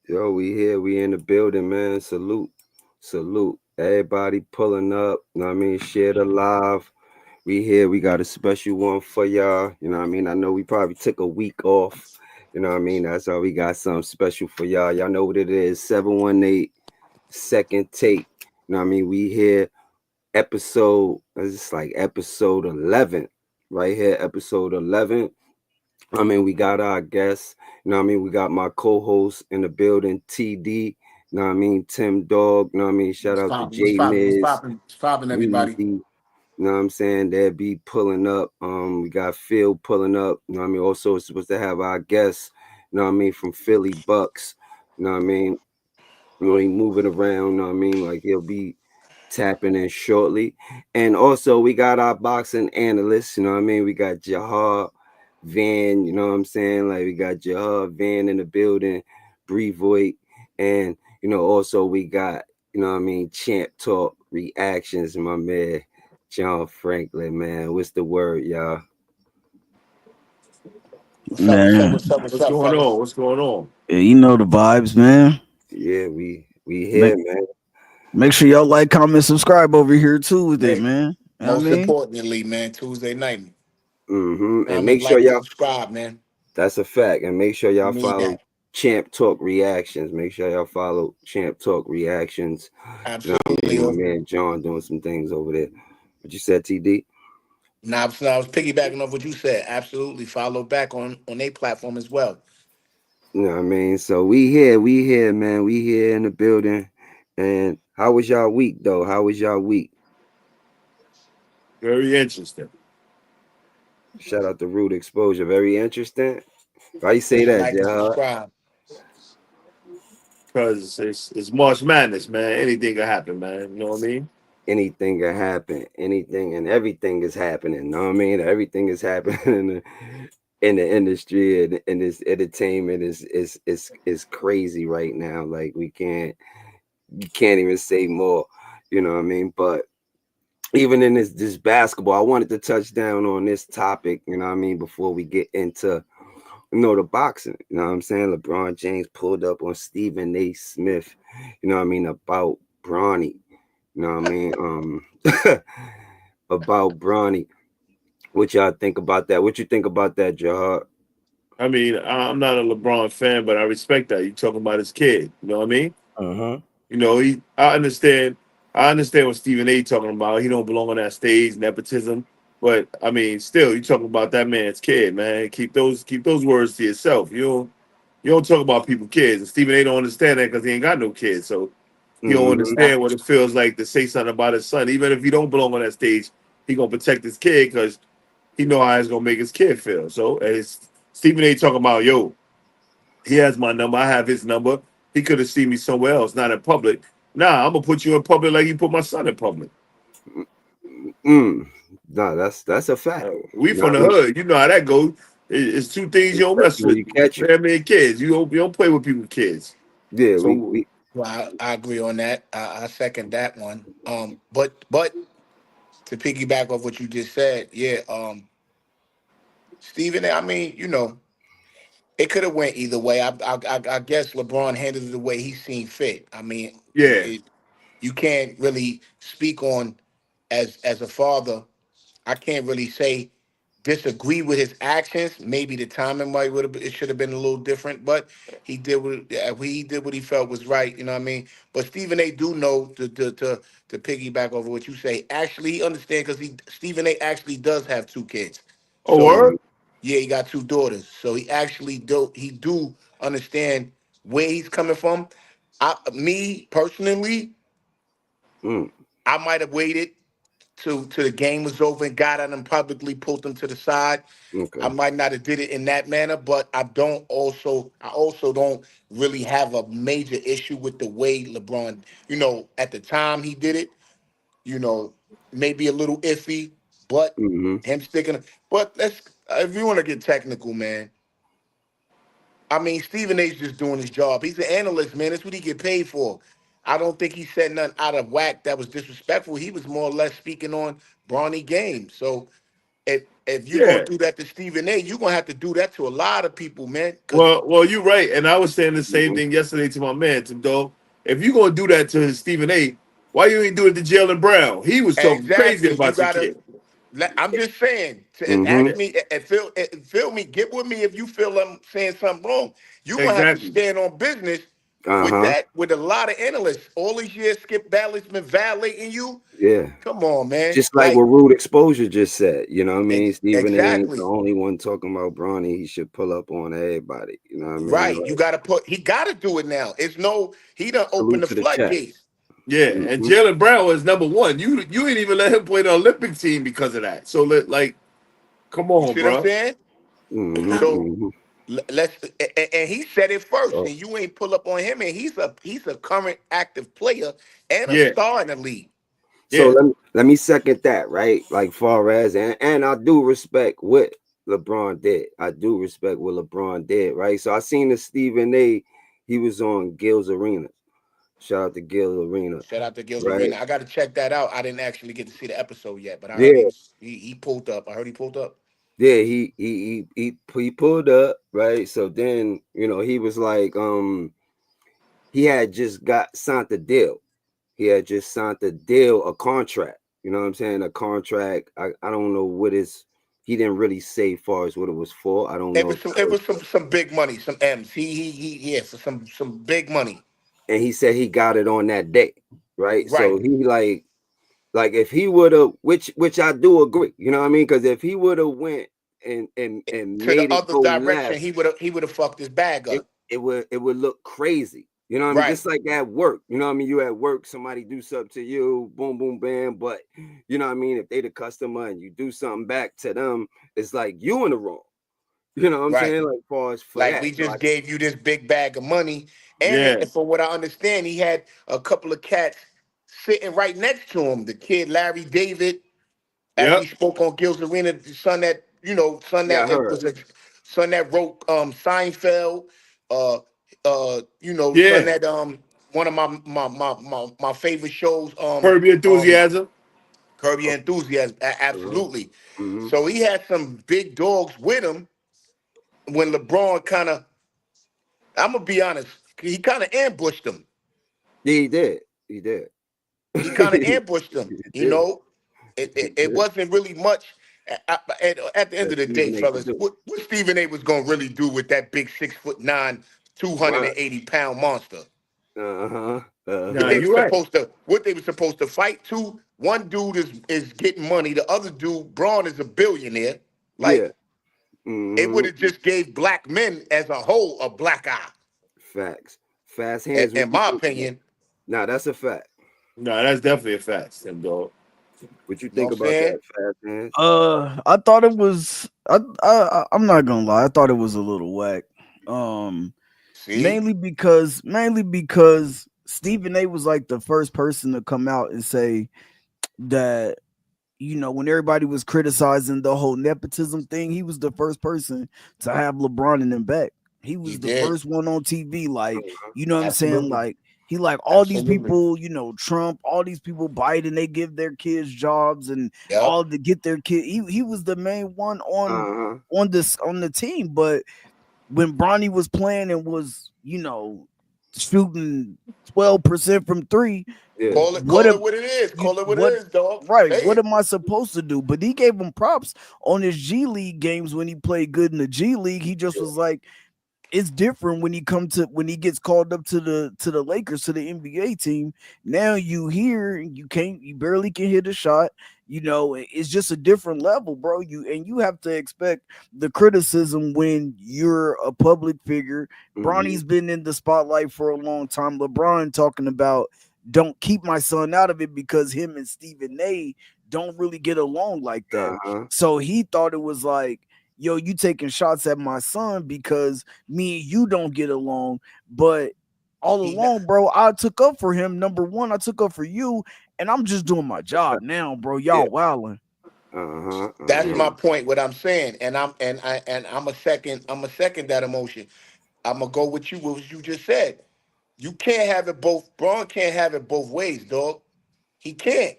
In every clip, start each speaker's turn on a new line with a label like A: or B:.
A: Yo, we here. We in the building, man. Salute. Salute. Everybody pulling up. You know what I mean? Share the live. We here. We got a special one for y'all. You know what I mean? I know we probably took a week off. You know what I mean? That's why we got something special for y'all. Y'all know what it is. 718 second take. You know what I mean? We here. It's like episode 11. Right here, episode 11. I mean, we got our guests. You know what I mean? We got my co-host in the building, TD. You know what I mean? Tim Dog. You know what I mean? Shout
B: What's
A: out to
B: popping? What's
A: J
B: popping? What's
A: Miz,
B: popping? What's popping, everybody?
A: Weezy. You know what I'm saying? They'll be pulling up. We got Phil pulling up. You know what I mean? Also, it's supposed to have our guests, you know what I mean, from Philly Bucks. You know what I mean? You know, he moving around, you know what I mean? Like he'll be tapping in shortly. And also we got our boxing analysts, you know what I mean? We got Jahar Van, you know what I'm saying? Like we got Jahar Van in the building, Bree Voigt, and also we got, you know what I mean, Champ Talk reactions, my man, John Franklin, man. What's the word, y'all?
B: What's up? What's up?
C: Man,
B: What's up? What's
D: What's
B: up,
D: going on?
B: fellas?
D: What's going on?
C: yeah, you know the vibes, man.
A: Yeah, we
C: Make
A: here, man.
C: make sure y'all like, comment, subscribe over here too with it,
B: Hey,
C: man. You know what I
B: most
C: mean?
B: importantly, man, Tuesday night. I
A: And
B: mean,
A: make sure
B: like and
A: y'all
B: subscribe, man.
A: That's a fact. And make sure
B: We
A: y'all
B: need
A: follow
B: that.
A: Champ Talk Reactions. Make sure y'all follow Champ Talk Reactions. You know what I mean?
B: Absolutely.
A: My man John doing some things over there. What you said, TD?
B: Now I was piggybacking off what you said. Absolutely. Follow back on their platform as well.
A: You know what I mean? So we here, man. We here in the building. And how was y'all week though? How was y'all week?
D: Very interesting.
A: Shout out to Root Exposure. Very interesting. Why you say
B: Please
A: that,
B: like and
A: Jahad?
B: subscribe.
D: Because it's March Madness, man. Anything can happen, man. You know what I mean?
A: Anything can happen. Anything and everything is happening. Know what I mean? Everything is happening in the industry and this entertainment is crazy right now. Like you can't even say more. You know what I mean? But even in this basketball, I wanted to touch down on this topic. You know what I mean? Before we get into the boxing. You know what I'm saying? LeBron James pulled up on Stephen A. Smith. You know what I mean about Bronny. You know what I mean? About Bronny. What y'all think about that? What you think about that, Jahar?
D: I mean, I'm not a LeBron fan, but I respect that. You talking about his kid. You know what I mean?
A: Uh-huh.
D: You know, I understand. I understand what Stephen A. talking about. He don't belong on that stage, nepotism. But I mean, still, you talking about that man's kid, man. Keep those words to yourself. You don't talk about people's kids. And Stephen A. don't understand that because he ain't got no kids. So he don't
A: Mm-hmm.
B: Now,
D: understand what it feels like to say something about his son. Even if he don't belong on that stage, he gonna protect his kid because he know how it's gonna make his kid feel. So as Stephen A. talking about, yo, he has my number. I have his number. He could have seen me somewhere else, not in public. Nah, I'm gonna put you in public like you put my son in public.
A: Mm. No, that's a fact.
D: We
A: You know
D: from
A: what I
D: the
A: mean?
D: hood. You know how that goes. It's two things you don't mess
A: Especially when
D: with:
A: you catch it.
D: family and kids. You don't play with people's kids.
A: Yeah,
D: So
B: well, I agree on that. I second that one. But to piggyback off what you just said, yeah, Stephen, I mean, it could have went either way. I guess LeBron handled it the way he seen fit. I mean,
D: yeah,
B: you can't really speak on as a father. I can't really say disagree with his actions. Maybe the timing might would have it should have been a little different, but he did what he felt was right. You know what I mean? But Stephen A. do know to piggyback over what you say. Actually, he understands because he Stephen A. actually does have two kids.
D: oh
B: So
D: word.
A: Mhm.
B: yeah, he got two daughters. So he do understand where he's coming from. Me personally,
A: Mm.
B: I might have waited till the game was over and got at him publicly, pulled him to the side. I
A: Okay.
B: might not have did it in that manner, but I also don't really have a major issue with the way LeBron, at the time he did it, you know, maybe a little iffy, but
A: Mm-hmm.
B: him sticking. But let's if you want to get technical, man. I mean, Stephen A's just doing his job. He's an analyst, man. That's what he get paid for. I don't think he said nothing out of whack that was disrespectful. He was more or less speaking on Bronny game. So if you're gonna
D: Yeah.
B: do that to Stephen A, you're gonna have to do that to a lot of people, man. Cause
D: Well, you're right, and I was saying the same
A: Mhm.
D: thing yesterday to my man, Tim Dog. If you're gonna do that to Stephen A, why you ain't do it to Jalen Brown? He was talking crazy
B: exactly, you
D: about your
B: gotta.
D: kid.
B: I'm just saying.
A: Mhm.
B: Ask me and feel me. Get with me if you feel I'm saying something wrong. You're gonna have to
D: Exactly.
B: stand on business with
A: Uh-huh.
B: that. With a lot of analysts, all these years, Skip Bayless been violating you.
A: Yeah.
B: Come on, man.
A: Just like what
B: Like
A: Rude Exposure just said, you know what I mean? Stephen ain't the
B: exactly
A: only one talking about Bronny. He should pull up on everybody. You know what I mean?
B: right. You
A: Like,
B: gotta put. He gotta do it now. It's no. He done opened
A: salute
B: the
A: to the chat.
B: floodgates.
D: Yeah, and
A: Mm-hmm.
D: Jalen Brown was number one. You ain't even let him play the Olympic team because of that. So like, come
B: You
D: on,
B: see what I'm
D: bro.
B: saying?
A: Mm-hmm.
B: So
A: Mm-hmm.
B: let's and he said it first,
A: So,
B: and you ain't pull up on him, and he's a current active player and a
D: Yeah,
B: star in the league.
A: so
D: yeah,
A: let me second that, right? Like far as and I do respect what LeBron did. I do respect what LeBron did, right? So I seen the Stephen A. He was on Gil's Arena. Shout out to Gil Arena,
B: Shout out to Gil's
A: right?
B: Arena. I got to check that out. I didn't actually get to see the episode yet, but I heard
A: Yeah,
B: he pulled up. I heard he pulled up.
A: yeah. He pulled up, right? So then he was like, he had just got signed the deal. He had just signed the deal, a contract. You know what I'm saying? A contract. I don't know what is. He didn't really say far as what it was for. I don't
B: It
A: know.
B: was some big money, some M's. He yeah, for some big money.
A: And he said he got it on that day, right? So
B: Right.
A: he like if he would have, which I do agree. You know what I mean? Because if he would have went and
B: To the
A: made it
B: other
A: go
B: direction,
A: left,
B: he would have fucked his bag
A: it
B: up.
A: it would look crazy. You know what I mean?
B: Right.
A: Just like at work. You know what I mean? You at work, somebody do something to you, boom, boom, bam. But you know what I mean? If they the customer and you do something back to them, it's like you in the wrong. You know what I'm
B: Right.
A: saying? Like far as for
B: Like
A: that.
B: we
A: So
B: just gave you this big bag of money, and
D: yeah,
B: for what I understand, he had a couple of cats sitting right next to him. The kid Larry David, as he
D: yep,
B: spoke on Gil's Arena, the son that son
A: yeah, I
B: that it
A: heard.
B: was a son that wrote Seinfeld, son
D: yeah.
B: that one of my favorite shows,
D: Curb Your Enthusiasm.
B: Curb Your
A: Oh,
B: Enthusiasm,
A: uh-huh.
B: absolutely.
A: Mm-hmm.
B: So he had some big dogs with him when LeBron kind of, I'm gonna be honest, he kind of ambushed him.
A: Yeah, he did. He did.
B: He kind of
A: He
B: ambushed him.
A: did. He
B: It
A: did.
B: wasn't really much. At the end
A: That
B: of the day,
A: Stephen A. could
B: fellas,
A: do.
B: what Stephen A. was gonna really do with that big 6'9",
A: Right.
B: 280-pound monster?
A: Uh-huh.
D: Nah,
A: Uh-huh.
D: you right.
B: What they were supposed to fight to. One dude is getting money. The other dude, Braun, is a billionaire.
A: Yeah.
B: Like it would
A: Mm-hmm.
B: have just gave black men as a whole a black eye,
A: Facts. Fast hands would
B: in
A: be
B: my
A: over there.
B: opinion.
A: Nah, that's a fact.
D: Nah, that's definitely a fact, Tim Dog.
A: What you
B: You know
A: think
B: what I'm
A: about
B: saying?
A: that, fast hands?
C: I thought it was. I'm not gonna lie. I thought it was a little whack. Um,
B: See,
C: mainly because Stephen A. was like the first person to come out and say that, when everybody was criticizing the whole nepotism thing, he was the first person to have LeBron in them back. He
B: he
C: was the
B: did.
C: first one on TV, like,
A: Uh-huh.
C: you know what I'm saying?
B: Absolutely.
C: Like, he like all these
B: Absolutely.
C: people, Trump, all these people, Biden, they give their kids jobs and
B: Yep.
C: all to get their kid. He was the main one
A: Uh-huh.
C: on the team. But when Bronny was playing and was, shooting 12% from three,
A: Yeah.
C: what
B: Call
C: am
B: it what it is.
C: you
B: Call it what it
C: what
B: is, dog.
C: right?
B: Say
C: What
B: it.
C: am I supposed to do? But he gave him props on his G League games when he played good in the G League. He just was like, it's different when he gets called up to the Lakers, to the NBA team. Now you barely can hit a shot. It's just a different level, bro. You have to expect the criticism when you're a public figure.
A: Mm-hmm.
C: Bronny's been in the spotlight for a long time. LeBron talking about, don't keep my son out of it, because him and Stephen A don't really get along like that.
A: Uh-huh.
C: So he thought it was like, yo, you taking shots at my son because me and you don't get along. But all
B: He not,
C: along, bro, I took up for him. Number one, I took up for you, and I'm just doing my job now, bro.
A: Yeah.
C: Y'all wilding.
A: Uh-huh.
B: that's
A: Uh-huh.
B: my point. What I'm saying, and I'm a second. I'm a second that emotion. I'm gonna go with you. What you just said. You can't have it both. Braun can't have it both ways, dog. He can't.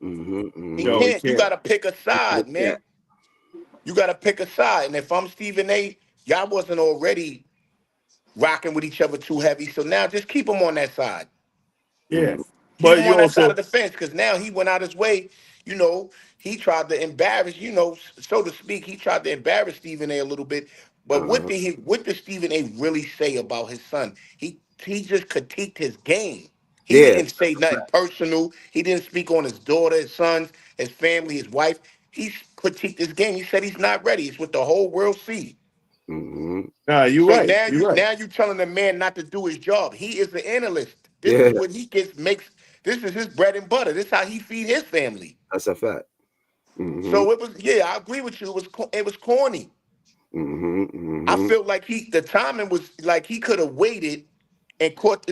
A: Mm-hmm.
B: He
A: Mm-hmm.
D: No, he
B: can't. You
D: can't.
B: gotta pick a
A: Look
B: side,
A: at that.
B: man. you got to pick a side. And if I'm Stephen A, y'all wasn't already rocking with each other too heavy. So now just keep him on that side.
D: Yeah,
B: Keep
D: but
B: him
D: you
B: on that side of
D: also
B: the fence because now he went out his way. You know, he tried to embarrass, so to speak. He tried to embarrass Stephen A. a little bit. But
A: Uh-huh.
B: what did Stephen A. really say about his son? He just critiqued his game. He
A: Yeah,
B: didn't say nothing personal. He didn't speak on his daughter, his sons, his family, his wife. He critiqued his game. He said he's not ready. It's what the whole world sees.
A: mm-hmm.
D: nah, you're
B: So
D: right.
B: now
D: You're
B: you
D: right.
B: now you telling the man not to do his job. He is the analyst. This
A: Yeah,
B: is what he gets makes. This is his bread and butter. This is how he feed his family.
A: that's a fact. Mm-hmm.
B: So it was, yeah, I agree with you. It was corny.
A: Mm-hmm.
B: I
A: Mm-hmm.
B: felt like the timing was like he could have waited and caught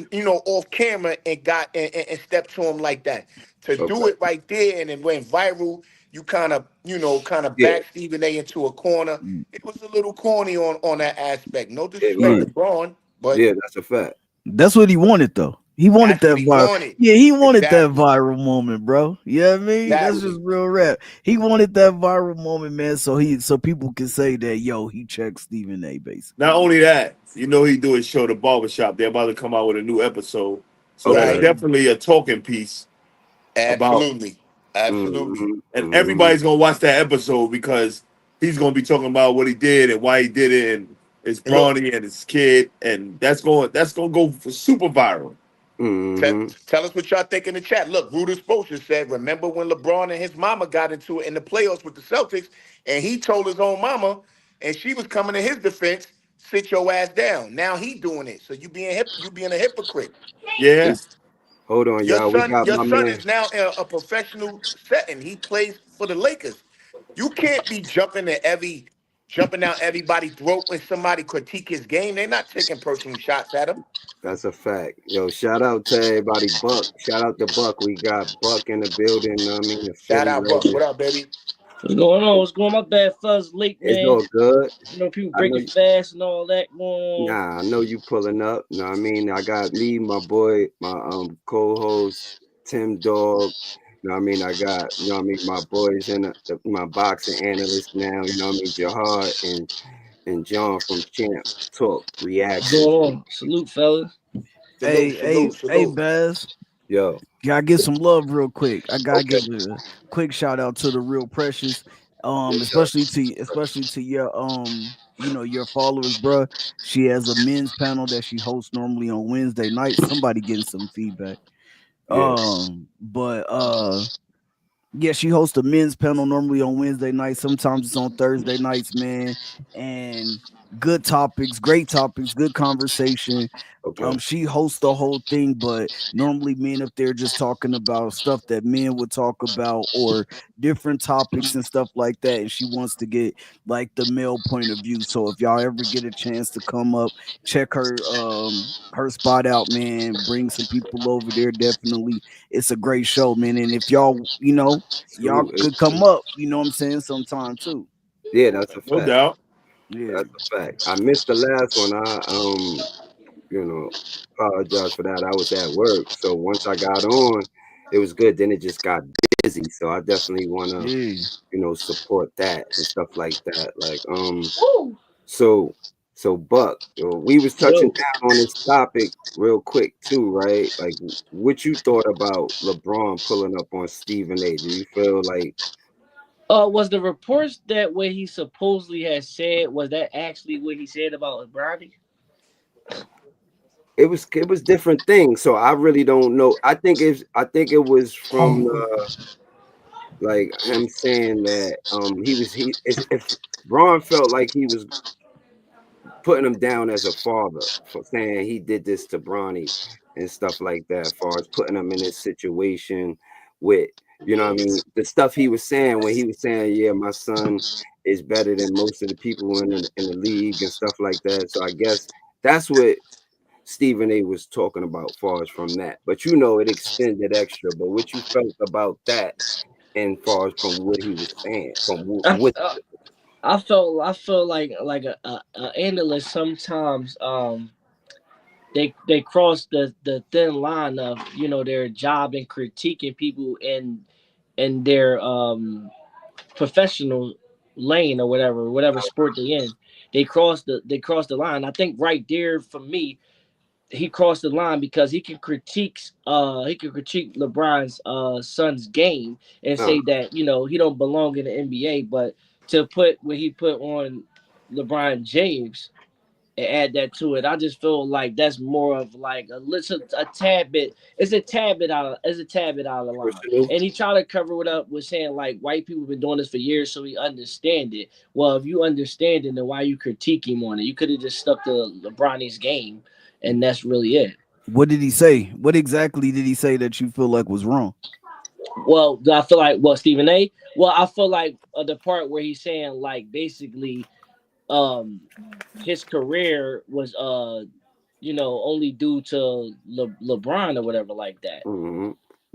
B: off camera and and stepped to him like that. To do
A: Okay.
B: it right there and it went viral, you kind of
A: Yeah,
B: back Stephen A into a corner. It was a little corny on that aspect. No
A: yeah,
B: disrespect
A: right.
C: Yeah,
B: to Braun, but
A: Yeah, that's a fact.
C: that's what he wanted though. He wanted
B: that's what
C: that
B: he
C: viral.
B: wanted.
C: Yeah, he wanted that
B: Exactly.
C: viral moment, bro. You know what I mean? That's just
B: Exactly.
C: real rap. He wanted that viral moment, man, so people can say that yo, he checked Stephen A.
D: Not
C: basically.
D: only that, you know he do his show, The Barbershop. They're about to come out with a new episode, so that's
A: Okay.
B: Right.
D: definitely a talking piece about.
B: Absolutely. Absolutely.
A: Mm-hmm.
D: And
A: Mm-hmm.
D: everybody's gonna watch that episode because he's gonna be talking about what he did and why he did it, and his
B: Look,
D: brawny and his kid, and that's gonna go for super viral.
A: Mm-hmm.
B: tell us what y'all think in the chat. Look, Rudy Spoelstra said, remember when LeBron and his mama got into it in the playoffs with the Celtics, and he told his own mama, and she was coming to his defense, sit your ass down. Now he doing it. So you being a hypocrite.
D: Yeah,
A: Hold on,
B: Your
A: y'all. We
B: son,
A: got
B: your
A: my
B: son
A: man.
B: is now in a professional setting. He plays for the Lakers. You can't be jumping down everybody's throat when somebody critique his game. They're not taking personal shots at him.
A: That's a fact. Yo, shout out to everybody. Buck. Shout out to Buck. We got Buck in the building. I mean, the
B: Shout
A: Philly
B: out Buck.
A: legend.
B: What up, baby?
E: What's going on? What's going on? My bad, fuzz late,
A: It's
E: man.
A: all good.
E: You know, people
A: I know.
E: breaking fast and all that going on.
A: Nah, I know you pulling up. Know what I mean? I got me, my boy, my co-host, Tim Dog. You know what I mean? I got, you know what I mean, my boys and my boxing analyst now, you know what I mean, Jahar and John from Champ Talk
E: What's
A: Reaction.
E: going on? Salute, fellas.
B: Salute,
C: Hey,
B: salute, salute.
C: Baz.
A: Yo,
C: Gotta get some love real quick. I gotta give a quick shout out to the real precious,
A: yo,
C: especially to your your followers, bruh. She has a men's panel that she hosts normally on Wednesday nights. Somebody getting some feedback.
A: yeah,
C: But yeah, she hosts a men's panel normally on Wednesday nights. Sometimes it's on Thursday nights, man. And good topics, great topics, good conversation.
A: okay,
C: She hosts the whole thing, but normally men up there just talking about stuff that men would talk about or different topics and stuff like that. And she wants to get like the male point of view. So if y'all ever get a chance to come up, check her spot out, man. Bring some people over there. Definitely. It's a great show, man. And if y'all
A: salute.
C: could come up, you know what I'm saying, sometime too.
A: Yeah, that's a
D: no
A: fact.
D: doubt.
C: Yeah.
A: That's a fact. I missed the last one. You know, apologize for that. I was at work. So once I got on, it was good. Then it just got busy. So I definitely wanna,
C: Yeah.
A: support that and stuff like that. Like, so Buck, we was touching
E: Yo.
A: down on this topic real quick too, right? Like what you thought about LeBron pulling up on Stephen A. Do you feel like
E: Was the reports that what he supposedly has said, was that actually what he said about Brownie?
A: it was different things? So I really don't know. I think it was from like him saying that if Braun felt like he was putting him down as a father for saying he did this to Bronny and stuff like that, as far as putting him in this situation with, you know what I mean, the stuff he was saying when he was saying, yeah, my son is better than most of the people in the league and stuff like that. So I guess that's what Stephen A was talking about, far as from that. But it extended extra. But what you felt about that, and far as from what he was saying, from
E: I,
A: what
E: uh, I felt like a analyst sometimes they cross the thin line of their job and critiquing people and their professional lane or whatever sport they in. They crossed the line. I think right there for me, he crossed the line because he can critique LeBron's son's game and
A: Uh,
E: say that, you know, he don't belong in the NBA, but to put what he put on LeBron James and add that to it, I just feel like that's more of like a tad bit. It's a tad bit out of line.
A: personal.
E: And he tried to cover it up with saying like white people been doing this for years, so he understand it. Well, if you understand it, then why you critique him on it? You could have just stuck to LeBron's game, and that's really it.
C: What did he say? What exactly did he say that you feel like was wrong?
E: Well, I feel like Stephen A. Well, I feel like the part where he's saying like basically um his career was you know, only due to LeBron or whatever like that.
A: Mm-hmm.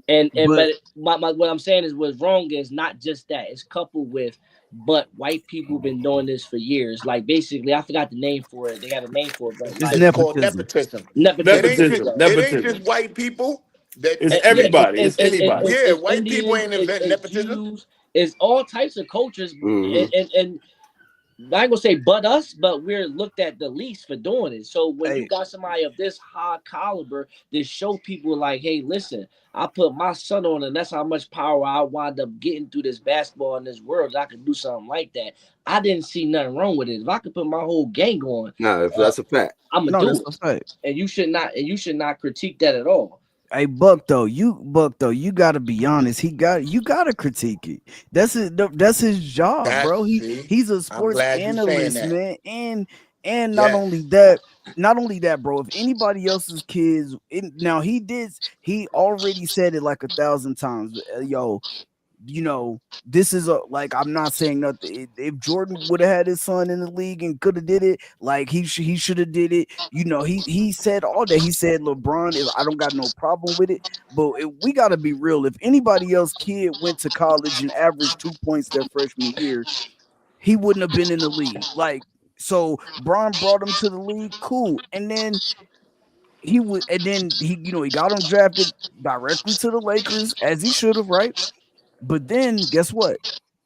E: And
C: But
E: but what I'm saying is what's wrong is not just that. It's coupled with but white people been doing this for years. Like basically, I forgot the name for it. They got a name for it, but
C: it's
E: like
B: It's called
C: nepotism.
B: nepotism. It
E: nepotism.
B: ain't
E: There you
B: just
D: Nepotism.
E: go.
B: it ain't just
D: Nepotism.
B: white people that
D: It's
E: Yeah,
D: everybody. It's anybody.
B: yeah,
E: it's
B: white people
E: Indians,
B: ain't invent
E: it's
B: nepotism.
E: Jews, it's all types of cultures,
A: Mm-hmm.
E: and I ain't gonna say but us, but we're looked at the least for doing it. So when you
C: Hey,
E: got somebody of this high caliber that show people like, hey, listen, I put my son on, and that's how much power I wind up getting through this basketball in this world. I could do something like that. I didn't see nothing wrong with it. If I could put my whole gang on,
A: Nah, if
E: uh,
A: that's a fact.
E: I'm gonna
C: no, that's
E: do
C: a
E: it,
C: fact.
E: and you should not critique that at all.
C: Hey, Buck though, you gotta be honest. You gotta critique it. That's his job,
B: That's
C: bro.
B: see,
C: He's a
B: I'm
C: sports
B: glad you saying
C: analyst,
B: that.
C: man. And
B: Yes.
C: not only that, bro. If anybody else's kids, now he already said it like 1,000 times. Yo, you know, this is a like I'm not saying nothing. If Jordan would have had his son in the league and could have did it, like he should have did it. You know, he said all that. He said LeBron is I don't got no problem with it, but we got to be real. If anybody else kid went to college and averaged 2 points their freshman year, he wouldn't have been in the league. Like so, Bron brought him to the league, cool, and then he you know he got him drafted directly to the Lakers as he should have, right? But then guess what?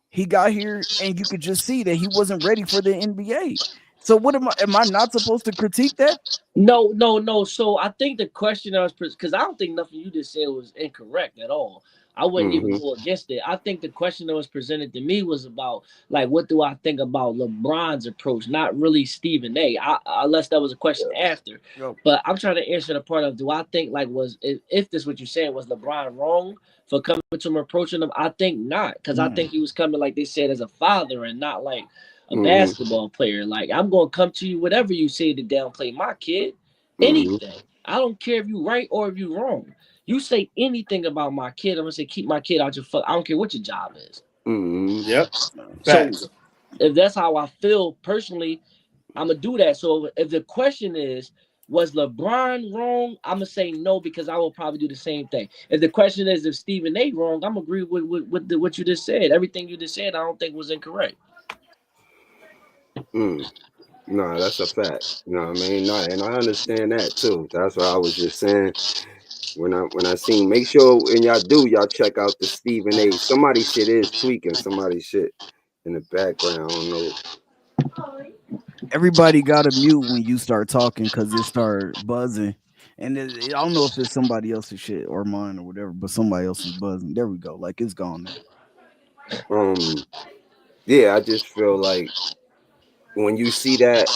C: He got here and you could just see that he wasn't ready for the NBA. So what am I not supposed to critique that?
E: No, no, no. So I think the question I was because I don't think nothing you just said was incorrect at all. I wouldn't even
A: Mm-hmm.
E: go against it. I think the question that was presented to me was about like what do I think about LeBron's approach, not really Stephen A. Unless that was a question after.
C: Yo,
E: But I'm trying to answer the part of do I think like was if this what you're saying was LeBron wrong for coming to him approaching him? I think not because I
C: mm,
E: think he was coming like they said as a father and not like a
A: Mm-hmm.
E: basketball player. Like I'm gonna come to you, whatever you say to downplay my kid,
A: Mm-hmm.
E: anything. I don't care if you right or if you wrong. You say anything about my kid, I'm gonna say keep my kid out your fuck. I don't care what your job is.
A: Mm-hmm.
D: Yep.
E: So
D: Facts.
E: if that's how I feel personally, I'm gonna do that. So if the question is, was LeBron wrong? I'm gonna say no because I will probably do the same thing. If the question is if Stephen A. wrong, I'm agree with what you just said. Everything you just said, I don't think was incorrect.
A: Mm. Nah, that's a fact. You know what I mean? Nah, and I understand that too. That's why I was just saying when I seen make sure when y'all check out the Stephen A. Somebody shit is tweaking. Somebody shit in the background. I don't know.
C: everybody got to mute when you start talking because it start buzzing. And I don't know if it's somebody else's shit or mine or whatever, but somebody else is buzzing. There we go. Like it's gone now.
A: Yeah, I just feel like when you see that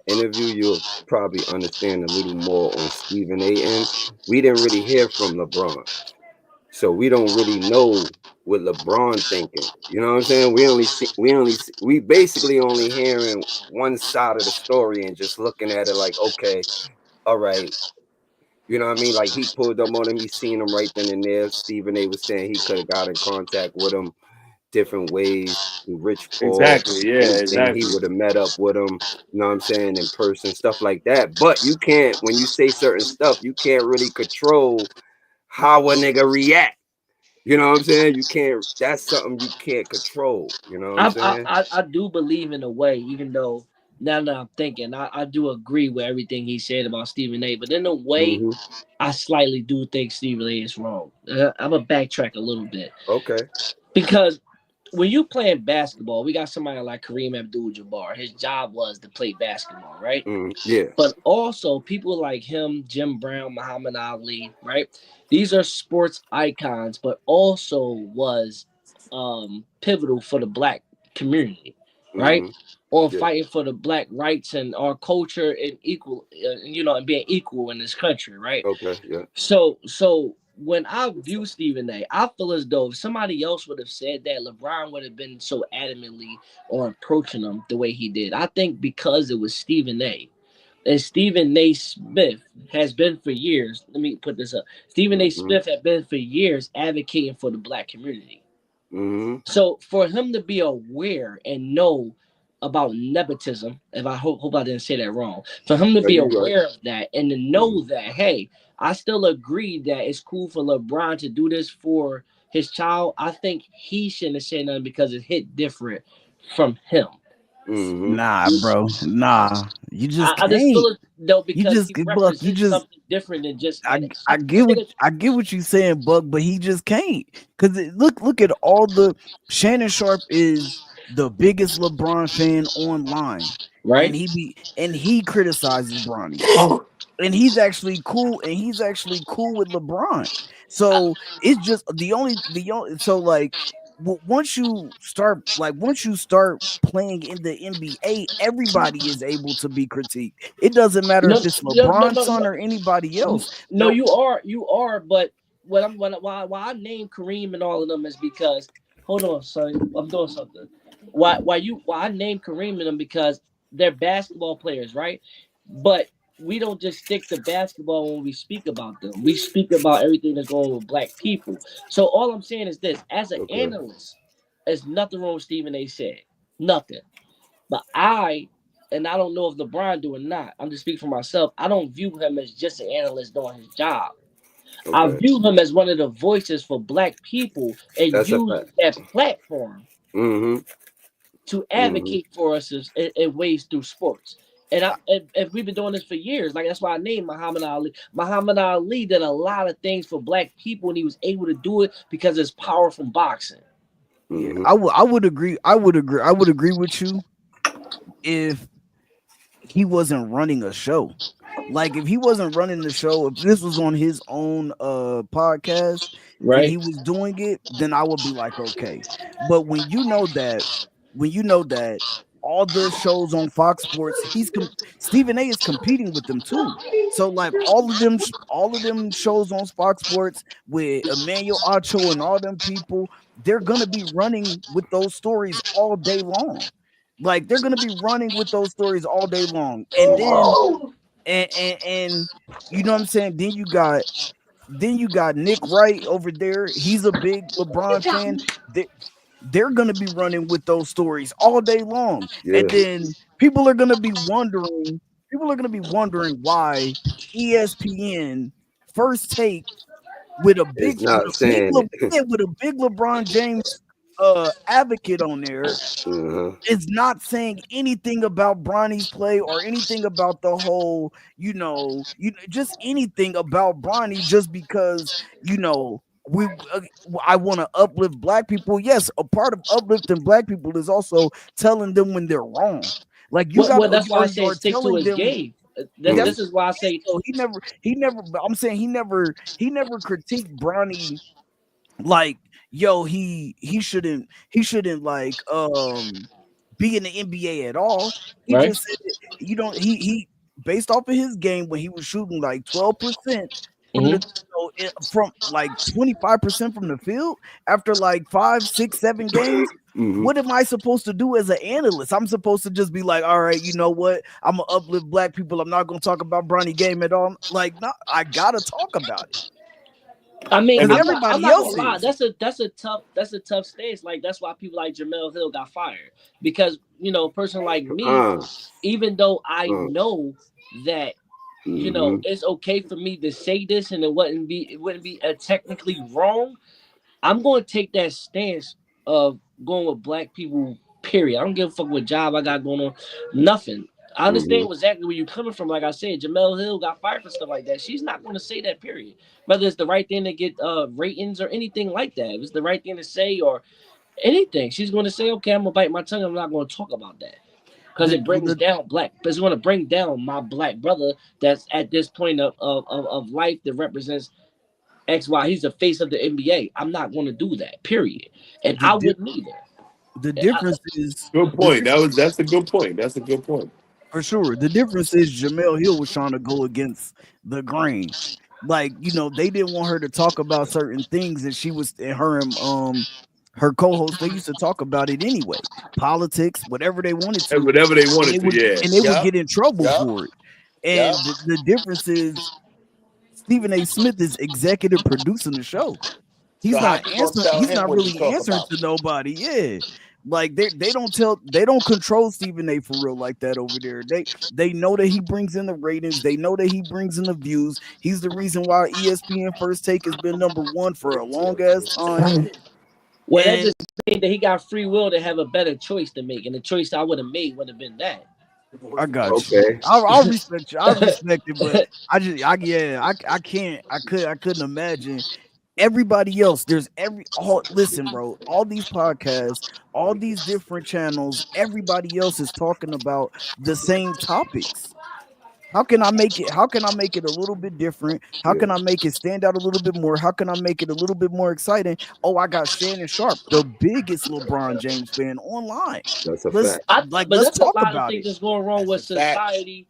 A: interview, you'll probably understand a little more on Stephen A. And we didn't really hear from LeBron. So we don't really know what LeBron thinking. You know what I'm saying? We basically only hearing one side of the story and just looking at it like, okay, all right. You know what I mean? Like he pulled up on him, he seen him right then and there. Stephen A was saying he could have got in contact with him different ways through Rich Paul,
D: Exactly. Yeah.
A: anything he
D: Exactly.
A: would have met up with him, you know what I'm saying, in person, stuff like that. But you can't when you say certain stuff, you can't really control how a nigga react. You know what I'm saying? You can't. That's something you can't control. You know what I'm saying?
E: I do believe in a way, even though now that I'm thinking, I do agree with everything he said about Stephen A. But in a way,
A: Mm-hmm.
E: I slightly do think Stephen A. is wrong. I'm gonna backtrack a little bit
A: Okay.
E: because when you playing basketball, we got somebody like Kareem Abdul-Jabbar. His job was to play basketball, right?
A: Yeah.
E: But also people like him, Jim Brown, Muhammad Ali, right? These are sports icons, but also was pivotal for the black community, right?
A: Mm-hmm.
E: Or
A: Yeah.
E: fighting for the black rights and our culture and equal, and being equal in this country, right?
A: Okay. Yeah.
E: So when I view Stephen A, I feel as though if somebody else would have said that, LeBron would have been so adamantly on approaching him the way he did. I think because it was Stephen A. And Stephen A. Smith has been for years. Let me put this up. Stephen A.
A: Mm-hmm.
E: Smith had been for years advocating for the black community.
A: Mm-hmm.
E: So for him to be aware and know about nepotism, if I hope I didn't say that wrong, for him to
A: No,
E: be
A: you right.
E: aware of that and to
A: Mm-hmm.
E: know that, hey, I still agree that it's cool for LeBron to do this for his child. I think he shouldn't have said nothing because it hit different from him.
A: Mm-hmm.
C: Nah, bro. Nah. You just
E: I just
C: can't.
E: feel it though
C: You
E: because
C: just
E: he
C: Buck, you
E: represents
C: just
E: something different than just
C: I
E: and
C: I get what you saying, Buck, but he just can't. Cause look at all the Shannon Sharp is the biggest LeBron fan online. And
E: right.
C: he criticizes Bronny. And he's actually cool with LeBron. So it's just the only so like once you start playing in the NBA, everybody is able to be critiqued. It doesn't matter
E: No,
C: if it's
E: no, no,
C: LeBron's
E: no,
C: son
E: no.
C: or anybody else.
E: No, you are. But why I name Kareem and all of them is because hold on, son, I'm doing something. Why I name Kareem and them because they're basketball players, right? But we don't just stick to basketball when we speak about them. We speak about everything that's going on with black people. So all I'm saying is this: as an
A: Okay.
E: analyst, there's nothing wrong with Stephen A. said, nothing. But and I don't know if LeBron do or not. I'm just speaking for myself. I don't view him as just an analyst doing his job. I
A: Okay.
E: view him as one of the voices for black people and
A: That's a
E: use
A: fact.
E: that platform
A: Mm-hmm.
E: to
A: Mm-hmm.
E: advocate for us in ways through sports. And if we've been doing this for years, like that's why I named Muhammad Ali. Muhammad Ali did a lot of things for black people, and he was able to do it because of his power from boxing.
C: Yeah,
A: Mm-hmm.
C: I would agree. I would agree with you if he wasn't running a show. Like if he wasn't running the show, if this was on his own podcast and
E: Right?
C: he was doing it, then I would be like, okay. But when you know that all the shows on Fox Sports, Stephen A is competing with them too. So like all of them shows on Fox Sports with Emmanuel Acho and all them people, they're gonna be running with those stories all day long. Like they're gonna be running with those stories all day long, and then and you know what I'm saying. Then you got Nick Wright over there. He's a big LeBron fan. They, they're gonna be running with those stories all day long, and
A: Yeah.
C: then people are gonna be wondering. People are gonna be wondering why ESPN First Take
A: It's not saying it.
C: With a big LeBron James advocate on there
A: Uh-huh.
C: is not saying anything about Bronny's play or anything about the whole, just anything about Bronny just because, we I want to uplift black people. Yes, a part of uplifting black people is also telling them when they're wrong. Like you got
E: Well,
C: to
E: that's why I
C: or,
E: say
C: or
E: stick to
C: telling
E: his
C: them
E: game.
A: Mm-hmm.
E: This is why I say
C: so he never but I'm saying he never critiqued Bronny like yo he shouldn't like be in the NBA at all. He
E: right.
C: just said you don't he based off of his game when he was shooting like 12% from
E: Hmm.
C: from like 25% from the field after like 5, 6, 7 games.
A: Mm-hmm.
C: What am I supposed to do as an analyst? I'm supposed to just be like, all right, you know what? I'm gonna uplift black people. I'm not gonna talk about Bronny game at all. Like, no, I gotta talk about it
E: I mean,
C: because
D: And the,
E: I'm
C: everybody
E: not gonna
C: else
E: lie.
C: is.
E: That's a tough stance. Like that's why people like Jamel Hill got fired because a person like me,
A: Uh,
E: even though I
A: uh,
E: know that
A: mm-hmm.
E: it's okay for me to say this and it wouldn't be technically wrong. I'm going to take that stance of going with black people. Period. I don't give a fuck what job I got going on. Nothing. I
A: Mm-hmm.
E: understand exactly where you're coming from. Like I said, Jamel Hill got fired for stuff like that. She's not going to say that. Period. Whether it's the right thing to get ratings or anything like that. If it's the right thing to say, or anything. She's going to say, okay, I'm gonna bite my tongue. I'm not going to talk about that because it brings down black. It's going to bring down my black brother that's at this point of life that represents XY. He's the face of the NBA. I'm not going to do that. Period. And I wouldn't either.
C: The difference is
D: Good point. That's a good point. That's a good point.
C: for sure. The difference is Jamel Hill was trying to go against the grain. Like, you know, they didn't want her to talk about certain things, and she was and her co-host, they used to talk about it anyway. Politics, whatever they wanted to.
D: And whatever they wanted to, yeah.
C: And they would get in trouble for it. And the difference is Stephen A. Smith is executive producing the show. He's not answering. He's not really answering to nobody. Yeah, like they don't control Stephen A. for real like that over there. They know that he brings in the ratings. They know that he brings in the views. He's the reason why ESPN First Take has been #1 for a long ass time.
E: Well, that just means that he got free will to have a better choice to make, and the choice I would have made would have been that.
C: I got you. I'll respect you. I respect it, but I can't. I couldn't imagine. Everybody else, listen, bro, all these podcasts, all these different channels, everybody else is talking about the same topics. How can I make it a little bit different? How can I make it stand out a little bit more? How can I make it a little bit more exciting? Oh, I got Shannon Sharp, the biggest LeBron James fan online.
A: That's a
C: fact.
E: But
C: let's
E: that's
C: talk
E: a lot
C: about
E: of things
C: it.
E: that's going wrong with society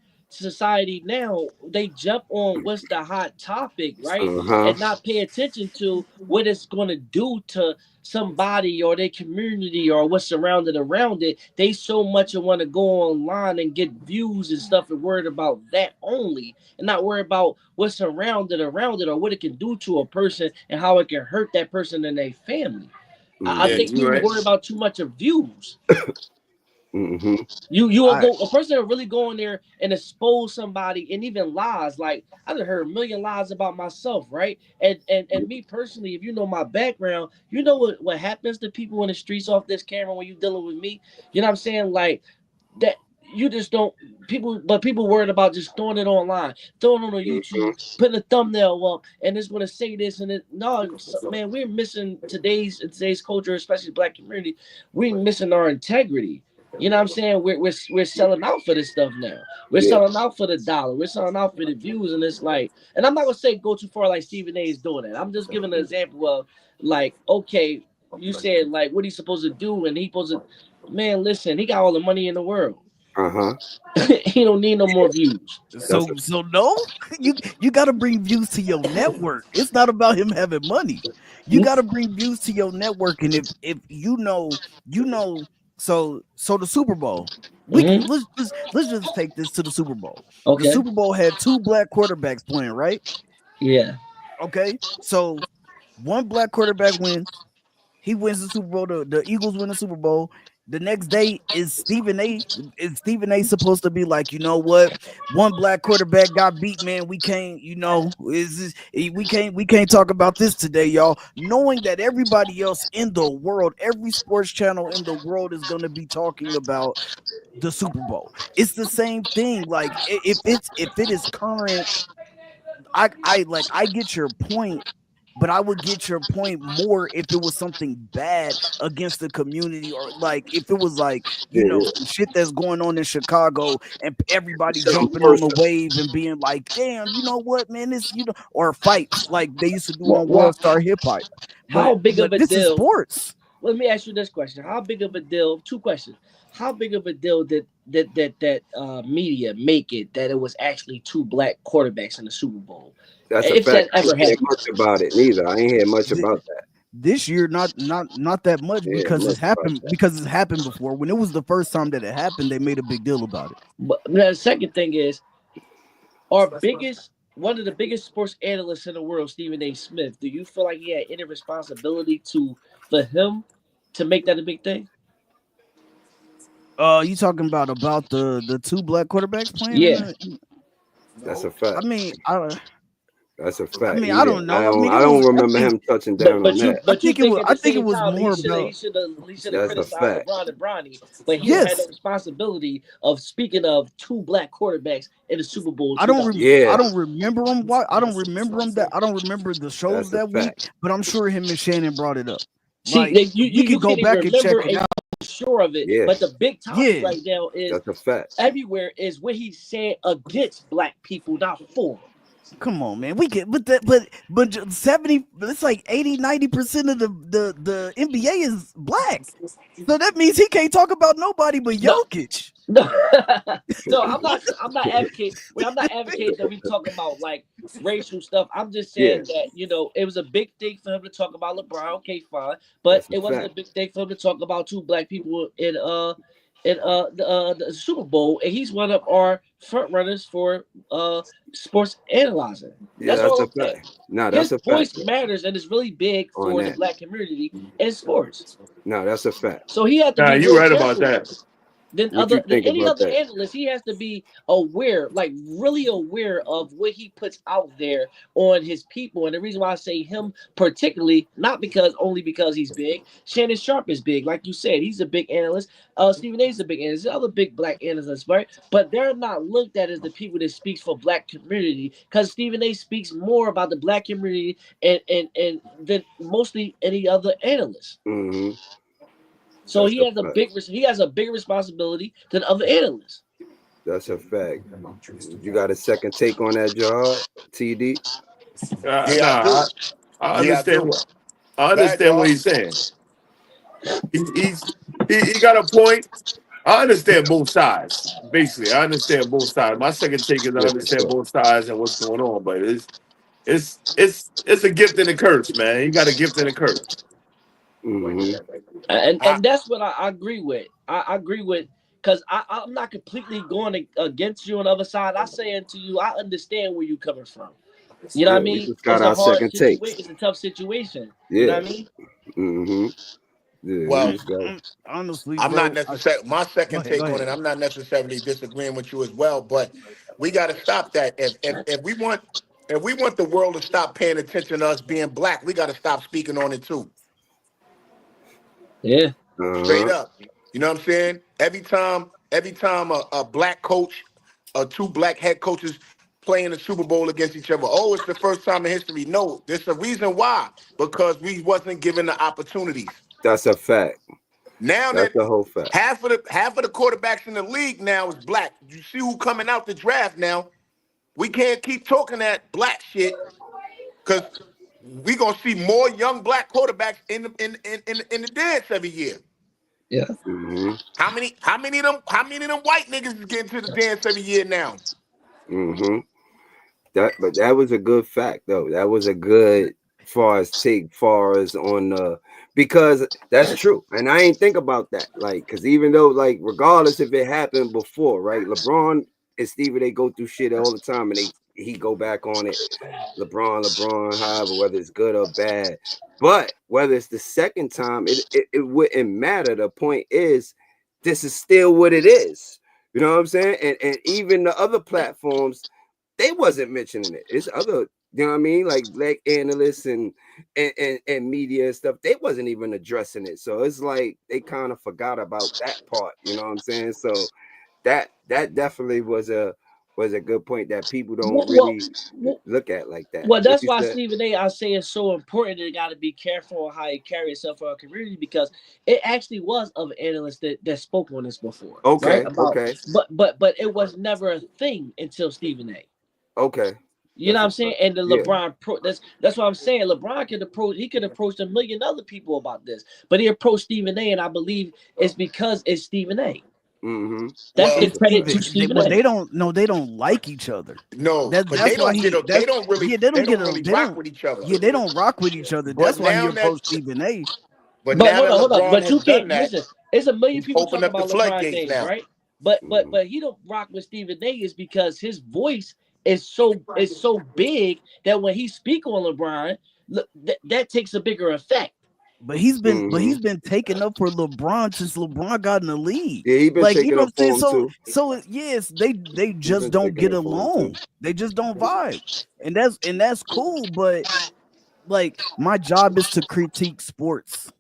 E: now. They jump on what's the hot topic, right? And not pay attention to what it's going to do to somebody or their community or what's surrounded around it. They so much want to go online and get views and stuff and worried about that only, and not worry about what's surrounded around it or what it can do to a person and how it can hurt that person and their family. I think we worry about too much of views. You will go a person will really go in there and expose somebody, and even lies. Like I've heard a million lies about myself, right? And me personally, if you know my background, you know what happens to people in the streets off this camera when you're dealing with me. You know what I'm saying? Like that. You just don't people worried about just throwing it online, throwing it on YouTube, putting a thumbnail up, and it's gonna say this and it. No, man, we're missing today's culture, especially Black community. We're missing our integrity. You know what I'm saying? We're selling out for this stuff now. We're selling out for the dollar. We're selling out for the views, and it's like, and I'm not gonna say go too far like Stephen A. is doing that. I'm just giving an example of like, okay, you said like what he's supposed to do, and he's supposed to, man, listen, he got all the money in the world. He don't need no more views.
C: So no, you got to bring views to your network. It's not about him having money. You got to bring views to your network, and if you know. So the Super Bowl. Let's just take this to the Super Bowl. Okay. The Super Bowl had 2 black quarterbacks playing, right?
E: Yeah.
C: Okay. So one black quarterback wins. He wins the Super Bowl. The Eagles win the Super Bowl. The next day is Stephen A. Is Stephen A. supposed to be like, you know what? One black quarterback got beat, man. We can't, we can't talk about this today, y'all. Knowing that everybody else in the world, every sports channel in the world is going to be talking about the Super Bowl. It's the same thing. Like if it is current, I get your point. But I would get your point more if it was something bad against the community, or like if it was like, some shit that's going on in Chicago and everybody jumping on the wave and being like, damn, you know what, man, this, or fights like they used to do on World Star Hip Hop.
E: How big of a
C: this
E: deal?
C: Is sports.
E: Let me ask you this question. How big of a deal? 2 questions. How big of a deal did that media make it that it was actually 2 black quarterbacks in the Super Bowl?
A: That's a fact. I ain't heard much about it neither. I ain't heard much about that.
C: This year, not that much because it's happened before. When it was the first time that it happened, they made a big deal about it.
E: But the second thing is, one of the biggest sports analysts in the world, Stephen A. Smith. Do you feel like he had any responsibility for him to make that a big thing?
C: You talking about the 2 black quarterbacks playing?
E: Yeah,
A: that's a fact.
C: I mean,
A: that's a fact.
C: I mean, I don't know.
A: I don't remember him touching down on that.
C: I think it was more about.
E: He should have criticized LeBron and Bronny, but he had the responsibility of speaking of 2 black quarterbacks in the Super Bowl.
C: I don't remember him. I don't remember the shows that week, but I'm sure him and Shannon brought it up.
E: See,
C: Like
E: you
C: we could go
E: can't even
C: back and check
E: remember
C: it
E: and
C: out.
E: you're sure of it.
A: Yeah.
E: But the big topic
C: Yeah.
E: right now is
A: That's a fact.
E: everywhere is what he said against black people, not for them.
C: Come on, man. We can, but 70, it's like 80-90% of the NBA is black. So that means he can't talk about nobody but
E: No,
C: Jokic.
E: no, no. I'm not advocating. I'm not advocating that we talk about like racial stuff. I'm just
A: Yeah,
E: saying that it was a big thing for him to talk about LeBron. Okay, fine, but
A: that's a
E: it wasn't a
A: fact.
E: big thing for him to talk about two black people in the Super Bowl, and he's one of our front runners for sports analyzing.
A: Yeah,
E: That's
A: that's
E: all
A: a
E: I'm saying.
A: fact. No, that's
E: His
A: a fact
E: voice matters, and it's really big
A: on
E: for the
A: that.
E: black community in sports.
A: No, that's a fact.
E: So he had to
D: Nah,
E: be
D: you
E: more
D: right about
E: careful
D: that.
E: than
A: What you think
E: any
A: about
E: other
A: that?
E: analyst. He has to be aware, like really aware of what he puts out there on his people. And the reason why I say him particularly, not because only because he's big. Shannon Sharp is big, like you said, he's a big analyst. Stephen A's a big analyst. There's other big black analysts, right? But they're not looked at as the people that speaks for black community, because Stephen A speaks more about the black community and than mostly any other analyst.
A: Mm-hmm.
E: So
A: That's
E: he
A: a
E: has
A: fact.
E: he has a bigger responsibility than other analysts.
A: That's a fact. You got a second take on that, job, TD?
B: Yeah, I do.
D: Nah, I
B: Yeah, I
D: understand
B: do.
D: what I
B: Bad
D: understand what
B: dog.
D: he's saying. He got a point. I understand both sides. Basically, I understand both sides. My second take is I
A: Yeah, for
D: understand
A: sure.
D: both sides and what's going on, but it's a gift and a curse, man. You got a gift and a curse.
A: Mm-hmm.
B: I,
E: And that's what I agree with. I agree with, because I'm not completely going against you on the other side. I saying to you, I understand where you coming from. You know what
A: Yeah,
E: I
A: we
E: mean?
A: just got
E: It's a
A: our
E: hard
A: second
E: situation.
A: takes.
E: It's a tough situation. You know
A: Yeah.
E: what I mean?
A: Mm-hmm. Yeah, we
B: well,
A: just got.
C: Honestly,
B: I'm not
C: bro.
B: necessarily my
C: Go
B: second
C: ahead. Go
B: take on it.
C: ahead.
B: I'm not necessarily disagreeing with you as well, but we got to stop that. If we want the world to stop paying attention to us being black, we got to stop speaking on it too.
E: Yeah.
B: Straight
A: Uh-huh.
B: up. You know what I'm saying? Every time a black coach or two black head coaches play in the Super Bowl against each other. Oh, it's the first time in history. No, there's a reason why. Because we wasn't given the opportunities.
A: That's a fact.
B: Now
A: That's
B: that
A: the whole fact.
B: half of the quarterbacks in the league now is black. You see who coming out the draft now. We can't keep talking that black shit because we gonna see more young black quarterbacks in the dance every year.
E: Yeah.
A: Mm-hmm.
B: How many of them white niggas is getting to the dance every year now?
A: Mm-hmm. But that was a good fact though. That was a good far as take far as on because that's true. And I ain't think about that. Like, because even though, like, regardless if it happened before, right? LeBron and Stevie, they go through shit all the time and he go back on it. LeBron, however, whether it's good or bad. But whether it's the second time, it wouldn't matter. The point is, this is still what it is. You know what I'm saying? And even the other platforms, they wasn't mentioning it. It's other, you know what I mean? Like black analysts and media and stuff, they wasn't even addressing it. So it's like they kind of forgot about that part. You know what I'm saying? So that definitely was a good point that people don't
E: Well,
A: really
E: well,
A: look at like that.
E: well,
A: What
E: that's
A: you
E: why
A: said?
E: Stephen A. I say it's so important. They got to be careful on how he carry himself for our community, because it actually was of analysts that spoke on this before, right?
A: Okay,
E: About,
A: okay,
E: but it was never a thing until Stephen A.
A: okay.
E: You know
A: That's
E: what
A: a
E: I'm saying?
A: fact.
E: And the
A: Yeah.
E: that's what I'm saying. LeBron could approach, he could approach a million other people about this, but he approached Stephen A. And I believe it's because it's Stephen A.
A: Mm-hmm.
E: That's
B: Well,
E: the credit
C: Steven,
E: to Stephen
C: but
E: A.
C: they don't know. They don't like each other.
B: no, but
C: That's
B: they
C: why
B: don't get
C: he.
B: a, they
C: That's
B: don't really
C: yeah.
B: they don't really
C: They
B: rock
C: don't.
B: with each other.
C: Yeah, they don't rock with each other. That's
B: But
C: why he
B: now that
C: approached Stephen A.
B: but
E: But
B: now that
E: hold on.
B: LeBron
E: But
B: has
E: you
B: done
E: can't
B: that,
E: listen. It's a million
B: he's
E: people
B: opened
E: talking
B: up the
E: about LeBron's
B: floodgates
E: name,
B: now.
E: right? But
A: Mm-hmm.
E: he don't rock with Stephen A. is because his voice is so big that when he speak on LeBron, that takes a bigger effect.
C: But
A: Mm-hmm.
C: he's been taking up for LeBron since LeBron got in the league.
A: Yeah, he been
C: Like, you
A: taking
C: know
A: up
C: what I'm saying?
A: for him too.
C: So yes, they
A: He
C: just
A: been
C: don't
A: taking
C: get
A: up for him too.
C: along. They just don't vibe, and that's cool. But like, my job is to critique sports,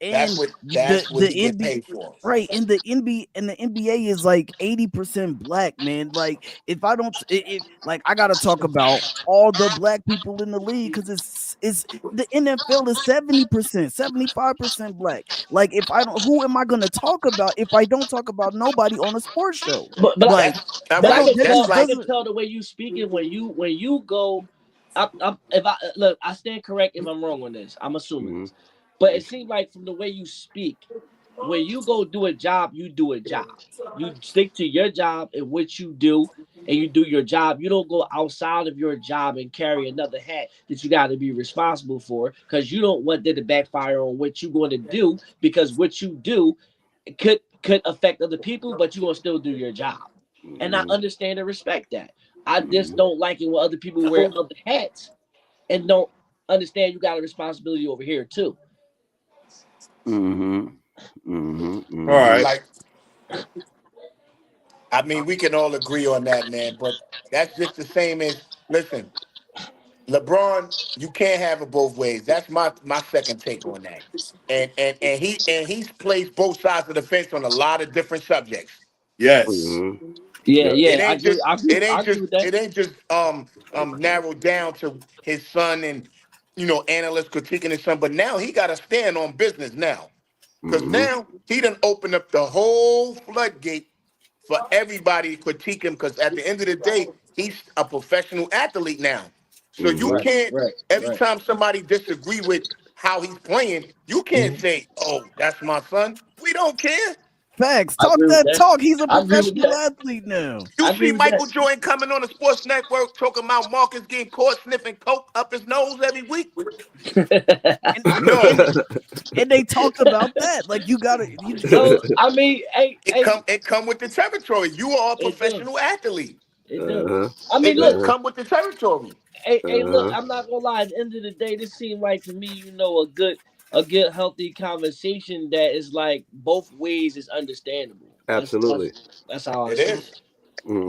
C: and
B: that's what
C: the
B: he get
C: NBA,
B: paid for.
C: right, and the NBA is like 80% black, man. Like if I don't, if like I gotta talk about all the black people in the league because it's the NFL is 70%, 75% black. Like if I don't, who am I gonna talk about if I don't talk about nobody on a sports show?
E: But
C: Like
B: That's all
E: But I
B: right.
E: can
C: that
B: That's
C: just
E: tell. I
B: like
E: can
C: doesn't.
E: tell the way you speaking when you go. If I look, I stand correct if I'm wrong on this. I'm assuming
A: Mm-hmm.
E: this, but it seems like from the way you speak, when you go do a job, you do a job. You stick to your job and what you do, and you do your job. You don't go outside of your job and carry another hat that you got to be responsible for because you don't want that to backfire on what you're going to do because what you do could affect other people, but you're gonna still do your job. And I
A: Mm-hmm.
E: understand and respect that. I just
A: Mm-hmm.
E: don't like it when other people wear other hats and don't understand you got a responsibility over here too.
A: Mm-hmm. Mm-hmm.
D: All
A: Mm-hmm.
D: right.
B: like I mean, we can all agree on that, man. But that's just the same as listen, LeBron. You can't have it both ways. That's my second take on that. And he's plays both sides of the fence on a lot of different subjects.
D: Yes.
A: Mm-hmm.
E: Yeah,
A: Yeah.
B: It
E: yeah, I
B: ain't
E: agree.
B: just
E: I agree. I agree with that.
B: it ain't just narrowed down to his son and analysts critiquing his son, but now he got to stand on business now. Because
A: Mm-hmm.
B: now he done opened up the whole floodgate for everybody to critique him. Because at the end of the day, he's a professional athlete now. So you
A: Mm-hmm.
E: Right,
B: can't,
E: right,
B: every
E: right.
B: time somebody disagree with how he's playing, you can't say, "Oh, that's my son." We don't care.
C: Facts.
E: I
C: Talk
E: agree with
C: that
E: that.
C: talk. He's a
E: I agree with
C: professional
E: that.
C: athlete now.
B: You
E: I agree
B: see
E: with that.
B: Michael Jordan coming on the sports network talking about Marcus getting caught sniffing coke up his nose every week.
C: And and
B: No,
C: and they talked about that. Like you gotta
E: No, I mean, hey,
B: it
E: hey,
B: come with the territory. You are a
E: it do,
B: professional athlete.
E: it do.
A: Uh-huh.
E: I mean,
B: It
E: look,
A: Uh-huh.
B: come with the territory.
E: hey, look.
A: Uh-huh.
E: I'm not gonna lie. At the end of the day, this seemed like to me, a good, healthy conversation that is like both ways is understandable.
A: Absolutely.
E: That's how I
B: It
E: see it.
B: is.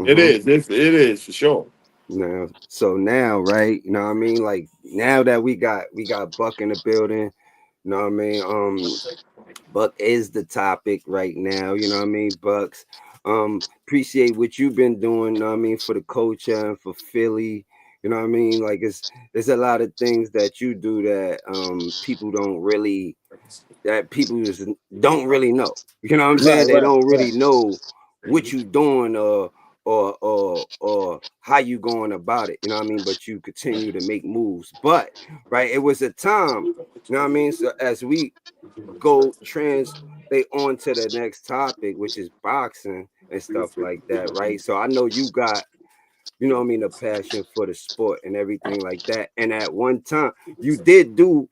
D: It
A: Mm-hmm.
D: is. It is for sure.
A: Now, right? You know what I mean? Like now that we got Buck in the building, you know what I mean? Buck is the topic right now, you know what I mean? Bucks. Appreciate what you've been doing, you know what I mean, for the culture and for Philly. You know what I mean? Like it's a lot of things that you do that people just don't really know. You know what I'm
E: Right,
A: saying? They
E: right,
A: don't really
E: right.
A: know what you doing or how you going about it. You know what I mean? But you continue to make moves. But right, it was a time, you know what I mean? So as we go translate on to the next topic, which is boxing and stuff like that, right? So I know you got, you know what I mean, a passion for the sport and everything like that. And at one time, you did do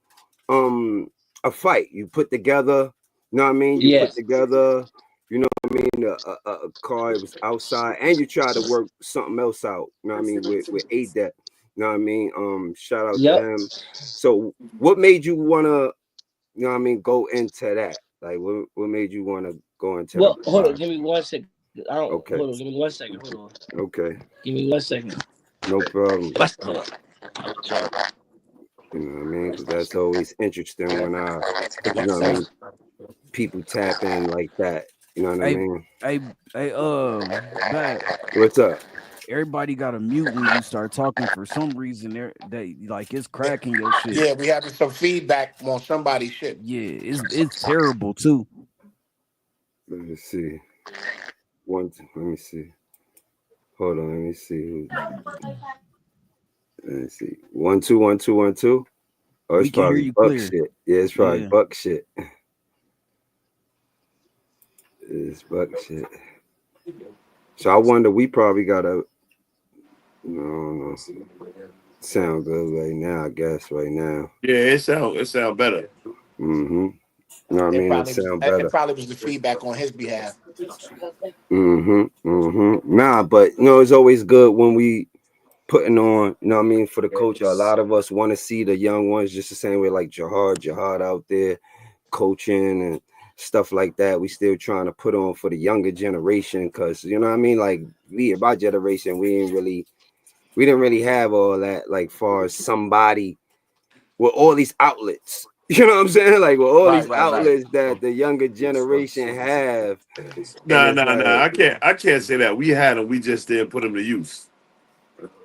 A: a fight. You put together, you know what I mean? You
E: Yeah,
A: put together, you know what I mean, a car. It was outside, and you tried to work something else out. You know what I mean, with ADEP. You know what I mean? Shout out to
E: yep.
A: him. So, what made you wanna, you know what I mean, go into that? Like, what made you wanna go into the
E: Well, hold on. Give
A: box?
E: me 1 second. I don't. Hold on.
A: Okay,
E: Give me 1 second. Hold on.
A: okay,
E: Give me 1 second.
A: no problem.
E: Hold on.
A: You know what I mean? Because that's always interesting when you know what I mean, people tap in like that. You know what I
C: hey
A: mean?
C: hey hey back.
A: What's up?
C: Everybody got to mute when you start talking for some reason. They like it's cracking your shit.
B: Yeah, we having some feedback on somebody's shit.
C: Yeah, it's terrible too.
A: Let me see. Let me see. Hold on. Let me see. Let me see. 1 2 1 2 1 2. Oh, it's
C: We can hear
A: probably
C: you
A: Buck
C: clear.
A: shit. Yeah, it's probably
C: Yeah.
A: Buck shit. It's Buck shit. So I wonder. We probably got a. No. Sound good right now. I guess right now.
D: Yeah, it sound better.
A: Mm-hmm. You know what I mean? It sound
B: It
A: better.
B: probably was the feedback on his behalf.
A: Mm-hmm. Mm-hmm. Nah, but it's always good when we putting on, you know what I mean, for the culture. A lot of us want to see the young ones just the same way like Jihad out there coaching and stuff like that. We still trying to put on for the younger generation because you know what I mean? Like my generation, we didn't really have all that, like far as somebody with all these outlets. You know what I'm saying? Like with all these
B: Right.
A: outlets that the younger generation have, and
D: Nah,
A: it's
D: nah, nah.
A: like,
D: I can't say that. We had them. We just didn't put them to use.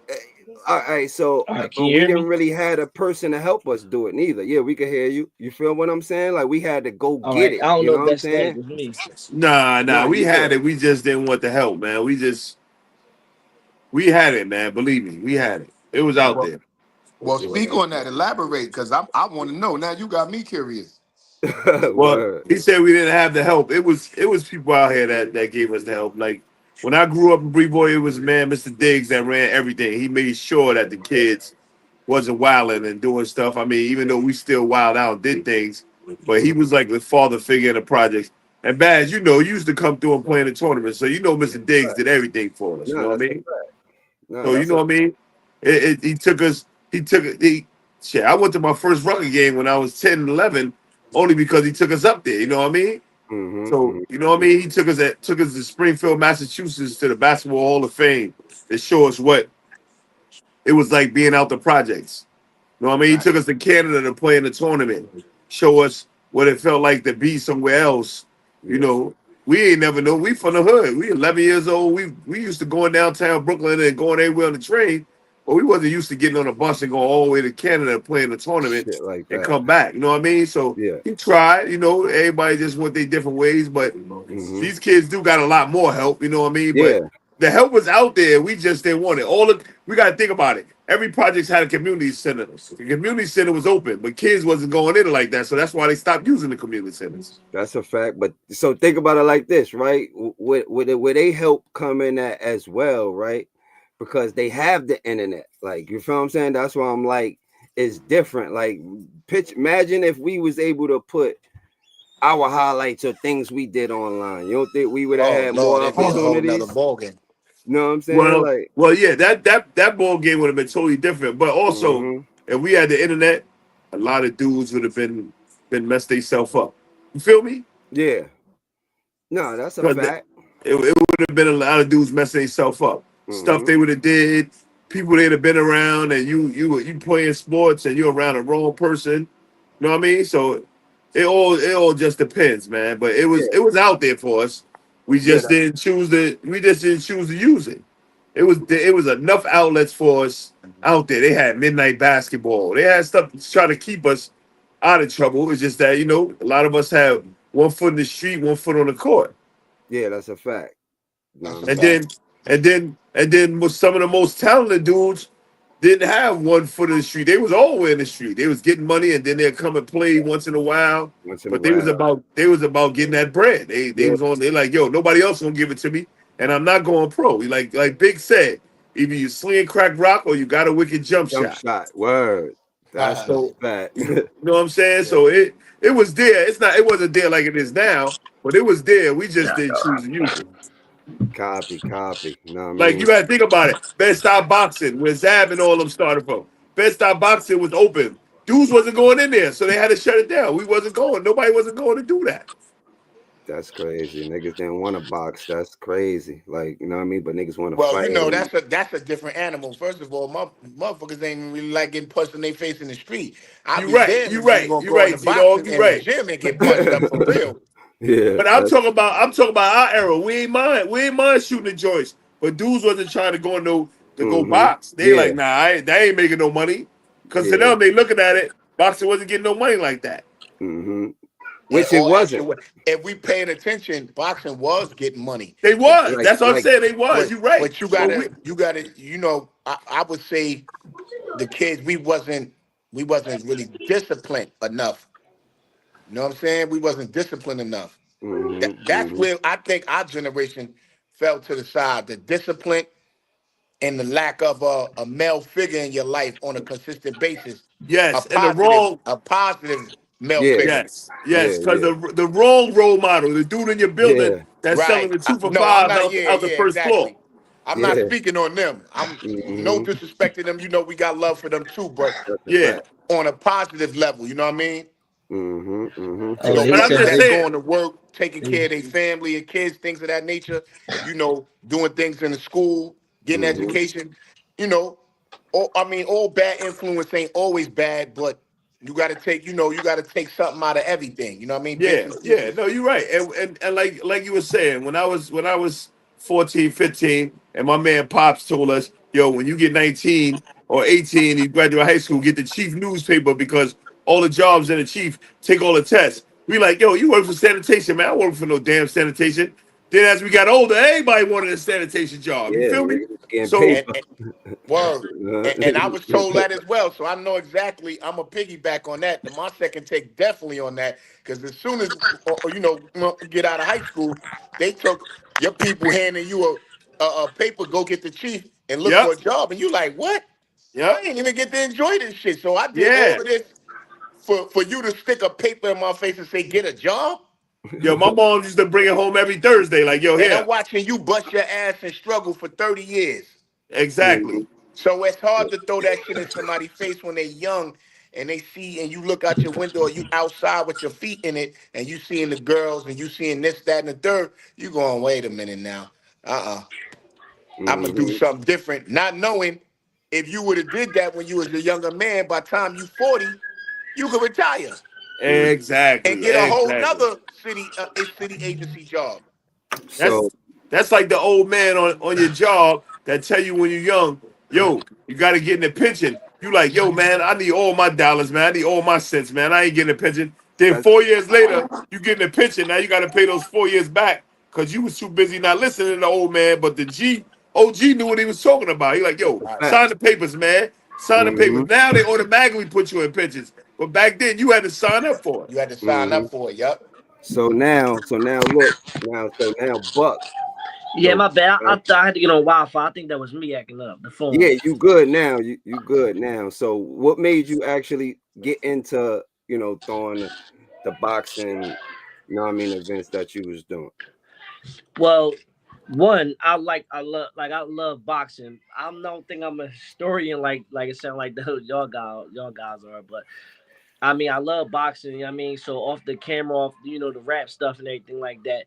A: eh, all right, so
E: All right, can
A: but
E: you
A: we
E: hear
A: didn't
E: me?
A: really have a person to help us do it neither. Yeah, we could hear you. You feel what I'm saying? Like we had to go
E: All
A: get
E: right,
A: it.
E: I don't
A: You
E: know
A: know
E: if
A: what I'm
E: that's static
A: saying?
E: with me.
D: Nah.
A: Nah,
D: We
A: you
D: had
A: good.
D: it. We just didn't want the help, man. We had it, man. Believe me, we had it. It was out
B: Well,
D: there.
B: well, speak on that. Elaborate, because I want to know. Now you got me curious.
D: Well,
A: Word.
D: he said we didn't have the help. It was people out here that gave us the help. Like when I grew up in Brevoort, it was man, Mr. Diggs that ran everything. He made sure that the kids wasn't wilding and doing stuff. I mean, even though we still wild out, did things, but he was like the father figure in the projects. And Baz, you used to come through and play in the tournament, so Mr. Diggs did everything for us. You
A: No,
D: know what
A: that's
D: I
A: a
D: mean?
A: fact. No,
D: So you
A: that's
D: know
A: a
D: what I mean? He took us. He took it. Shit, I went to my first rugby game when I was 10 and 11, only because he took us up there. You know what I mean? So you know what I mean? He took us to Springfield, Massachusetts, to the Basketball Hall of Fame to show us what it was like being out the projects. You know what I mean? He
B: Right.
D: took us to Canada to play in the tournament, show us what it felt like to be somewhere else. You
A: yeah.
D: know, we ain't never know. We from the hood. We 11 years old. We used to go in downtown Brooklyn and going everywhere on the train, but we wasn't used to getting on a bus and going all the way to Canada and playing the tournament
A: Shit like
D: and
A: that.
D: come back. You know what I mean? So
A: Yeah.
D: he tried. Everybody just went their different ways, but
A: hmm
D: these kids do got a lot more help. You know what I mean? But
A: Yeah.
D: the help was out there. We just didn't want it. We got to think about it. Every project's had a community center. The community center was open, but kids wasn't going in like that. So that's why they stopped using the community centers.
A: That's a fact. But so think about it like this, right? Where they help come in at as well, right? Because they have the internet. Like you feel what I'm saying? That's why I'm like, it's different. Like imagine if we was able to put our highlights or things we did online. You don't think we would have
B: Oh
A: had
B: Lord,
A: more
B: it'd be a whole nother
A: opportunities?
B: ball game.
A: You know what I'm saying?
D: Well,
A: Like,
D: well, yeah, that ball game would have been totally different. But also,
A: hmm
D: if we had the internet, a lot of dudes would have been messed themselves up. You feel me?
A: yeah. No, that's a
D: Because
A: fact.
D: it would have been a lot of dudes messing themselves up. Stuff
A: hmm
D: they would have did, people they'd have been around, and you playing sports and you're around the wrong person. You know what I mean? So it all just depends, man. But it was
A: Yeah.
D: it was out there for us. We
A: Yeah.
D: just didn't choose to use it. It was enough outlets for us out there. They had midnight basketball. They had stuff to try to keep us out of trouble. It's just that a lot of us have one foot in the street, one foot on the court.
A: Yeah, that's a fact. You know
B: That's
A: what
B: a
A: I
D: And
A: mean?
B: fact.
D: then with some of the most talented dudes didn't have one foot in the street. They was always in the street. They was getting money and then they'd come and play once in a while.
A: Once in a
D: But they was
A: while.
D: about getting that bread. They
A: Yeah.
D: was on they like, yo, nobody else gonna give it to me. And I'm not going pro. Like Big said, either you sling crack rock or you got a wicked jump
A: Jump
D: shot.
A: shot. Word. That's a
D: So
A: fact.
D: you know what I'm saying?
A: Yeah.
D: So it was there. It wasn't there like it is now, but it was there. We just didn't choose to use it.
A: Copy, copy. You know what I
D: Like
A: mean?
D: you gotta think about it. Bed Stop Boxing, where Zab and all them started from. Bed Stop Boxing was open. Dudes wasn't going in there, so they had to shut it down. We wasn't going. Nobody wasn't going to do that.
A: That's crazy. Niggas didn't want to box. That's crazy. Like, you know what I mean? But niggas want to
B: Well,
A: fight and
B: that's a different animal. First of all, motherfuckers ain't really like getting punched in their face in the street. I'd
D: You
B: be
D: right.
B: damned
D: You
B: if you
D: right.
B: gonna
D: You
B: go in
D: right,
B: the
D: T-Dog.
B: boxing
D: You
B: in the
D: right.
B: gym and get punched up for real.
A: yeah.
D: But I'm talking about our era. We ain't mind shooting the joints. But dudes wasn't trying to go no to go
A: Mm-hmm.
D: box. They
A: Yeah.
D: like, nah, they ain't making no money. Cause to
A: Yeah.
D: them, they looking at it, boxing wasn't getting no money like that.
A: Mm-hmm.
B: And
A: Which it
B: all
A: wasn't.
B: actual, if we paying attention, boxing was getting money.
D: They
B: But
D: was. That's what I'm
A: Like
D: saying. They was.
B: but
D: You right.
B: but you
D: But we
B: gotta I would say the kids we wasn't really disciplined enough. You know what I'm saying? We wasn't disciplined enough.
A: mm-hmm.
B: That's
A: Mm-hmm.
B: where I think our generation fell to the side. The discipline and the lack of a male figure in your life on a consistent basis. A
D: yes, and the
B: positive,
D: wrong.
B: a positive male
A: Yeah.
B: figure.
D: Yes,
A: Yeah.
D: because
A: Yeah.
D: the wrong role model, the dude in your building
A: Yeah.
D: that's selling
B: Right.
D: the two for
B: No, I'm
D: five
B: not.
D: out the first floor.
B: Exactly. I'm not
A: Yeah.
B: speaking on them. I'm no
A: Mm-hmm.
B: disrespecting them. You know, we got love for them too, but
A: That's a
D: Yeah.
A: fact.
B: on a positive level, you know what I mean?
A: Mm-hmm. Mm-hmm.
B: You
E: Hey,
B: know,
E: they
D: But I'm
B: brothers
E: said
D: just
B: that's
E: they,
D: saying,
B: going to work, taking
E: they
B: care of their family and kids, things of that nature, doing things in the school, getting
A: Mm-hmm.
B: education, you know. All bad influence ain't always bad, but You got to take, you got to take something out of everything. You know what I mean? Bits
D: Yeah,
B: and
D: yeah.
B: pieces.
D: No, you're right. And like you were saying, when I was 14, 15, and my man Pops told us, yo, when you get 19 or 18, you graduate high school, get the chief newspaper because all the jobs in the chief take all the tests. We like, yo, you work for sanitation, man. I work for no damn sanitation. Then as we got older, everybody wanted a sanitation job. You
A: Yeah,
D: feel me?
A: niggas was getting
D: So
B: And,
A: paper.
B: and word. And I
A: Niggas was
B: was
A: getting
B: told that
A: paper.
B: as well. So I know exactly. I'm a piggyback on that. My second take definitely on that. Because as soon as, get out of high school, they took your people handing you a paper, go get the chief and look
D: yep,
B: for a job. And you like, what? I
D: yep,
B: ain't even get to enjoy this shit. So I did all
D: yeah.
B: of this for you to stick a paper in my face and say, get a job?
D: Yo, my mom used to bring it home every Thursday. Like, yo,
B: And I'm
D: here.
B: watching you bust your ass and struggle for 30 years.
D: Exactly.
A: Mhm.
B: So it's hard to throw that shit in somebody's face when they're young and they see and you look out your window or you outside with your feet in it and you seeing the girls and you seeing this, that, and the third, you going, wait a minute now. I'm gonna do
A: Mhm.
B: something different. Not knowing if you would have did that when you was a younger man, by the time you 40, you could retire
A: Mhm.
B: and
D: Exactly.
B: get a whole
D: Exactly.
B: nother city agency job.
A: So,
D: That's that's like the old man on your job that tell you when you're young, yo, you got to get in the pension. You like, yo, man, I need all my dollars, man. I need all my cents, man. I ain't getting a pension. Then
A: that's
D: 4 years later, you getting a pension. Now you got to pay those 4 years back because you was too busy not listening to the old man. But the OG knew what he was talking about. He like,
A: that's
D: yo,
A: a
B: Right.
A: fact.
D: sign the papers, man. Sign the papers.
A: Mhm.
D: Now they automatically put you in pensions. But back then, you had to sign up for it.
B: You had to sign
A: Mhm.
B: up for it. Yup.
A: So now look, now Buck.
E: Yeah,
A: So
E: my bad.
A: uh,
E: I had to get on Wi-Fi. I think that was me acting up. The phone.
A: yeah, you good now. You good now. So what made you actually get into, throwing the boxing, events that you was doing?
E: Well, one, I love boxing. I don't think I'm a historian like it sound like the y'all guys are, but I mean I love boxing. You know what I mean, so off the camera, off the rap stuff and everything like that.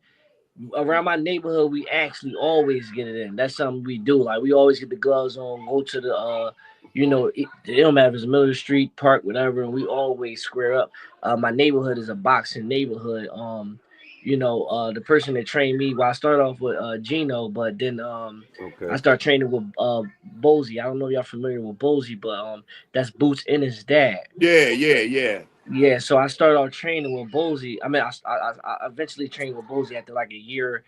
E: Around my neighborhood, we actually always get it in. That's something we do. Like we always get the gloves on, go to the it don't matter if it's middle of the street, park, whatever, and we always square up. My neighborhood is a boxing neighborhood. The person that trained me, well, I started off with Gino, but then I
A: Okay.
E: started training with Bozy. I don't know if y'all familiar with Bozy, but that's Boots and his dad.
D: Yeah, yeah, yeah.
E: Yeah, so I started off training with Bozy. I mean, I eventually trained with Bozy after like a year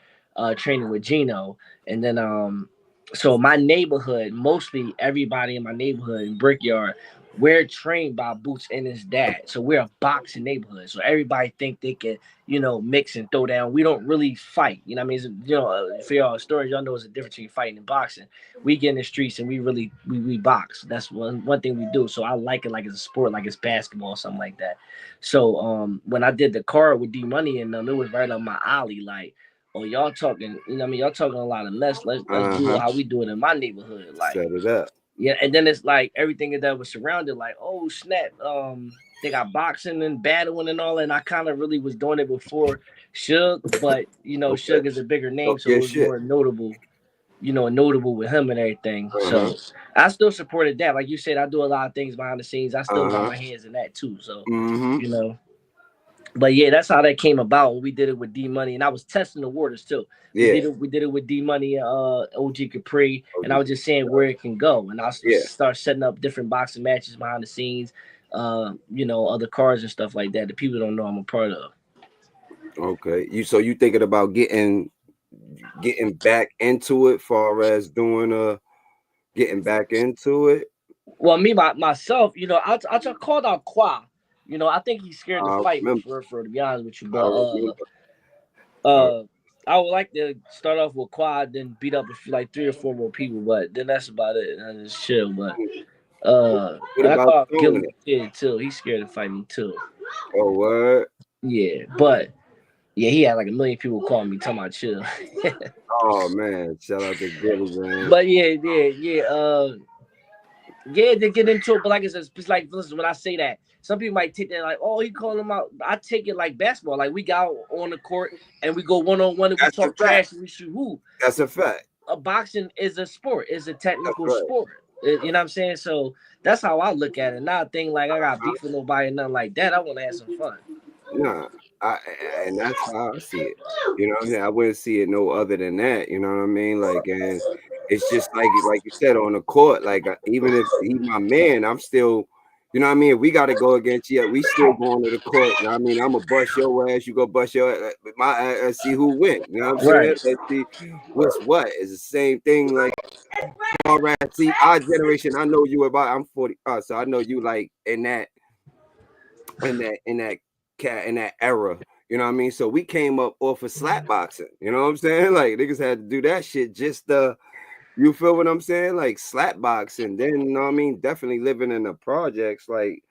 E: training with Gino. And then so my neighborhood, mostly everybody in my neighborhood in Brickyard, we're trained by Boots and his dad. So we're a boxing neighborhood. So everybody think they can, mix and throw down. We don't really fight. You know what I mean? For y'all stories, y'all know there's a difference between fighting and boxing. We get in the streets and we really we box. That's one thing we do. So I like it like it's a sport, like it's basketball or something like that. So when I did the card with D Money and them, it was right up my alley. Like, oh, y'all talking, you know what I mean? Y'all talking a lot of mess. Let's do it
A: Uh-huh.
E: how we do it in my neighborhood. Like,
A: Set it up.
E: yeah, and then it's like everything that was surrounded, like, oh snap, they got boxing and battling and all that. And I kind of really was doing it before Suge, but
A: Okay.
E: Suge is a bigger name,
A: Talk
E: so
A: your
E: it was
A: shit.
E: more notable with him and everything.
A: Uh-huh.
E: So I still supported that. Like you said, I do a lot of things behind the scenes. I still got
A: Uh-huh.
E: my hands in that too. So,
A: Mm-hmm.
E: you know. But yeah, that's how that came about. We did it with D Money, and I was testing the waters too. We
A: Yeah.
E: did it. We did it with D Money, OG Capri,
A: Oh,
E: and I was just saying where it can go. And I
A: yeah.
E: start setting up different boxing matches behind the scenes, other cards and stuff like that. The people don't know I'm a part of.
A: Okay. You thinking about getting back into it, far as doing getting back into it?
E: Well, me myself, I called out Qua. I think he's scared to
A: I
E: fight me
A: remember.
E: for to be honest with you.
A: I
E: But
A: remember. I,
E: uh, I would like to start off with Quad, then beat up a few, like 3 or 4 more people. But then that's about it. And just chill. But
A: what
E: and I
A: about
E: call out
A: throwing
E: Gilly
A: it?
E: Kid too. He's scared to fight me too.
A: Oh, what?
E: Yeah, but yeah, he had like a million people calling me talking about chill.
A: Oh man, shout out to Gilly, man.
E: But yeah. Yeah, they get into it, but like I said, it's like listen, when I say that, some people might take that like, oh, he calling him out. I take it like basketball. Like we got on the court and we go 1-on-1 and we
A: That's a
E: talk
A: fact.
E: trash and we shoot who.
A: That's a fact.
E: A boxing is a sport, is a
A: That's
E: technical
A: right.
E: sport. You know what I'm saying? So that's how I look at it. Not think like I got beef with nobody, nothing like that. I want to have some fun.
A: Nah, I and that's how I see it. You know what I mean? I wouldn't see it no other than that. You know what I mean? Like, and it's just like you said on the court. Like, even if he's my man, I'm still. You know what I mean? If we got to go against you, we still going to the court. You know what I mean? I'm gonna bust your ass. You go bust your ass. My ass, see who win. You know what I'm saying?
E: Right.
A: Let's see what's what. It's the same thing. Like, all right. See, our generation. I know you about. I'm 40. So I know you like in that cat in that era. You know what I mean? So we came up off of slap boxing. You know what I'm saying? Like niggas had to do that shit just you feel what I'm saying? Like slap boxing. Then you know what I mean? Definitely living in the projects. Like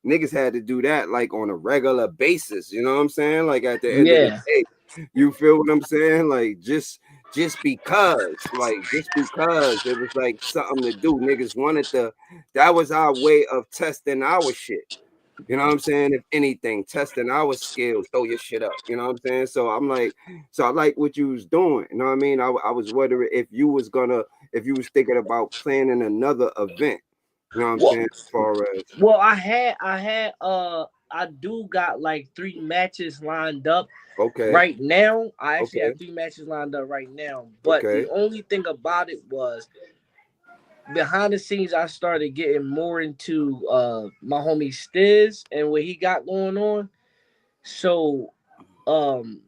A: niggas had to do that like on a regular basis. You know what I'm saying? Like at the end of the
E: Yeah.
A: day. You feel what I'm saying? Like just because it was like something to do. Niggas wanted that was our way of testing our shit. You know what I'm saying? If anything, testing our skills, throw your shit up. You know what I'm saying? So I'm like, so I like what you was doing. You know what I mean? I was wondering if you was thinking about planning another event. You know what I'm
E: Well,
A: saying? As far as
E: I do got like 3 matches lined up
A: okay,
E: right now. I actually
A: okay,
E: have 3 matches lined up right now. But the
A: okay,
E: only thing about it was behind the scenes, I started getting more into my homie Stiz and what he got going on. So um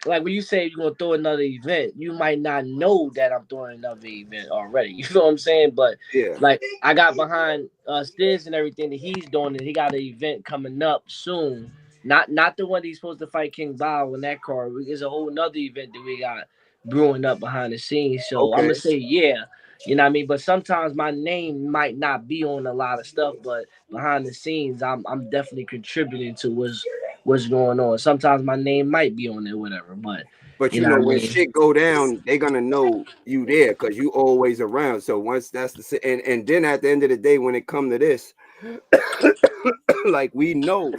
E: like when you say you're gonna throw another event, you might not know that I'm throwing another event already. You know what I'm saying? But
A: yeah,
E: like I got behind Stiz and everything that he's doing, and he got an event coming up soon. Not the one he's supposed to fight King Bao in that card. There's a whole nother event that we got brewing up behind the scenes. So I'm
A: okay.
E: gonna say yeah. You know what I mean? But sometimes my name might not be on a lot of stuff, but behind the scenes I'm definitely contributing to what's going on. Sometimes my name might be on there, whatever. But
A: But
E: you
A: you
E: know
A: know
E: what I
A: when
E: mean?
A: shit go down, they gonna know you there because you always around. So once that's and then at the end of the day, when it come to this, like we know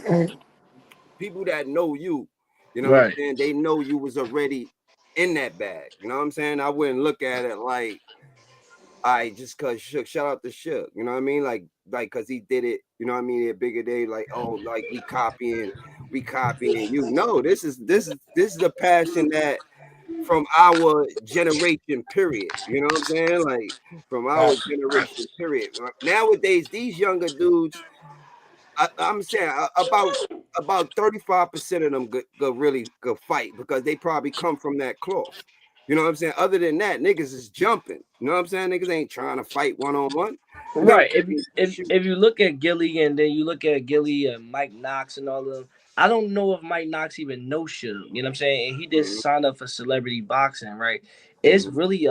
A: people that know you, you know what I'm
E: Right.
A: saying? They know you was already in that bag. You know what I'm saying? I wouldn't look at it like I just cause Shook, shout out to Shook, you know what I mean? Like cause he did it, you know what I mean, a bigger day, like oh, like we copying you. No, this is a passion that from our generation period. You know what I'm saying? Like from our
B: Facts.
A: generation period. Nowadays, these younger dudes, I'm saying about 35% of them go really go fight because they probably come from that cloth. You know what I'm saying? Other than that, niggas is jumping. You know what I'm saying? Niggas ain't trying to fight one on one. You know what
E: Right.
A: I mean? Shoot.
E: If you look at Gilly and then you look at Gilly and Mike Knox and all of them, I don't know if Mike Knox even knows shit. You know what I'm saying? And he just
A: Mhm,
E: signed up for celebrity boxing, right? It's
A: mhm.
E: really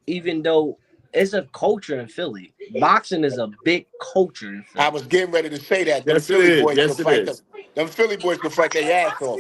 E: even though it's a culture in Philly. Boxing is a big culture in
B: I
E: Philly.
B: was getting ready to say that them
D: Yes, it
B: Philly
D: is.
B: boys
D: Yes,
B: could
D: it
B: fight them.
D: is.
B: Them Philly boys could fight their ass off.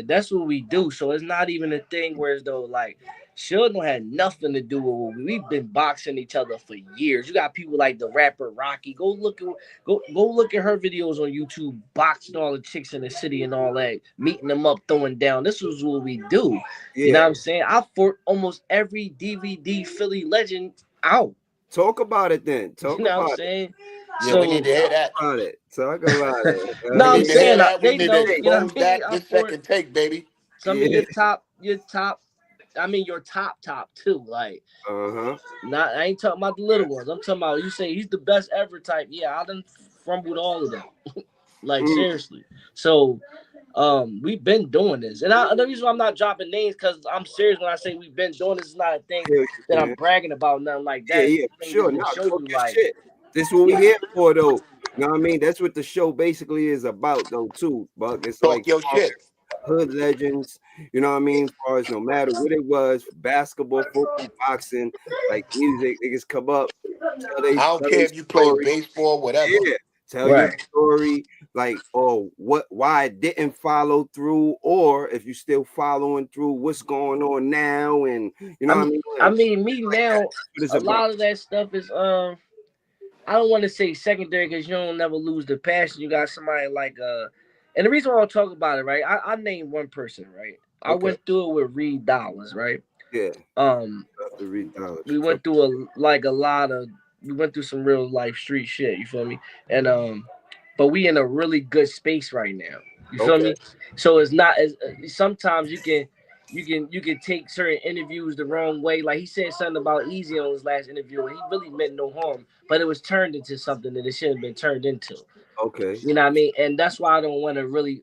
E: That's what we do. So it's not even a thing where as though like Sheldon had nothing to do with what we've been boxing each other for years. You got people like the rapper Rocky. Go look at her videos on YouTube, boxing all the chicks in the city and all that, meeting them up, throwing down. This is what we do. You know
A: Yeah.
E: what I'm saying? I fought almost every DVD Philly legend out.
A: Talk about it then.
E: You
A: Talk
E: know what I'm
A: about it.
E: saying?
B: Yeah, we need
E: So
B: to hear
A: Talk
B: that.
A: about it. Talk about it.
B: We
E: no, I'm
B: need to hear
E: saying
B: that. We
E: they
B: need to
E: know.
A: Hey,
E: You know what
B: expose
E: I mean?
B: that
E: I
B: this
E: fought
B: second take, baby.
E: some of
A: yeah.
E: your top. I mean, your top too. Like,
A: Uh-huh.
E: not I ain't talking about the little ones. I'm talking about you say he's the best ever type. Yeah, I done fumbled all of them. Like
A: Mm,
E: seriously. So, we've been doing this, and the reason why I'm not dropping names because I'm serious when I say we've been doing this. Is not a
A: I
E: thing
A: hear what
E: that
A: you're
E: I'm
A: saying.
E: bragging about, nothing like
A: Yeah,
E: that. It's
A: yeah,
E: a
A: for
E: thing just
A: sure.
E: to
A: No,
E: show
A: talk
E: you,
A: your
E: like,
A: shit. This is what we here for, though. You know what I mean? That's what the show basically is about, though, too, Buck. It's like
B: Talk your
A: far
B: shit.
A: as hood legends, you know what I mean? As far as no matter what it was, basketball, football, boxing, like music, niggas come up,
B: I don't
A: tell
B: care
A: they
B: if you play
A: story.
B: baseball, whatever.
A: Yeah, tell your
E: right.
A: story, like, oh, why it didn't follow through, or if you still following through, what's going on now, and you know what I mean?
E: I
A: Like,
E: mean, me
A: like that.
E: now.
A: That's what it's
E: A
A: about.
E: lot of that stuff is I don't want to say secondary because you don't never lose the passion. You got somebody like and the reason why I'll talk about it, right? I named one person, right? I
A: Okay.
E: went through it with Reed Dollars, right?
A: Yeah.
E: Um,
A: The read dollars.
E: we
A: So
E: went through a lot of we went through some real life street shit. You feel me? And but we in a really good space right now. You feel
A: Okay.
E: me? So it's not as sometimes you can take certain interviews the wrong way. Like he said something about Easy on his last interview, and he really meant no harm, but it was turned into something that it shouldn't have been turned into.
A: Okay.
E: You know what I mean? And that's why I don't want to really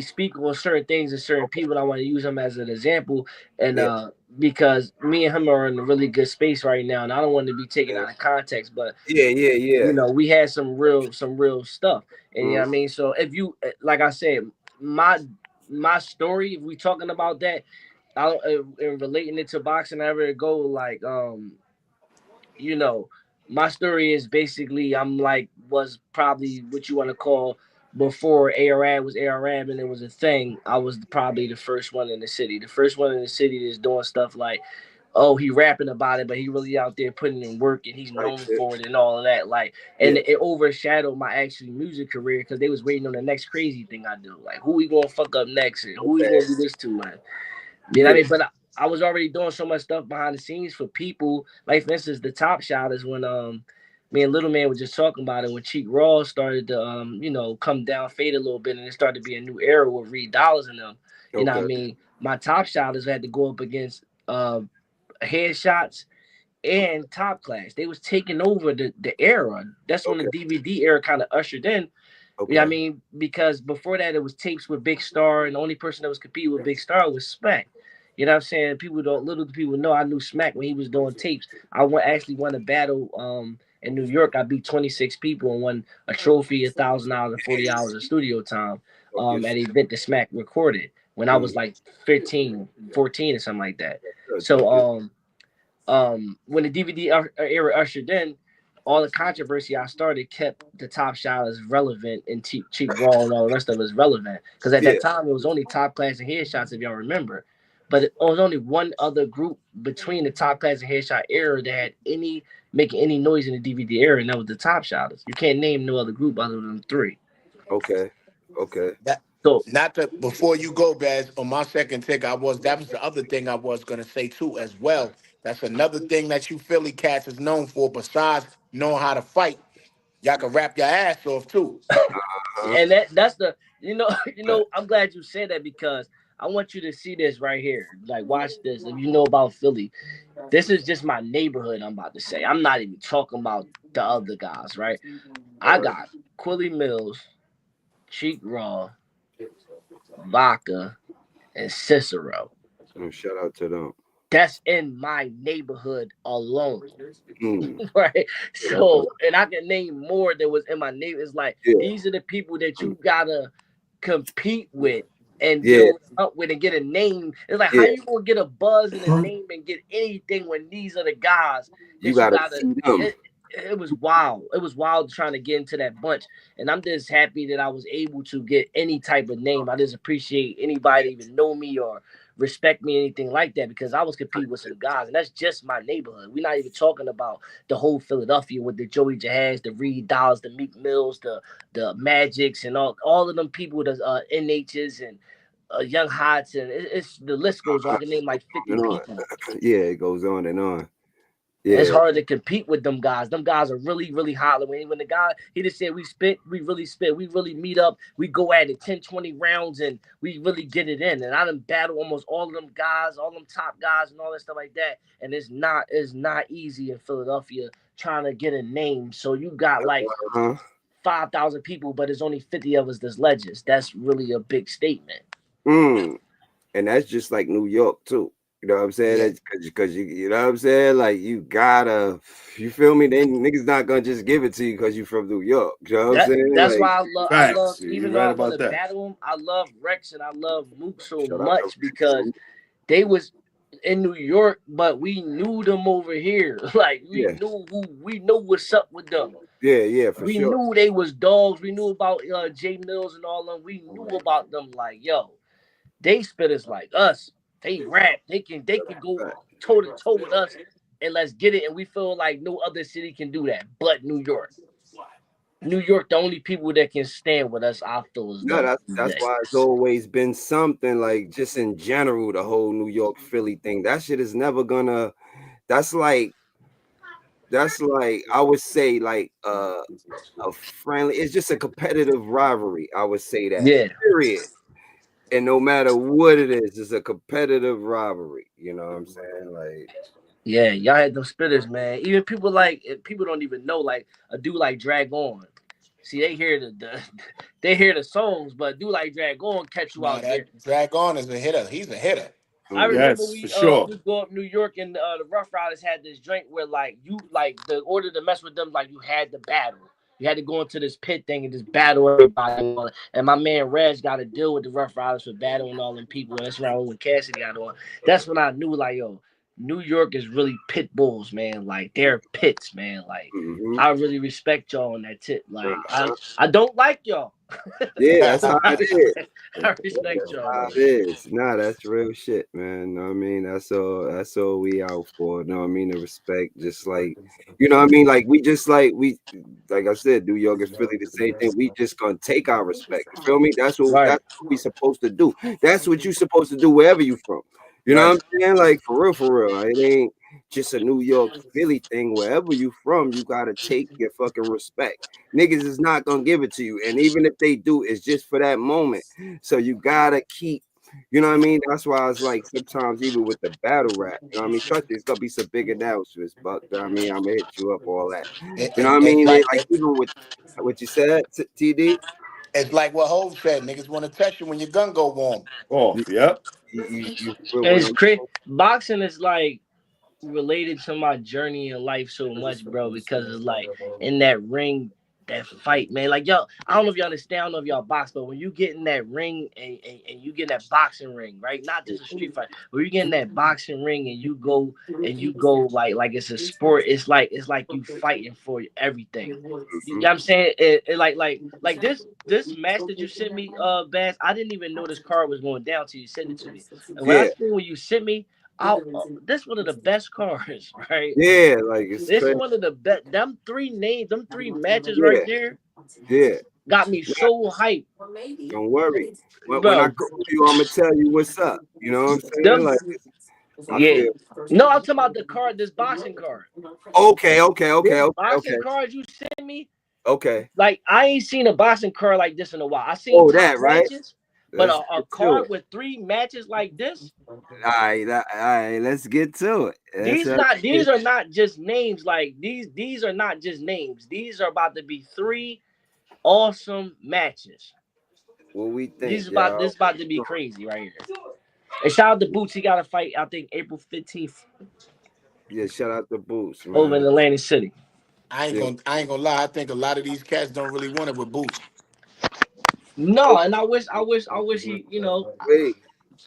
E: speak on certain things and certain people. I want to use him as an example, and
A: Yeah.
E: because me and him are in a really good space right now, and I don't want to be taken
A: Yeah.
E: out of context, but
A: Yeah. Yeah.
E: you
A: Yeah.
E: know, we had some real stuff, and you know
A: Mm,
E: what I mean. So if you like I said, my my story, if we talking about that, I don't and relating it to boxing, I ever go like you know, my story is basically I'm like was probably what you want to call before ARAB was ARAB and it was a thing. I was probably the first one in the city. The first one in the city that's doing stuff like, oh, he rapping about it, but he really out there putting in work and he's
A: right
E: known
A: there.
E: for it and all of that. Like, and
A: Yeah.
E: it overshadowed my actually music career because they was waiting on the next crazy thing I do. Like, who we gonna fuck up next and who we
A: Okay.
E: gonna do this to, man? You know what I
A: Yeah.
E: mean? But I was already doing so much stuff behind the scenes for people. Like for instance, the Top Shot is when me and Little Man were just talking about it when Cheek Raw started to you know, come down, fade a little bit, and it started to be a new era with Reed Dollars in them. You know what I
A: Okay.
E: mean? My Top Shotters had to go up against headshots and Top Class. They was taking over the era. That's when the
A: Okay.
E: DVD era kind of ushered in. Yeah, I
A: Okay.
E: mean, because before that it was tapes with Big Star, and the only person that was competing with Big Star was Smack. You know what I'm saying? People don't little do people know I knew Smack when he was doing tapes. Actually won a battle in New York. I beat 26 people and won a trophy, $1,000 and 40 hours of studio time
A: Talk your
E: at
A: shit.
E: an event that Smack recorded when I
A: Mm,
E: was like 15, 14 or something like that.
A: good. Talk
E: So
A: your
E: when the DVD era ushered in, all the controversy I started kept the Top Shot as relevant and cheap raw and all the rest of it is relevant. Because at
A: yeah.
E: that time it was only Top Class and Headshots, if y'all remember. But it was only one other group between the Top Class and Headshot era that had any making any noise in the DVD era, and that was the Top Shotters. You can't name no other group other than three.
A: Okay. Okay.
B: That
E: So
B: not to before you go, Baz. On my second take, that was the other thing I was gonna say too as well. That's another thing that you Philly cats is known for. Besides knowing how to fight, y'all can rap your ass off too.
A: Uh-huh.
E: and that's the you know you
A: Right.
E: know I'm glad you said that because I want you to see this right here. Like watch this. If you know about Philly, this is just my neighborhood. I'm about to say. I'm not even talking about the other guys, right? I
A: All right.
E: got Quilly Mills, Cheek Raw, Vodka, and Cicero.
A: Shout out to them.
E: That's in my neighborhood alone.
A: Mm.
E: Right.
A: That's what's
E: So, and I can name more that was in my neighbor. It's like
A: yeah.
E: these are the people that you gotta compete with and
A: Yeah.
E: build up with and get a name. It's like how
A: Yeah.
E: you gonna get a buzz and a name and get anything when these are the guys
A: You
E: that you
A: gotta
E: gotta.
A: see them.
E: It was wild. It was wild trying to get into that bunch, and I'm just happy that I was able to get any type of name. I just appreciate anybody that even know me or respect me, anything like that, because I was competing with some guys, and that's just my neighborhood. We're not even talking about the whole Philadelphia with the Joey Jahaz, the Reed Dolls, the Meek Mills, the Magics, and all of them people, the NHs and Young Hots, and it's the list goes on. I can name like
A: On
E: 50
A: and on.
E: people.
A: Yeah, it goes on and on.
E: And it's
A: Yeah.
E: hard to compete with them guys. Them guys are really, really holler. When the guy, he just said we spit, we really spit. We really meet up. We go at it 10, 20 rounds and we really get it in. And I done battle almost all of them guys, all them top guys and all that stuff like that. And it's not easy in Philadelphia trying to get a name. So you got like
A: Uh-huh.
E: 5,000 people, but there's only 50 of us that's legends. That's really a big statement.
A: Mm. And that's just like New York too. You know what I'm saying?
B: Yeah,
A: That's because you know what I'm saying? Like you gotta, you feel me? They niggas not gonna just give it to you because you from New York. You know what I'm saying?
E: That's
A: Like
E: why I love,
D: Facts. You're
E: even though
D: right
E: I want
D: about
E: to
D: that.
E: battle him, I love Rex and I love Mook so
A: shout out to
E: much because they was in New York, but we knew them over here. Like
A: yeah,
E: we knew what's up with them.
A: yeah, for
E: We
A: sure.
E: knew they was dogs. We knew about Jay Mills and all them. We knew about them. Like yo, they spitters like us. They rap. They can go
A: Right.
E: toe to toe with us, and let's get it. And we feel like no other city can do that, but New York. New York, the only people that can stand with us, I feel as
A: No,
E: though
A: that's why it's
E: exists.
A: always been something like just in general, the whole New York Philly thing. That shit is never gonna. That's like that's like I would say like a friendly. It's just a competitive rivalry. I would say that.
E: Yeah,
A: Period. And no matter what it is, it's a competitive rivalry. You know what I'm saying? Like,
E: yeah, y'all had them spitters, man. Even people like people don't even know, like a dude like Drag On. See, they hear the they hear the songs, but a dude like Drag On catch you
B: No,
E: out there.
B: that Drag On is a hitter. He's a hitter.
E: I
A: mm,
E: remember
D: Yes, for sure.
E: we go up New York and the Rough Riders had this drink where like you like the order to mess with them like you had to battle. You had to go into this pit thing and just battle everybody. And all that. And my man Reg got to deal with the Rough Riders for battling all them people. And that's around when Cassidy got on. That's when I knew like yo, New York is really pit bulls, man. Like they're pits, man. Like
A: mm-hmm.
E: I really respect y'all on that tip. Like I don't like y'all.
A: Yeah, that's how
E: But
A: it is.
E: I respect y'all
A: How
E: though.
A: it is. Nah, that's real shit, man. Know what I mean? That's all we out for. Know what I mean? The respect, just like you know what I mean? Like we just like I said, New York and Philly the same thing. We just gonna take our respect. You feel me?
E: Right,
A: That's what we supposed to do. That's what you supposed to do wherever you from. You know
E: right.
A: what I'm saying? Like for real, for real. It ain't just a New York Philly thing. Wherever you from, you gotta take your fucking respect. Niggas is not gonna give it to you. And even if they do, it's just for that moment. So you gotta keep, you know what I mean? That's why I was like, sometimes even with the battle rap, you know what I mean? Trust me, it's gonna be some big announcements, but you know what I mean, I'm gonna hit you up, all that. You know what I
B: It's
A: mean?
B: like
A: Like even with what you said, TD,
B: it's like what Hov said. Niggas want to test you when your gun go warm.
A: you,
D: Off. Yep.
A: you
E: And
A: when
E: it's
A: I'm
E: crazy. Boxing is like related to my journey in life so much, bro, because it's like in that ring, that fight, man. Like y'all, I don't know if y'all understand, I don't know if y'all box, but when you get in that ring and you get in that boxing ring, right? Not just a street fight, but you get in that boxing ring and you go like it's a sport, it's like you fighting for everything. You know
A: Mhm.
E: what I'm saying? Like this match that you sent me, Bass, I didn't even know this card was going down till you sent it to me. And when I
A: Yeah,
E: seen when you sent me, this one of the best cards, right?
A: yeah, like it's
E: This
A: crazy.
E: one of the best. Them three names, them three matches right
A: Yeah,
E: there,
A: yeah.
E: got me so hyped,
A: Don't worry. When I
E: bro.
A: call you, I'm gonna tell you what's up. You know what I'm saying?
E: Them,
A: Like I
E: yeah.
A: feel
E: No, I'm talking about the card, this boxing card.
A: okay, okay,
E: This
A: okay, okay,
E: boxing
A: okay,
E: card you sent me,
A: okay.
E: like I ain't seen a boxing card like this in a while. I seen
A: Oh,
E: top
A: that right.
E: matches, but
A: Let's
E: a
A: get to
E: card
A: it.
E: with three matches like this.
A: All right, let's get to it.
E: These not these are not just names. Like these are not just names. These are about to be three awesome matches.
A: what we
E: These
A: think,
E: about
A: y'all.
E: this about to be crazy right here. And shout out to Boots. He got a fight. I think April 15th
A: Yeah, shout out to Boots,
E: over in
A: man.
E: Atlantic City.
A: Yeah.
B: I ain't gonna lie. I think a lot of these cats don't really want it with Boots.
E: No, and I wish
A: Mhm.
E: he. You know,
A: Wait,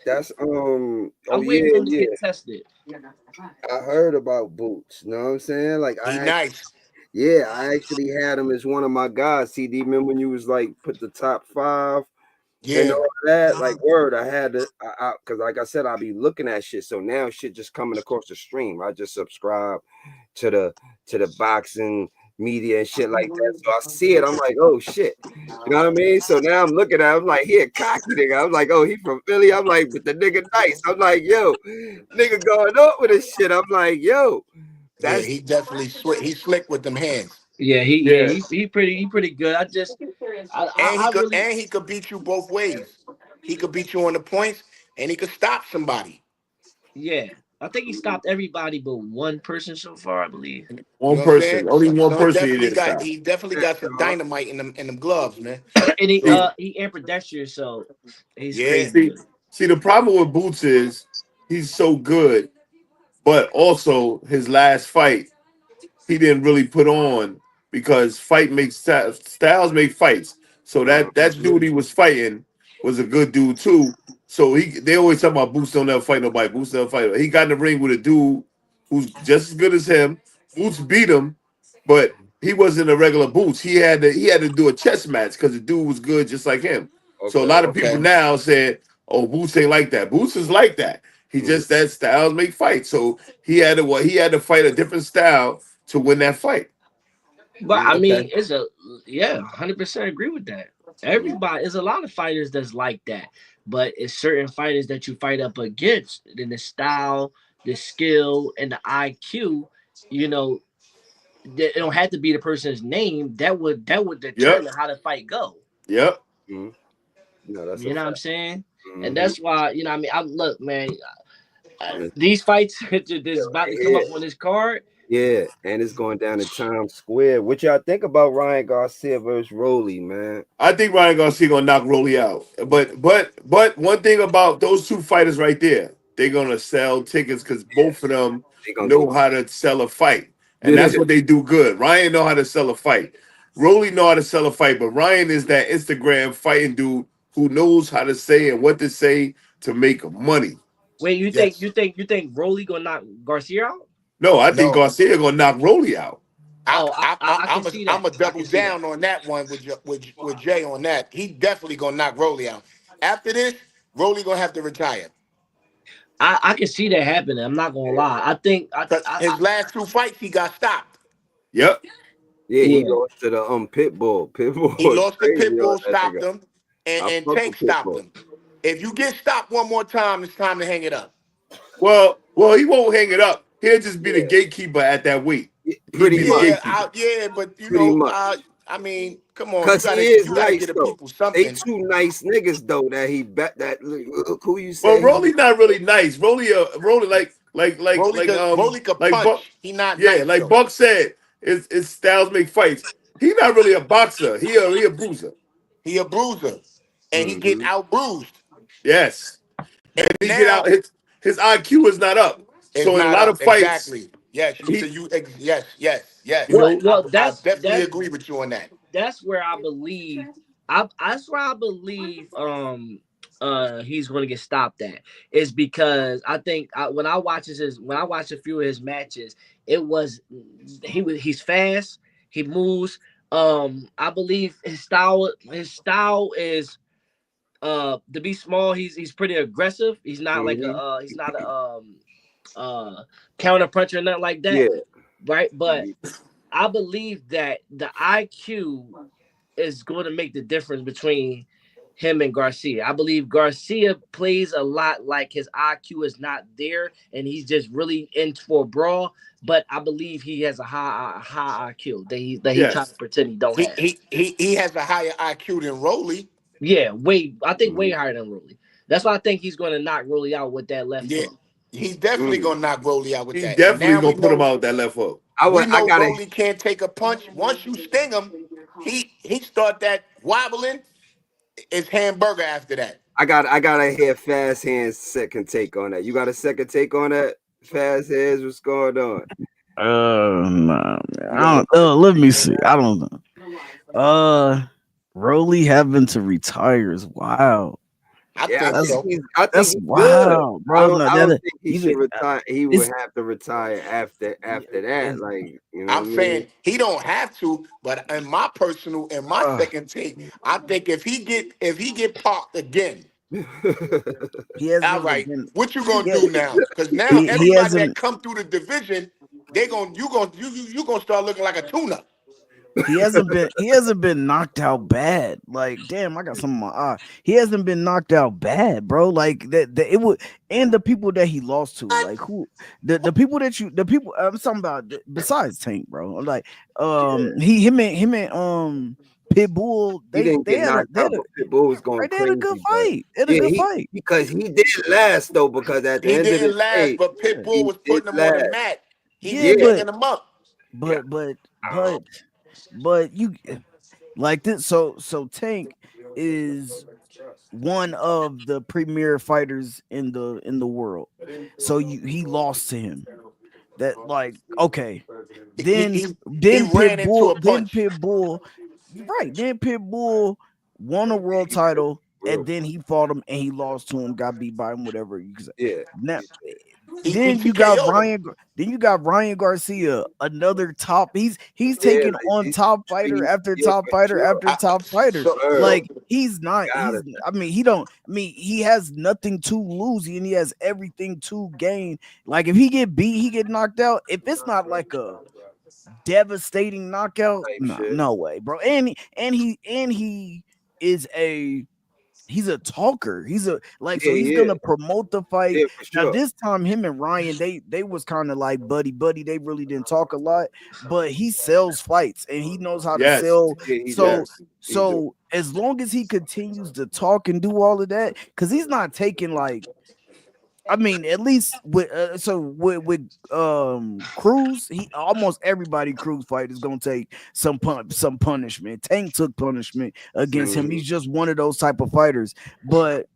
A: that's oh
E: I'm waiting for
A: yeah,
E: him to
A: yeah.
E: get tested.
A: I heard about Boots. Know what I'm saying? Like
B: He nice.
A: yeah, I actually had him as one of my guys. CD, remember when you was like put the top 5 and
B: Yeah.
A: all that? Like word, I had to because like I said, I be looking at shit. So now shit just coming across the stream. I just subscribe to the boxing media and shit like that. So I see it, I'm like, oh shit. You know what I mean? So now I'm looking at him, I'm like, he a cocky nigga. I'm like, oh, he from Philly. I'm like, but the nigga nice. I'm like, yo, nigga going up with this shit. I'm like, yo,
B: Yeah,
A: that's
B: he definitely he slick with them hands.
E: Yeah,
D: Yeah.
E: he pretty good. I just I really
B: And he could beat you both ways. He could beat you on the points and he could stop somebody.
E: yeah. I think he stopped everybody but one person so far, I believe.
B: You
D: One
B: know what I'm
D: person.
B: saying?
D: Only one person he didn't stop.
B: He definitely got some dynamite in them gloves, man.
E: And
D: See,
E: he ambidextrous, so he's
B: Yeah.
E: crazy
D: see,
E: with it.
D: see, the problem with Boots is he's so good, but also his last fight he didn't really put on because fight makes styles make fights. So that dude he was fighting was a good dude too. So they always talk about Boots don't ever fight nobody. Boots never fight. He got in the ring with a dude who's just as good as him. Boots beat him, but he wasn't a regular Boots. He had to do a chess match because the dude was good just like him. So a
A: okay.
D: lot of people
B: Okay.
D: now said, "Oh, Boots ain't like that." Boots is like that. He
A: Mhm.
D: just that styles make fights. So he had to fight a different style to win that fight.
E: But I mean,
B: Okay.
E: it's a yeah, 100% agree with that. Everybody, there's a lot of fighters that's like that, but it's certain fighters that you fight up against. Then the style, the skill, and the IQ, you know, it don't have to be the person's name. That would
D: Yep.
E: determine how the fight go.
D: Yep.
A: Mhm. No, that's a
E: You know what I'm
A: fact.
E: saying? And
A: Hmm.
E: that's why, I mean, I'm look, man.
A: And
E: These fights that's about to come
A: yeah,
E: up on this card.
A: yeah, and it's going down in Times Square. What y'all think about Ryan Garcia versus Rolly, man?
D: I think Ryan Garcia gonna knock Rolly out. But one thing about those two fighters right there, they're gonna sell tickets because both of them
A: They gonna
D: know
A: get
D: how to sell a fight, and that's what they do good. Ryan know how to sell a fight. Rolly know how to sell a fight, but Ryan is that Instagram fighting dude who knows how to say and what to say to make money.
E: Wait, you think
B: Yes.
E: you think you think Rolly gonna knock Garcia out?
D: No, I think
B: No.
D: Garcia gonna knock Rolly out.
E: Oh, I can see
B: I'm
E: that.
B: a
E: I
B: double
E: can see that.
B: down on that one with Jay on that. He definitely gonna knock Rolly out. After this, Rolly gonna have to retire.
E: I can see that happening. I'm not gonna lie. I think
B: Cause his last two fights he got stopped.
D: Yep.
A: Yeah, he
E: yeah.
A: lost to the Pitbull. Pitbull
B: He
A: was
B: lost to
A: crazy on
B: Pitbull,
A: that nigga.
B: stopped him,
A: I
B: and
A: fuck
B: Tank
A: with
B: stopped
A: Pitbull.
B: him. If you get stopped one more time, it's time to hang it up.
D: Well, he won't hang it up. He'll just be the
A: Yeah,
D: gatekeeper at that weight. He'll
A: pretty
D: be the
A: much,
D: gatekeeper.
B: Yeah, but
A: pretty much.
B: I mean, come on,
A: Cause he is
B: you gotta get
A: nice
B: the
A: though.
B: people
A: They
B: something.
A: two nice niggas though that he bet that look who you
D: Well,
A: say he
D: Rolly not really nice. Rolly
B: Rolly could
D: like Buck.
B: punch. He not
D: Yeah,
B: nice
D: like
B: though.
D: Buck said, his styles make fights. He not really a boxer. He a bruiser.
B: He a bruiser, and he get
A: mm-hmm.
B: out bruised.
D: Yes,
B: And
D: he get out.
B: now
D: His IQ is not up.
B: it's
D: So in a
B: not
D: lot
B: up
D: of fights,
B: exactly. Yes,
D: he
B: yes.
D: you
E: Well,
D: know
E: well,
B: I
E: that's
B: definitely
E: that's
B: agree with you on that.
E: that's where I believe. That's where I believe. He's going to get stopped at is because I think when I watched a few of his matches, it was he's fast. He moves. I believe his style is to be small. He's pretty aggressive.
A: Mm-hmm.
E: He's not a uh counter puncher or nothing like that,
A: Yeah.
E: right? But I believe that the IQ is going to make the difference between him and Garcia. I believe Garcia plays a lot like his IQ is not there and he's just really in for a brawl. But I believe he has a high IQ that he trying to
D: yes.
E: pretend he don't have.
B: He has a higher IQ than Rolly.
E: Yeah, I think way
A: Mm-hmm.
E: higher than Rolly. That's why I think he's going to knock Rolly out with that left
B: Yeah,
E: hook.
B: he's definitely
A: Mm.
B: gonna knock Rolly out with
D: He
B: that. And
D: definitely
B: now
D: gonna put him out with that left hook.
A: I gotta
B: Rolly can't take a punch. Once you sting him, he start that wobbling. It's hamburger after that.
A: I gotta hear Fast Hands second take on that. You got a second take on that? Fast Hands, what's going on?
C: Nah, man.
A: You got a
C: Let
A: second
C: me
A: take
C: see.
A: on
C: I
A: that?
C: don't know. Rolly having to retire is wild.
B: I
A: Yeah,
B: think so.
A: I think
C: That's
A: he's good.
C: wild, bro. No,
A: I don't think he should
C: you,
A: retire. He would
C: it's,
A: have to retire after that.
C: it's
A: Like, you know what
B: I'm
A: I mean?
B: saying he don't have to, but in my
C: uh,
B: second take, I think if he get parked again,
C: he hasn't
B: all
C: even
B: right,
C: been.
B: what you gonna
C: He,
B: do now? Because now
C: he
B: everybody that
C: hasn't.
B: come through the division, you gonna start looking like a tuna.
C: He hasn't been knocked out bad. Like, damn, I got something in my eye. He hasn't been knocked out bad, bro. Like it would, and the people that he lost to,
B: What?
C: like who the people that the people I'm talking about besides Tank, bro. Like
A: Yeah.
C: he him and Pitbull,
A: He didn't
C: they
A: get
C: had a
A: knocked out, but Pitbull was going
C: right, they had a good
A: crazy. But
C: fight. They had a
A: yeah,
C: good
A: he
C: fight.
A: because he did last though, because at the
B: He
A: end of the
B: didn't last,
A: day,
B: but
C: Yeah,
B: Pitbull
A: he
B: was
A: did
B: putting him on the
A: last.
B: mat. He was
C: yeah,
A: Yeah.
B: taking him up.
D: Yeah.
C: but you like this. So Tank is one of the premier fighters in the world. So he lost to him. That like okay.
B: He
C: Then
B: he, he
C: then
B: ran into a punch.
C: Pitbull, right? Then Pitbull won a world title, and
A: Real.
C: then he fought him and he lost to him, got beat by him, whatever you can say.
A: Yeah.
C: Now,
B: He TKO'd him.
C: Then you got Ryan Garcia, another top. He's
A: Yeah,
C: taking
A: like
C: on
A: these
C: top fighter
A: three,
C: after
A: yeah,
C: top
A: for
C: fighter
A: sure.
C: after top fighter.
B: So
A: Word.
C: Like he's not.
A: Got
C: He's.
A: it.
C: I mean, he don't. I mean, he has nothing to lose, and he has everything to gain. Like if he get beat, he get knocked out. If it's not like a devastating knockout,
A: Type
C: no,
A: shit.
C: no way, bro. And he is a he's a talker. He's a like so
A: Yeah,
C: he's
A: yeah,
C: gonna promote the fight.
A: yeah, for
C: Now
A: sure.
C: this time him and Ryan they was kind of like buddy. They really didn't talk a lot, but he sells fights and he knows how to
D: Yes,
C: sell.
A: Yeah, he do.
C: So
D: yes.
A: He do.
C: so as long as he continues to talk and do all of that, because he's not taking like I mean, at least with Cruz, he almost everybody Cruz fight is gonna take some punishment. Tank took punishment against him.
A: Mhm.
C: He's just one of those type of fighters. But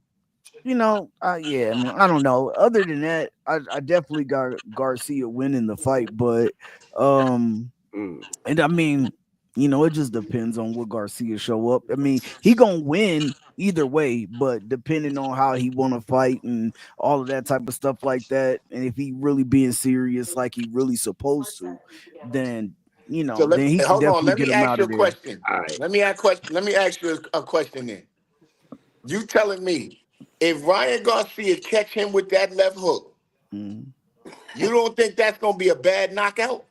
C: yeah, man, I don't know. Other than that, I definitely got Garcia winning the fight, but um,
A: Mm.
C: and I mean, it just depends on what Garcia show up. I mean, he gonna win either way, but depending on how he want to fight and all of that type of stuff like that, and if he really being serious like he really supposed to, then
B: So
C: then he can
B: hold on.
C: definitely
B: Let
C: get
B: me
C: him
B: ask
C: out
B: you
C: of
B: a
C: there.
B: question.
A: All right.
B: Let me ask you a question then. You telling me if Ryan Garcia catch him with that left hook,
C: Mhm.
B: you don't think that's gonna be a bad knockout?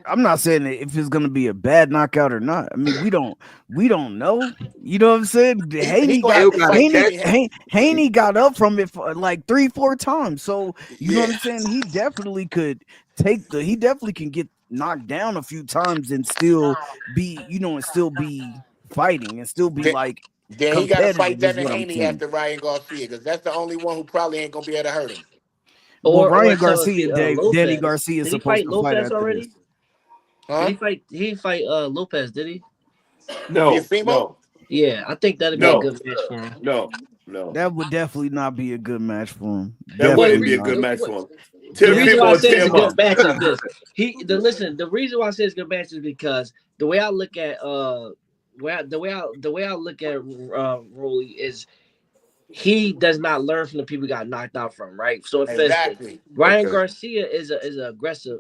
C: I'm not saying that if it's gonna be a bad knockout or not. I mean, we don't know. You know what I'm saying?
B: He
C: Haney
B: gonna
C: got
B: have
A: Still
B: to
A: gotta
B: fight
A: catch.
B: Devin.
C: Haney got up from it for like 3-4 times. So you know what
B: Yeah.
C: I'm saying? He definitely could he definitely can get knocked down a few times and still be fighting and still be
B: Then,
C: like
B: then he got to fight
C: competitive is
B: Devin
C: what I'm
B: Haney
C: saying.
B: after Ryan Garcia because that's the only one who probably ain't gonna be able to hurt him.
C: Well,
E: Or
C: Ryan
E: tell us
C: Garcia,
E: the
C: Danny
E: Lopez.
C: Garcia is
E: Did he
C: supposed
E: fight
C: to fight
E: Lopez
C: after this.
E: already? Did
B: Huh?
E: he fight? He didn't fight Lopez, did he?
D: No,
B: Teofimo?
D: no,
E: Yeah, I think that'd be a
D: no,
E: good match for him.
D: no, no.
C: That would definitely not be a good match for him.
D: That
E: Well,
D: wouldn't
C: Definitely
D: be a
C: not.
D: good match for him.
E: the reason why
C: Definitely
E: I
D: Teofimo and
E: say
C: not.
E: it's a
D: tear him
E: good
D: up.
E: match is this. The reason why I say it's a good match is because the way I look at the way I look at Rolly is he does not learn from the people he got knocked out from, right? So for instance,
B: Exactly.
E: Ryan
A: Okay.
E: Garcia is an aggressor,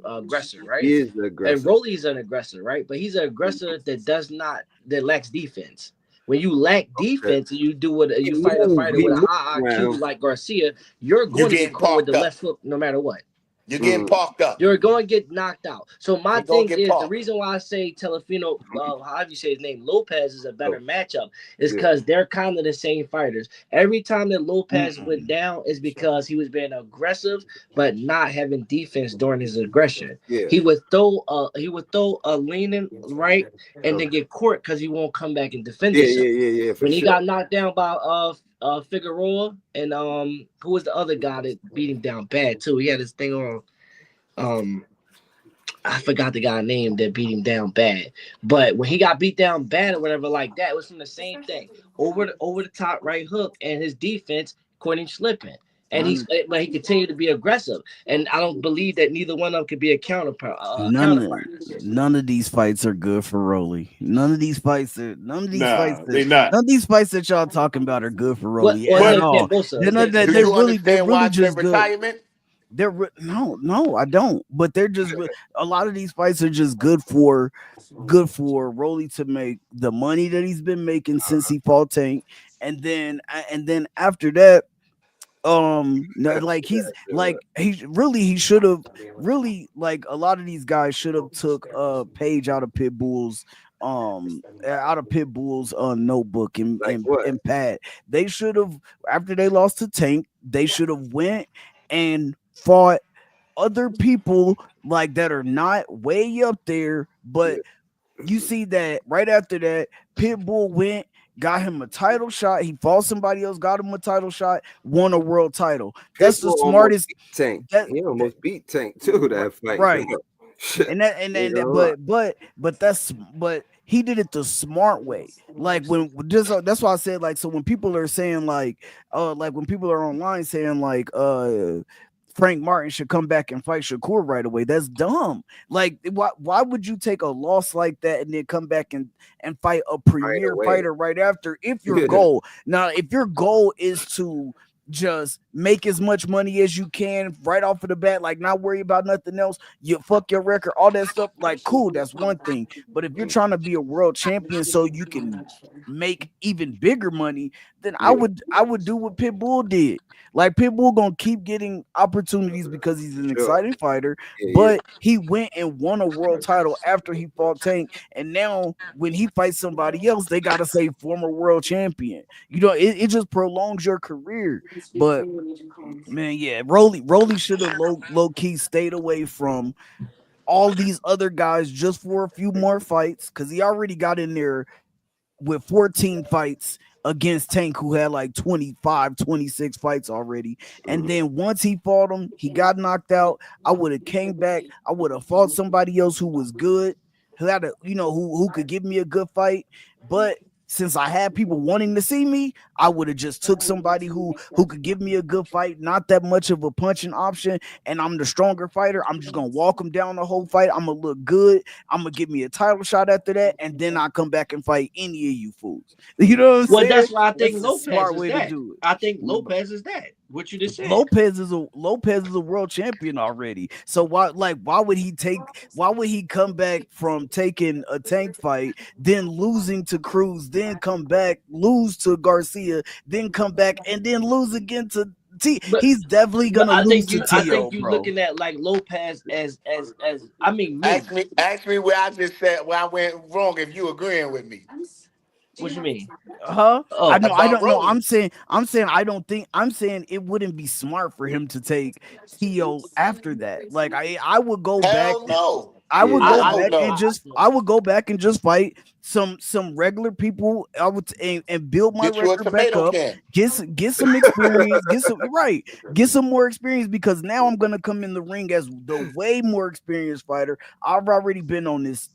E: right?
A: He is
E: And
A: aggressive.
E: Rolly is an aggressor, right? But he's an aggressor that lacks defense. When you lack
A: Okay.
E: defense and
A: He
E: you fight a
A: move.
E: fighter
A: He
E: with a
A: move
E: high IQ
A: around.
E: like Garcia, you're
B: You
E: going to get
B: getting
E: caught with the
B: parked up.
E: left hook no matter what.
B: You getting
A: Mm.
B: parked up.
E: You're going to get knocked out. So my
B: You gonna
E: thing
B: get
E: is the
B: parked.
E: reason why I say Telefino, however you say his name, Lopez is a better
A: Oh,
E: matchup is
A: yeah.
E: because they're kind of the same fighters. Every time that Lopez went
C: Mm-mm.
E: down is because he was being aggressive but not having defense during his aggression.
A: Yeah.
E: He would throw a leaning right and then
A: Okay.
E: get caught because he won't come back and defend
A: Yeah,
E: himself.
A: yeah, yeah, yeah, for
E: When he
A: sure.
E: got knocked down by Figueroa and who was the other guy that beat him down bad too? He had his thing on um I forgot the guy name that beat him down bad. But when he got beat down bad or whatever like that, it was from the same thing. Over the top right hook and his defense caught him slipping. And
C: None,
E: but he continued to be aggressive. And I don't believe that neither one of them could be a
C: none,
E: counterpart.
C: none of these fights are good for Rolly.
D: Nah, they not.
C: None of these fights that y'all talking about are good for
E: What
C: Rolly
E: or
C: at
D: But
C: all.
E: Bosa?
C: They're
E: Let's
C: not
E: say
C: that
B: Do
C: they're
B: you
C: really they're
B: understand
C: really
B: why it's in
C: just good.
B: retirement?
C: No, I don't. But they're just a lot of these fights are just good for Rolly to make the money that he's been making since he fought Tank, and then after that, no, like he's like he should have really like a lot of these guys should have took a page out of Pitbull's notebook and
A: Like
C: and,
A: what?
C: and pad. They should have after they lost to Tank, they should have went and fought other people like that are not way up there, but
A: Yeah.
C: you see that right after that, Pitbull went, got him a title shot. He fought somebody else, got him a title shot, won a world title. That's the
A: Pitbull almost
C: smartest.
A: beat Tank.
C: That,
A: He
C: that
A: almost beat Tank too. That fight.
C: right.
A: Shit.
C: And that and
A: Ain't
C: then
A: gonna lie.
C: but he did it the smart way. Like when just that's why I said like so when people are saying like when people are online saying Frank Martin should come back and fight Shakur right away. That's dumb. Like, why would you take a loss like that and then come back and fight a
A: Right
C: premier
A: away.
C: fighter right after? If your goal is to just make as much money as you can right off of the bat, like not worry about nothing else, you fuck your record, all that stuff, like cool, that's one thing. But if you're trying to be a world champion so you can make even bigger money, then I would do what Pitbull did. Like Pitbull gonna keep getting opportunities because he's an
A: Sure.
C: exciting fighter,
A: Yeah,
C: but he went and won a world title after he fought Tank, and now when he fights somebody else, they gotta say former world champion. It just prolongs your career. But man, yeah, Rolly should have low key stayed away from all these other guys just for a few more fights because he already got in there with 14 fights against Tank, who had like 25, 26 fights already. And then once he fought him, he got knocked out. I would have came back. I would have fought somebody else who was good, who had a, who could give me a good fight. But since I had people wanting to see me, I would have just took somebody who could give me a good fight, not that much of a punching option, and I'm the stronger fighter. I'm just gonna walk him down the whole fight. I'm gonna look good. I'm gonna give me a title shot after that, and then I come back and fight any of you fools. You know what I'm
E: Well,
C: saying?
E: that's why I
C: That's
E: think
C: a
E: Lopez
C: smart
E: is
C: way to
E: that.
C: do it.
E: I think Lopez is that. What you just said.
C: Lopez is a world champion already. So why would he come back from taking a Tank fight, then losing to Cruz, then come back, lose to Garcia, then come back and then lose again to T?
E: But
C: He's definitely
E: but
C: gonna lose to
E: I
C: T.O.,
E: think you
C: bro.
E: looking at like Lopez as I mean me.
B: Ask me where I just said where I went wrong. If you agreeing with me
E: What you mean?
C: Huh? I
E: Oh,
C: know. I
B: about
C: don't know.
B: Rolly,
C: I'm saying. I don't think. I'm saying it wouldn't be smart for him to take T.O. after that. Like I would go back.
B: hell no.
C: I
A: yeah,
C: would
A: yeah.
C: go
B: I
C: back and
B: no.
C: just fight some regular people. I would and build my
B: Get you a
C: record back
B: tomato
C: up.
B: can.
C: Get some experience. Get some more experience because now I'm gonna come in the ring as the way more experienced fighter. I've already been on this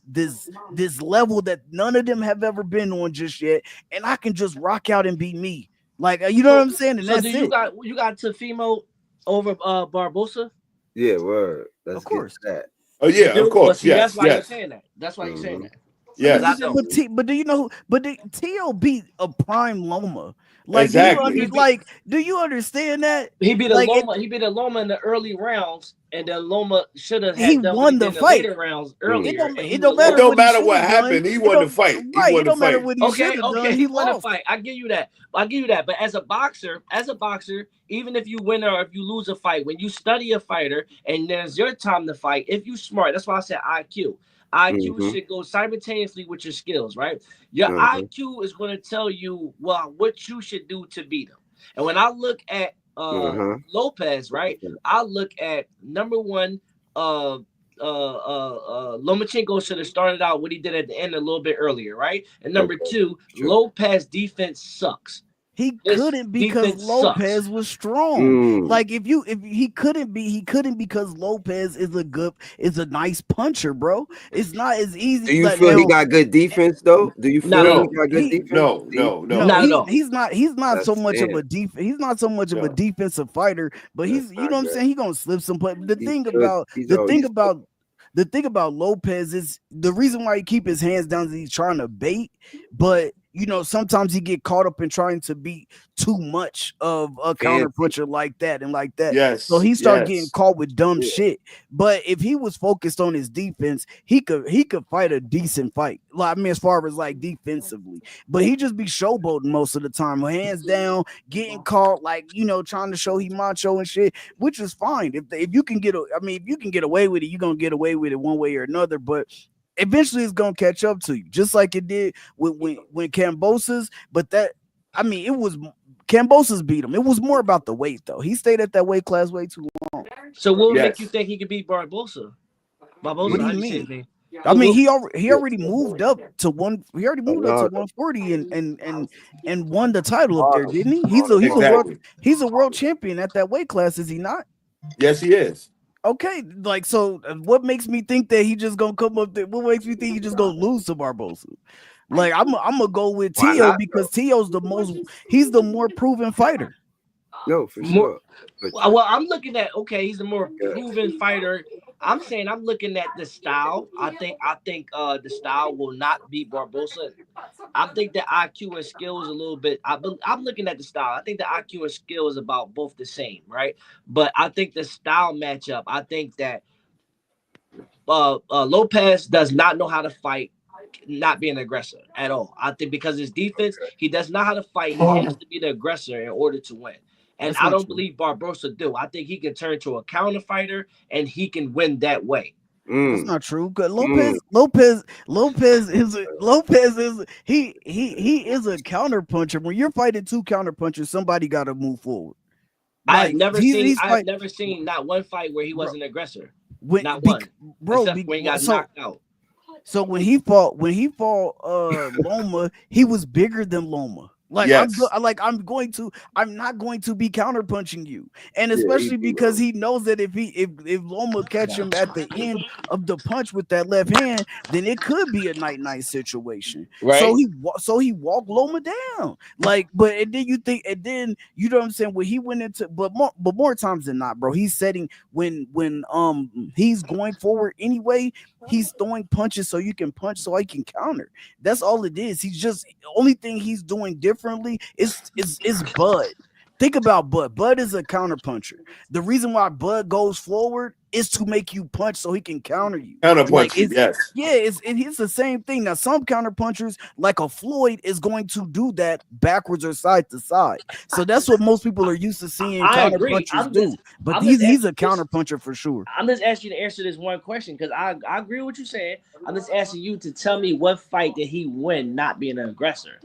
C: level that none of them have ever been on just yet, and I can just rock out and be me. Like you know what
E: so
C: I'm saying, and
E: so do
C: that's
E: you
C: it.
E: got Teofimo over Barbosa?
A: Yeah, word.
C: Of
A: Let's get to
C: course.
A: that.
D: Oh
E: You
D: yeah, of
E: do? Well,
D: course.
E: see, that's
D: Yes,
E: why you're
D: yes,
E: saying that. That's why you're saying
A: Mm-hmm.
E: that. Because I
D: yes.
E: don't.
C: But do you know? But T.O. beat a prime Loma. Like,
D: Exactly.
C: do you understand that?
E: He beat a
C: Like,
E: Loma. He beat a Loma in the early rounds, and then Loma should have
C: he
E: had done what he
C: won
E: did
C: the
E: in the
C: fight.
E: later rounds
A: Mm.
E: earlier, and he
C: It
E: was a
C: don't
D: It
C: matter
E: lower.
D: don't
C: what he
D: matter
C: should
D: what
C: have done.
D: happened. He
C: It
D: won the
C: don't
D: fight. He
C: right.
D: won
C: It
D: the
C: don't matter
D: fight.
C: what he should
E: Okay,
C: have done.
E: okay,
C: He
E: he won a
C: lost.
E: fight. I give you that. I give you that. But as a boxer, even if you win or if you lose a fight, when you study a fighter and there's your time to fight, if you smart, that's why I said IQ. IQ
A: Mm-hmm.
E: should go simultaneously with your skills, right? Your
A: Uh-huh.
E: IQ is going to tell you well what you should do to beat him. And when I look at
A: Uh-huh.
E: Lopez, right, I look at number one, Lomachenko should have started out what he did at the end a little bit earlier, right? And number
A: Okay.
E: two,
A: Sure.
E: Lopez defense sucks.
C: He
E: His
C: couldn't because
E: defense sucks.
C: Lopez was strong.
A: Mm.
C: Like if he couldn't because Lopez is a nice puncher, bro. It's not as easy
A: Do you
C: like
A: feel he
C: now.
A: got good defense though? Do you
E: Not
A: feel
E: at
A: he
E: all.
D: No,
A: got good
C: He
A: defense?
D: no,
A: Do you
D: no,
A: feel
D: no,
C: No,
E: Not at
C: he's
E: all.
C: not so
A: that's
C: much of
A: damn.
C: a he's not so much of a
D: no.
C: defensive fighter, but
A: That's
C: he's you
A: not
C: know what I'm
A: good.
C: saying, he gonna slip some but
A: He's good.
C: the thing
A: He's good.
C: about Lopez is the reason why he keep his hands down is he's trying to bait, but sometimes he get caught up in trying to beat too much of a counter
A: Fancy.
C: puncher like that and like that. So
D: Yes,
C: he start getting
D: yes.
C: caught with dumb
A: Yeah.
C: shit. But if he was focused on his defense, he could fight a decent fight. Like, I mean, as far as like defensively, but he just be showboating most of the time, hands down, getting caught, like trying to show he macho and shit, which is fine. If you can if you can get away with it, you're gonna get away with it one way or another. But eventually, it's gonna catch up to you, just like it did with when Cambosa's. But it was Cambosa's beat him. It was more about the weight, though. He stayed at that weight class way too long.
E: So what would make you
D: Yes.
E: think he could beat Barbosa?
C: What
E: Barbosa,
C: do
E: how
C: you
E: do you say his
C: mean?
E: name?
C: I
E: What,
C: mean,
E: what,
C: he already moved up to one. He already moved up to
A: Another.
C: 140 and won the title up there,
A: Harder.
C: didn't he?
A: Harder fight.
D: Exactly.
C: He's a world champion at that weight class, is he not?
D: Yes, he is.
C: Okay, like so, what makes me think that he just gonna come up there? What makes me think he just gonna lose to Barbosa? Like I'm gonna go with
A: Why
C: Tio
A: not
C: because
A: though?
C: Tio's he's the more proven fighter.
A: No, for
E: more.
A: sure. But
E: Well, I'm looking at okay. He's a more
A: yeah.
E: proven fighter. I'm saying I'm looking at the style. I think the style will not beat Barbosa. I think the IQ and skill is a little bit. I'm looking at the style. I think the IQ and skill is about both the same, right? But I think the style matchup. I think that Lopez does not know how to fight. not be an aggressor at all. I think because his defense, he does not how to fight. He has to be the aggressor in order to win. And I don't believe Barbosa do. I think he can turn to a counter fighter and he can win that way.
C: That's not true. Cause Lopez is he is a counter puncher. When you're fighting two counter punchers, somebody got to move forward.
E: I've never seen not one fight where he was an aggressor. Not one, bro. Except when he got knocked out.
C: So when he fought Loma, he was bigger than Loma. Like yes. I'm not going to be counterpunching you, and especially because he knows that if Loma catch him at the end of the punch with that left hand, then it could be a night situation. Right. So he walked Loma down. Like, and then you know what I'm saying? When he went into, but more times than not, bro, he's setting when he's going forward anyway. He's throwing punches so you can punch so I can counter. That's all it is. He's just only thing he's doing differently is Bud. Think about Bud. Bud is a counter puncher. The reason why Bud goes forward is to make you punch so he can counter you.
D: Counter punch, yes.
C: Yeah, it's the same thing. Now, some counter punchers, like a Floyd, is going to do that backwards or side to side. So that's what most people are used to seeing counter punchers do. But he's a counter puncher for sure.
E: I'm just asking you to answer this one question because I agree with what you're saying. I'm just asking you to tell me what fight did he win not being an aggressor.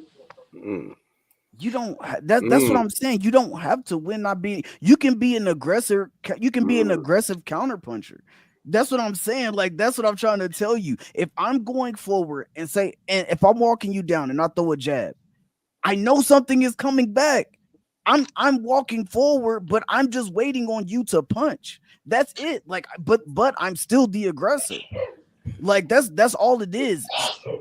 C: You don't. That's what I'm saying. You don't have to win not being. You can be an aggressor. You can be an aggressive counterpuncher. That's what I'm saying. Like that's what I'm trying to tell you. If I'm going forward and if I'm walking you down and I throw a jab, I know something is coming back. I'm walking forward, but I'm just waiting on you to punch. That's it. Like, but I'm still the aggressor. Like that's all it is.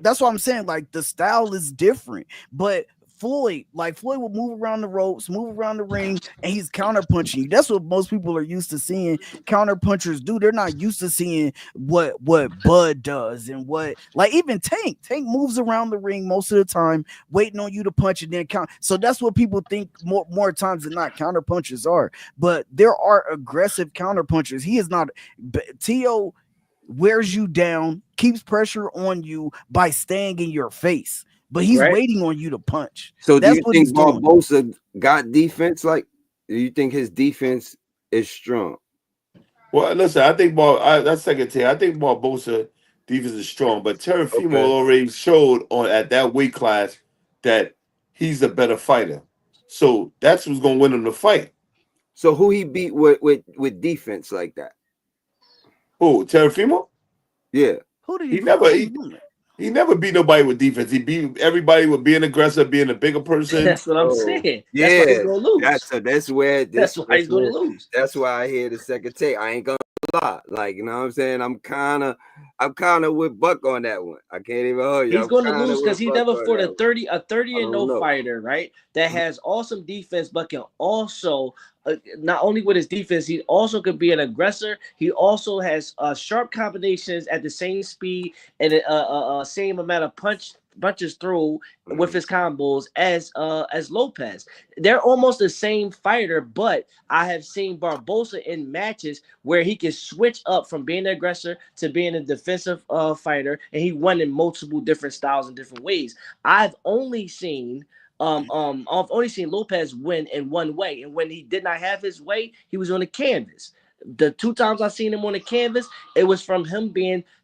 C: That's what I'm saying. Like the style is different, but Floyd will move around the ropes, move around the ring, and he's counterpunching you. That's what most people are used to seeing counterpunchers do. They're not used to seeing what Bud does and what, like even Tank moves around the ring most of the time, waiting on you to punch and then count. So that's what people think more times than not counterpunchers are. But there are aggressive counterpunchers. He is not. Teo wears you down, keeps pressure on you by staying in your face. But he's waiting on you to punch.
A: So do you think Barbosa got defense? Like, do you think his defense is strong?
D: Well, listen, I think that's second tier. I think Barbosa defense is strong, but Teofimo already showed at that weight class that he's a better fighter. So that's who's gonna win him the fight.
A: So who he beat with defense like that?
D: Who, Teofimo?
A: Yeah.
C: Who did
D: he never beat nobody with defense. He beat everybody with being aggressive, being a bigger person.
E: That's what I'm saying.
A: Yeah,
E: that's why he's gonna lose.
A: That's why
E: he's gonna lose.
A: That's why I hear the second take. I ain't gonna lie. Like, you know what I'm saying? I'm kind of with Buck on that one. I can't even hold you.
E: He's going to lose because he never fought a 30-0 fighter, right? That has awesome defense, but can also not only with his defense, he also could be an aggressor. He also has sharp combinations at the same speed and same amount of punches through with his combos as Lopez. They're almost the same fighter, but I have seen Barbosa in matches where he can switch up from being an aggressor to being a defensive fighter, and he won in multiple different styles and different ways. I've only seen Lopez win in one way, and when he did not have his way, he was on the canvas. The two times I've seen him on the canvas, it was from him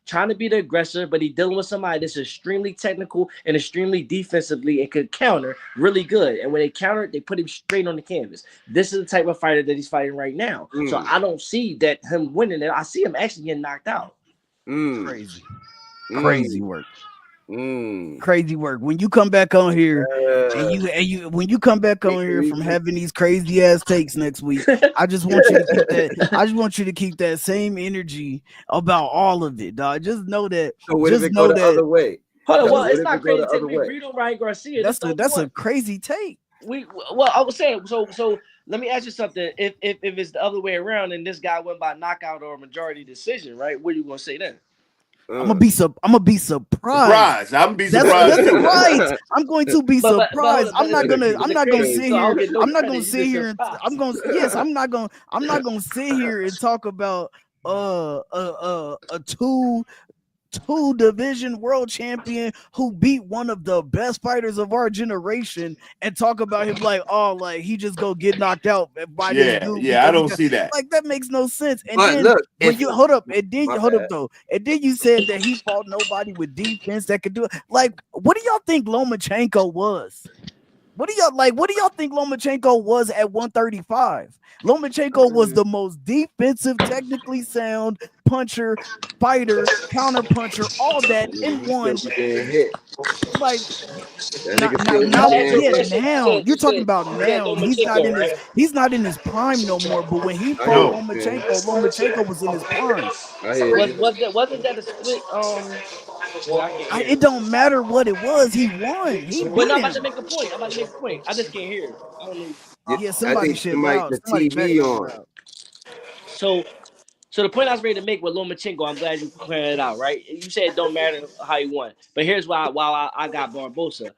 E: trying to be the aggressor, but he dealing with somebody that's extremely technical and extremely defensively and could counter really good. And when they counter, they put him straight on the canvas. This is the type of fighter that he's fighting right now. So I don't see that him winning it. I see him actually getting knocked out.
C: Crazy work. Crazy work. When you come back on here when you come back on here from having these crazy ass takes next week, I just want you to keep that same energy about all of it, dog. Just know that.
A: So what if it go the other way?
E: Hold on, well, it's not crazy take. We read on Ryan Garcia.
C: That's a crazy take.
E: I was saying, so let me ask you something. If it's the other way around and this guy went by knockout or majority decision, right? What are you gonna say then?
C: I'm gonna be surprised.
D: I'm be surprised.
C: That's right. I'm going to be surprised. I'm not gonna sit here. I'm not gonna sit here and talk about a two-division world champion who beat one of the best fighters of our generation, and talk about him like, oh, like he just go get knocked out by this
D: Yeah,
C: dude
D: yeah, I
C: because he
D: don't
C: got,
D: see that.
C: like, that makes no sense. And
A: But
C: then
A: look,
C: when
A: if
C: you hold up, and then
A: my
C: hold up
A: bad.
C: though, and then you said that he fought nobody with defense that could do it. Like, what do y'all think Lomachenko was? What do y'all like? What do y'all think Lomachenko was at 135? Lomachenko was the most defensive, technically sound puncher, fighter, counter puncher, all that in
A: He still
C: one.
A: be getting hit.
C: Like,
A: That
C: not,
A: nigga
C: not,
A: still
E: Let
A: be
E: me
C: not,
E: ask you
A: getting
E: a
C: yeah,
A: hit.
E: question.
C: now you're talking about
E: You said
C: now.
E: Lomachenko, right?
C: He's not in his prime no more. But when he
A: I
C: fought
A: hear what
D: No.
A: you're saying.
C: Lomachenko was in his prime.
A: I hear you.
E: Wasn't that a split? Well, I can't hear.
C: It don't matter what it was. He won. He
E: But no,
C: beat
E: I'm about to
C: him.
E: make a point. I'm about to make a point. I just can't hear. I don't know.
A: Yeah,
C: Yeah,
A: I
C: somebody
A: think
C: shit
A: somebody
C: loud.
A: the
C: Somebody
A: TV
C: background
A: on.
C: loud.
E: So So the point I was ready to make with Lomachenko, I'm glad you pointed it out, right? You said it don't matter how you won, but here's why I got Barbosa.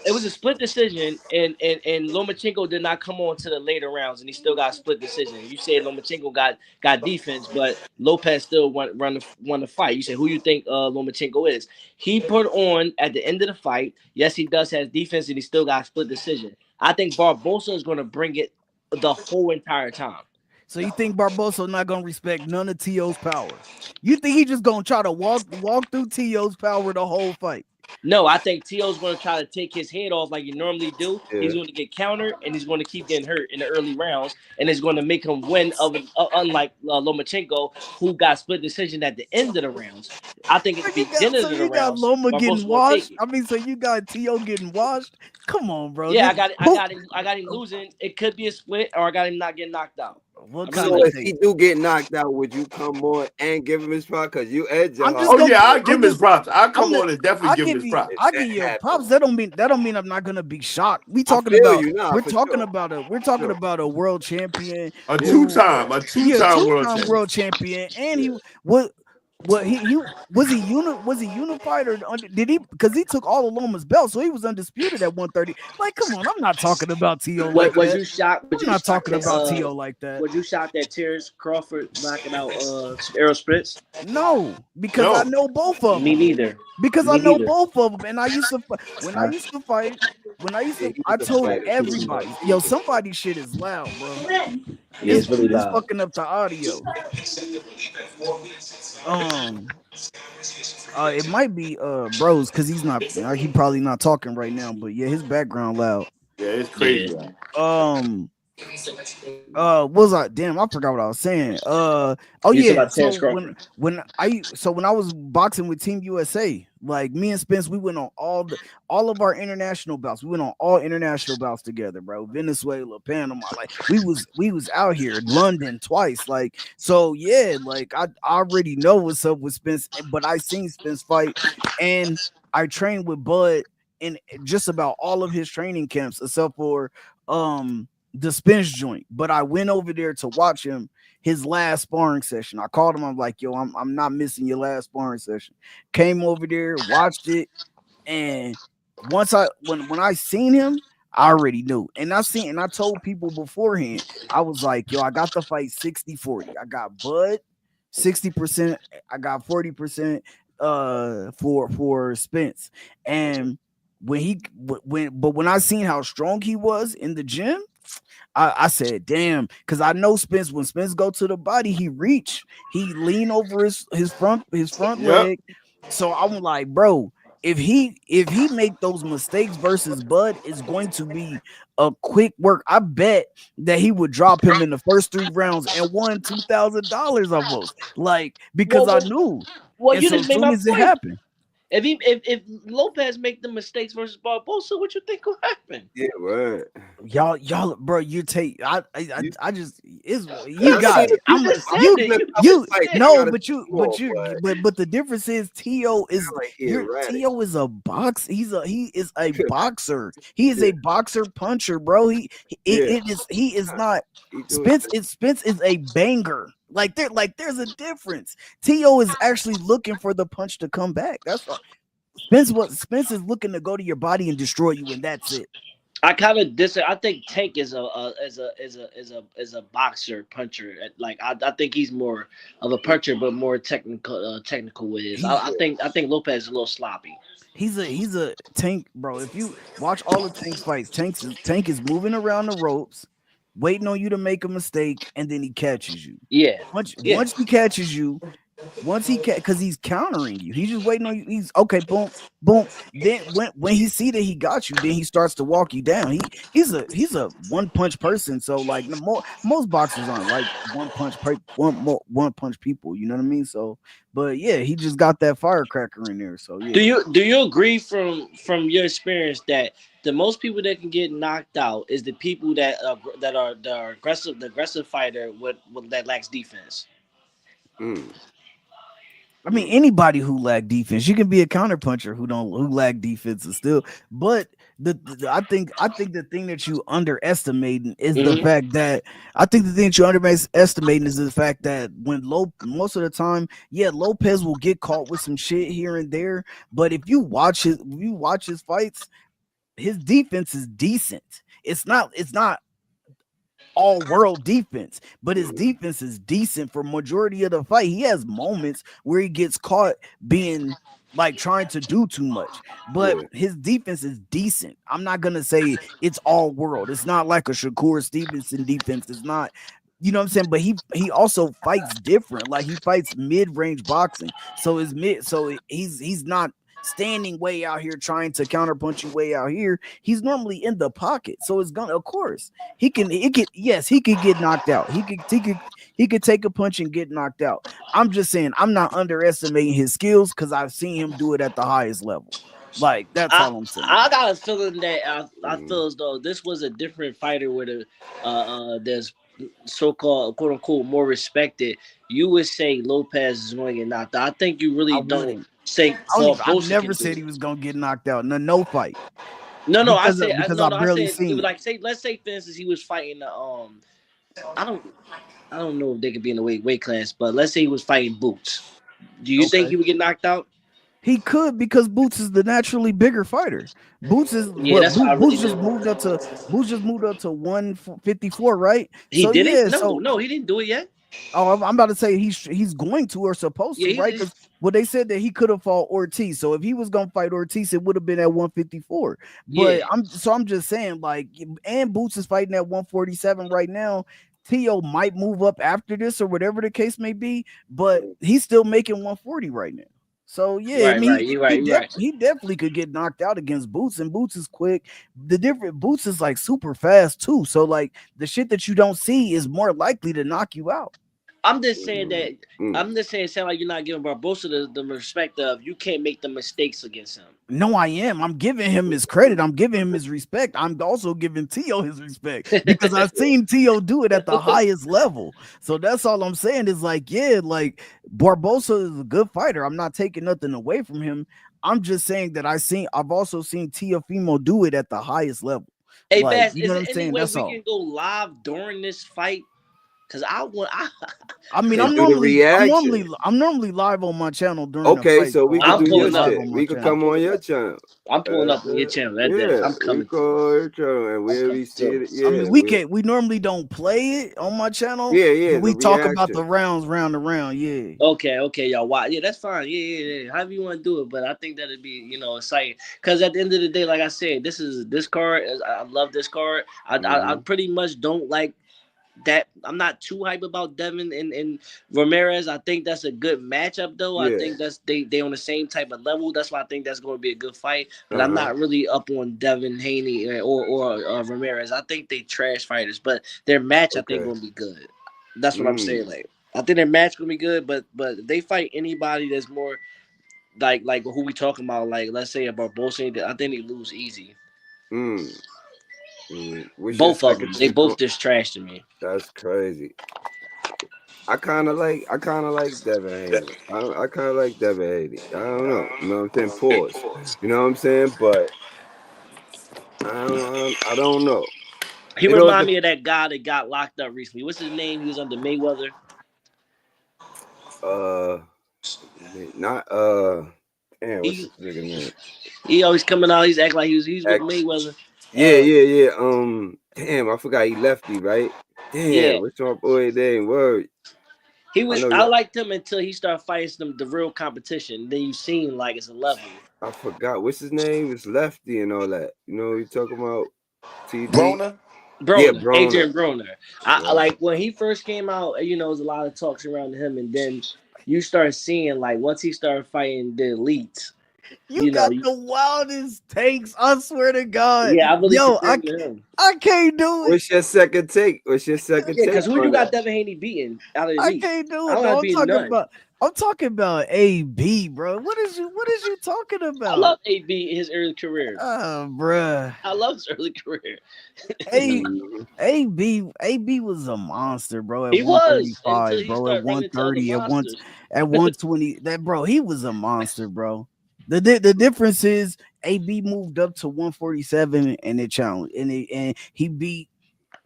E: It was a split decision, and Lomachenko did not come on to the later rounds, and he still got a split decision. You said Lomachenko got defense, but Lopez still won the fight. You said who you think Lomachenko is? He put on at the end of the fight. Yes, he does have defense, and he still got a split decision. I think Barbosa is going to bring it the whole entire time.
C: So you think Barbosa not gonna respect none of To's power? You think he just gonna try to walk through To's power the whole fight?
E: No, I think T.O.'s going to try to take his head off like you normally do.
A: Yeah.
E: He's going to get countered, and he's going to keep getting hurt in the early rounds, and it's going to make him win. Unlike Lomachenko, who got split decision at the end of the rounds. I think at the beginning
C: So
E: of the
C: you got
E: rounds,
C: Loma
E: Barbosa
C: getting
E: going to take
C: washed.
E: it.
C: I mean, so you got To getting washed. Come on, bro.
E: Yeah,
C: This who?
E: I got him losing. It could be a split, or I got him not getting knocked out.
C: What
E: I
C: kind
E: really
A: So
C: of
E: do.
A: if he
C: tape?
A: do get knocked out, would you come on and give him his spot? Cause you edge
C: I'm
A: hard.
C: just
D: Oh
C: gonna.
D: yeah, I give
C: I'm
D: him his
C: just.
D: props. I
C: I'm
D: come
C: the.
D: on and definitely
C: I
D: give him
C: give
D: his
C: you.
D: props.
C: I
A: That
C: give you
A: happened.
C: props. That don't mean I'm not gonna be shocked.
A: I feel you now
C: We're
A: for
C: talking
A: sure.
C: about a. We're
A: For
C: talking
A: sure.
C: about a world champion
D: A
A: Yeah.
C: who,
D: a two
C: yeah,
D: time world
C: two-time
D: champion.
C: world champion, and
A: Yeah.
C: what he was he unified or did he, because he took all of Loma's belts, so he was undisputed at 130. Like, come on, I'm not talking about To like
E: What was
C: that.
E: you shocked? Was
C: I'm
E: you
C: not
E: shocked
C: talking
E: that
C: about To like that.
E: was you shocked that Terrence Crawford knocking out Errol Spence?
C: No, because I
D: No.
C: know both of
E: Me
C: them.
E: neither.
C: Because I
E: Me
C: know
E: neither.
C: both of them, and I used to when
A: Yeah, he
C: I
A: was a
C: told
A: fighter too.
C: everybody, yo, somebody's shit is loud, bro.
E: Yeah, it's really
C: It's
E: loud.
C: fucking up the audio. Um, it might be bros, because he probably not talking right now, but yeah, his background loud.
D: Yeah, it's
E: Yeah.
D: crazy. Man.
C: Um, what was I, damn, I forgot what I was saying. Oh
E: You said
C: yeah,
E: about Terrence
C: so
E: Crawford.
C: when I was boxing with Team USA, like me and Spence, we went on all of our international bouts. We went on all international bouts together, bro. Venezuela, Panama, like we was out here, London twice, like, so yeah, like I already know what's up with Spence, but I seen Spence fight, and I trained with Bud in just about all of his training camps except for the Spence joint. But I went over there to watch his last sparring session. I called him. I'm like, yo, I'm not missing your last sparring session. Came over there, watched it, and when I seen him, I already knew. And I told people beforehand, I was like, yo, I got the fight 60-40. I got Bud 60%, I got 40% for Spence. And when I seen how strong he was in the gym, I said, damn, because I know Spence, when Spence go to the body, he lean over his front
D: Yep.
C: leg. So I'm like, bro, if he make those mistakes versus Bud, it's going to be a quick work. I bet that he would drop him in the first 3 rounds and won $2,000 almost. Like, because
E: Well,
C: I
E: well,
C: knew.
E: well,
C: And
E: you
C: so
E: just
C: as
E: made
C: soon
E: my
C: as it
E: point.
C: happened,
E: If Lopez make the mistakes versus Barbosa, what you think will happen?
A: Yeah, word.
C: y'all, bro, you take.
A: You,
C: I just it's
A: I
C: you got
A: seen
C: it.
A: a
E: You
C: I'm
E: just said
A: I've
C: you
A: seen a
E: it.
A: couple
C: you
A: fights. I
C: no,
A: gotta
C: but
A: see more,
C: the difference is To is
A: like he erratic.
C: To is a box. He is a boxer. He is
A: Yeah,
C: a boxer puncher, bro.
A: yeah.
C: He is not.
A: He do his
C: Spence is a banger. There's a difference. To is actually looking for the punch to come back. That's all. Spence is looking to go to your body and destroy you, and that's it.
E: I kind of I think Tank is a boxer puncher. Like I think he's more of a puncher, but more technical with his.
C: He's
E: I think Lopez is a little sloppy.
C: he's a Tank, bro. If you watch all of Tank's fights, Tank is moving around the ropes, waiting on you to make a mistake, and then he catches you.
E: Yeah, yeah.
C: Once he catches you, because he's countering you. He's just waiting on you. He's okay, boom, boom. Then when he see that he got you, then he starts to walk you down. He's a one punch person. So like most boxers aren't like one punch people. You know what I mean? So, but yeah, he just got that firecracker in there. So
E: Do
C: yeah.
E: you agree from your experience that the most people that can get knocked out is the people that are the aggressive fighter with that lacks defense?
A: Mm,
C: I mean,
A: mm,
C: anybody who lack defense, you can be a counterpuncher who lack defense and still. But I think the thing that you underestimating is the
E: Hmm.
C: fact that I think the thing that you underestimating is the fact that most of the time, yeah, Lopez will get caught with some shit here and there. But if you watch his fights, his defense is decent. It's not all world defense, but his
A: mm,
C: defense is decent for majority of the fight. He has moments where he gets caught being like trying to do too much, but
A: yeah,
C: his defense is decent. I'm not gonna say it's all world. It's not like a Shakur Stevenson defense. It's not, you know what I'm saying? But he also fights different. Like he fights mid-range boxing. So he's not standing way out here trying to counterpunch you way out here. He's normally in the pocket. So it's gonna, of course, he could get knocked out. He could take a punch and get knocked out. I'm just saying I'm not underestimating his skills because I've seen him do it at the highest level. Like that's
E: I
C: all I'm saying.
E: I got a feeling that I
A: mm,
E: feel as though this was a different fighter with there's so called quote unquote more respected. You would say Lopez is going to get knocked out. I think you
C: I
E: really don't
C: wouldn't.
E: say
C: I
E: Barbosa
C: never
E: can do
C: said he
E: it.
C: was gonna get knocked out. No fight
E: No, I said
C: because
E: no,
C: I
E: no. I
C: barely
E: said it
C: seen
E: was
C: it.
E: like say let's say for instance he was fighting I don't I don't know if they could be in the weight class, but let's say he was fighting Boots. Do you think
C: Okay.
E: he would get knocked out?
C: He could because Boots is the naturally bigger fighter. Boots is
E: Yeah,
C: but
E: that's what I really do.
C: Boots just moved up to 154, right?
E: He
C: So
E: did it?
C: yeah,
E: No,
C: so
E: no, he didn't do it yet.
C: I'm about to say he's going to or supposed
E: Yeah,
C: to, right? Because well, they said that he could have fought Ortiz. So if he was gonna fight Ortiz, it would have been at 154.
E: yeah.
C: But I'm just saying, like, and Boots is fighting at 147 right now. Tio might move up after this or whatever the case may be, but he's still making 140 right now. So yeah, I
E: Right,
C: mean
E: right. You're right. You're right.
C: he definitely could get knocked out against Boots, and Boots is quick. The different Boots is like super fast too. So like the shit that you don't see is more likely to knock you out.
E: I'm just saying
A: mm,
E: that
A: mm.
E: I'm just saying it sound like you're not giving Barbosa the respect of you can't make the mistakes against him.
C: No, I am. I'm giving him his credit. I'm giving him his respect. I'm also giving Tio his respect because I've seen Tio do it at the highest level. So that's all I'm saying is like, yeah, like Barbosa is a good fighter. I'm not taking nothing away from him. I'm just saying that I've also seen Teofimo do it at the highest level.
E: Hey,
C: Like,
E: Bass,
C: you know
E: is
C: what
E: there
C: I'm
E: any
C: saying?
E: way
C: That's
E: we
C: all.
E: can go live during this fight? Cause I want
C: I mean,
A: And
C: I'm
A: do the
C: normally I'm
A: reaction.
C: normally I'm normally live on my channel during the
A: Okay,
C: fight,
A: so
C: so
A: we could
C: I'll
E: I'm
A: do
C: do
A: your
C: it
E: pulling up.
C: live
A: shit.
C: on my
A: We could
E: I'm
C: channel.
A: come on
E: pulling
A: your
E: up.
A: channel.
E: I'm pulling up on your channel. That
A: Yeah,
E: I'm
A: we
E: coming
A: call
E: through.
A: on your channel and
E: I'm
A: where
E: coming
A: we see
E: through.
A: it.
C: I
A: Yeah,
C: mean, we normally don't play it on my channel,
A: yeah,
C: but
A: the
C: we talk about the
A: reaction.
C: rounds round and round. Yeah.
E: Okay, y'all. Wow, yeah, that's fine. Yeah. However you want to do it, but I think that'd be exciting. Because at the end of the day, like I said, this card. I love this card. I
A: Hmm.
E: pretty much don't like that. I'm not too hype about Devin and Ramirez. I think that's a good matchup though. I
A: Yeah.
E: think that's they on the same type of level. That's why I think that's going to be a good fight. But I'm
A: Uh-huh.
E: not really up on Devin Haney or Ramirez. I think they trash fighters, but their match I think
A: Okay.
E: going to be good. That's what I'm saying.
A: Mm.
E: Like I think their match gonna be good, but if they fight anybody that's more like who we talking about, like let's say a Barbosa, I think they lose easy.
A: Mm. Mm. What's your
E: Both of
A: second
E: them, they
A: take on?
E: both just trash to me.
A: That's crazy. I kind of like Devin Haney. I kind of like Devin Haney. I don't know. You know what I'm saying? Pause. You know what I'm saying? But I don't know.
E: He
A: It all
E: remind
A: dep
E: me of that guy that got locked up recently. What's his name? He was under Mayweather.
A: uh not damn, what's
E: He
A: this nigga name?
E: he always coming out. He's acting like he's with
A: X
E: Mayweather.
A: Yeah. Damn, I forgot he lefty, right?
E: Yeah,
A: Damn, what's my boy name? Word.
E: he
A: I
E: was.
A: know.
E: I liked him until he started fighting the real competition. Then you seen like it's a level.
A: I forgot what's his name. It's lefty and all that. You know what you talking about? TD.
B: Broner.
A: Yeah,
E: Broner,
A: Broner.
E: Adrian Broner. I
A: Yeah.
E: like when he first came out. You know, there was a lot of talks around him, and then you start seeing like once he started fighting the elites.
C: You
E: You know,
C: got the wildest takes. I swear to God.
E: yeah, I really
C: Yo,
E: compare him to him.
C: I can't do it.
A: What's your second take? What's your second
E: Yeah,
A: take
E: because who you
A: on
E: got
A: that?
E: Devin Haney beating out of the
C: I
E: elite?
C: can't do
E: I
C: it.
E: don't
C: No,
E: have beating none.
C: I'm talking about AB, bro. What is you talking
E: I
C: about?
E: love AB in his early career.
C: Bruh.
E: I love his early career.
C: A
A: Mhm.
C: AB was a monster, bro. At
E: He was until
C: 135,
E: he
C: bro. At
E: started running into other
C: 130,
E: monsters.
C: at 120. That bro, he was a monster, bro. The difference is AB moved up to 147 and it challenged and he beat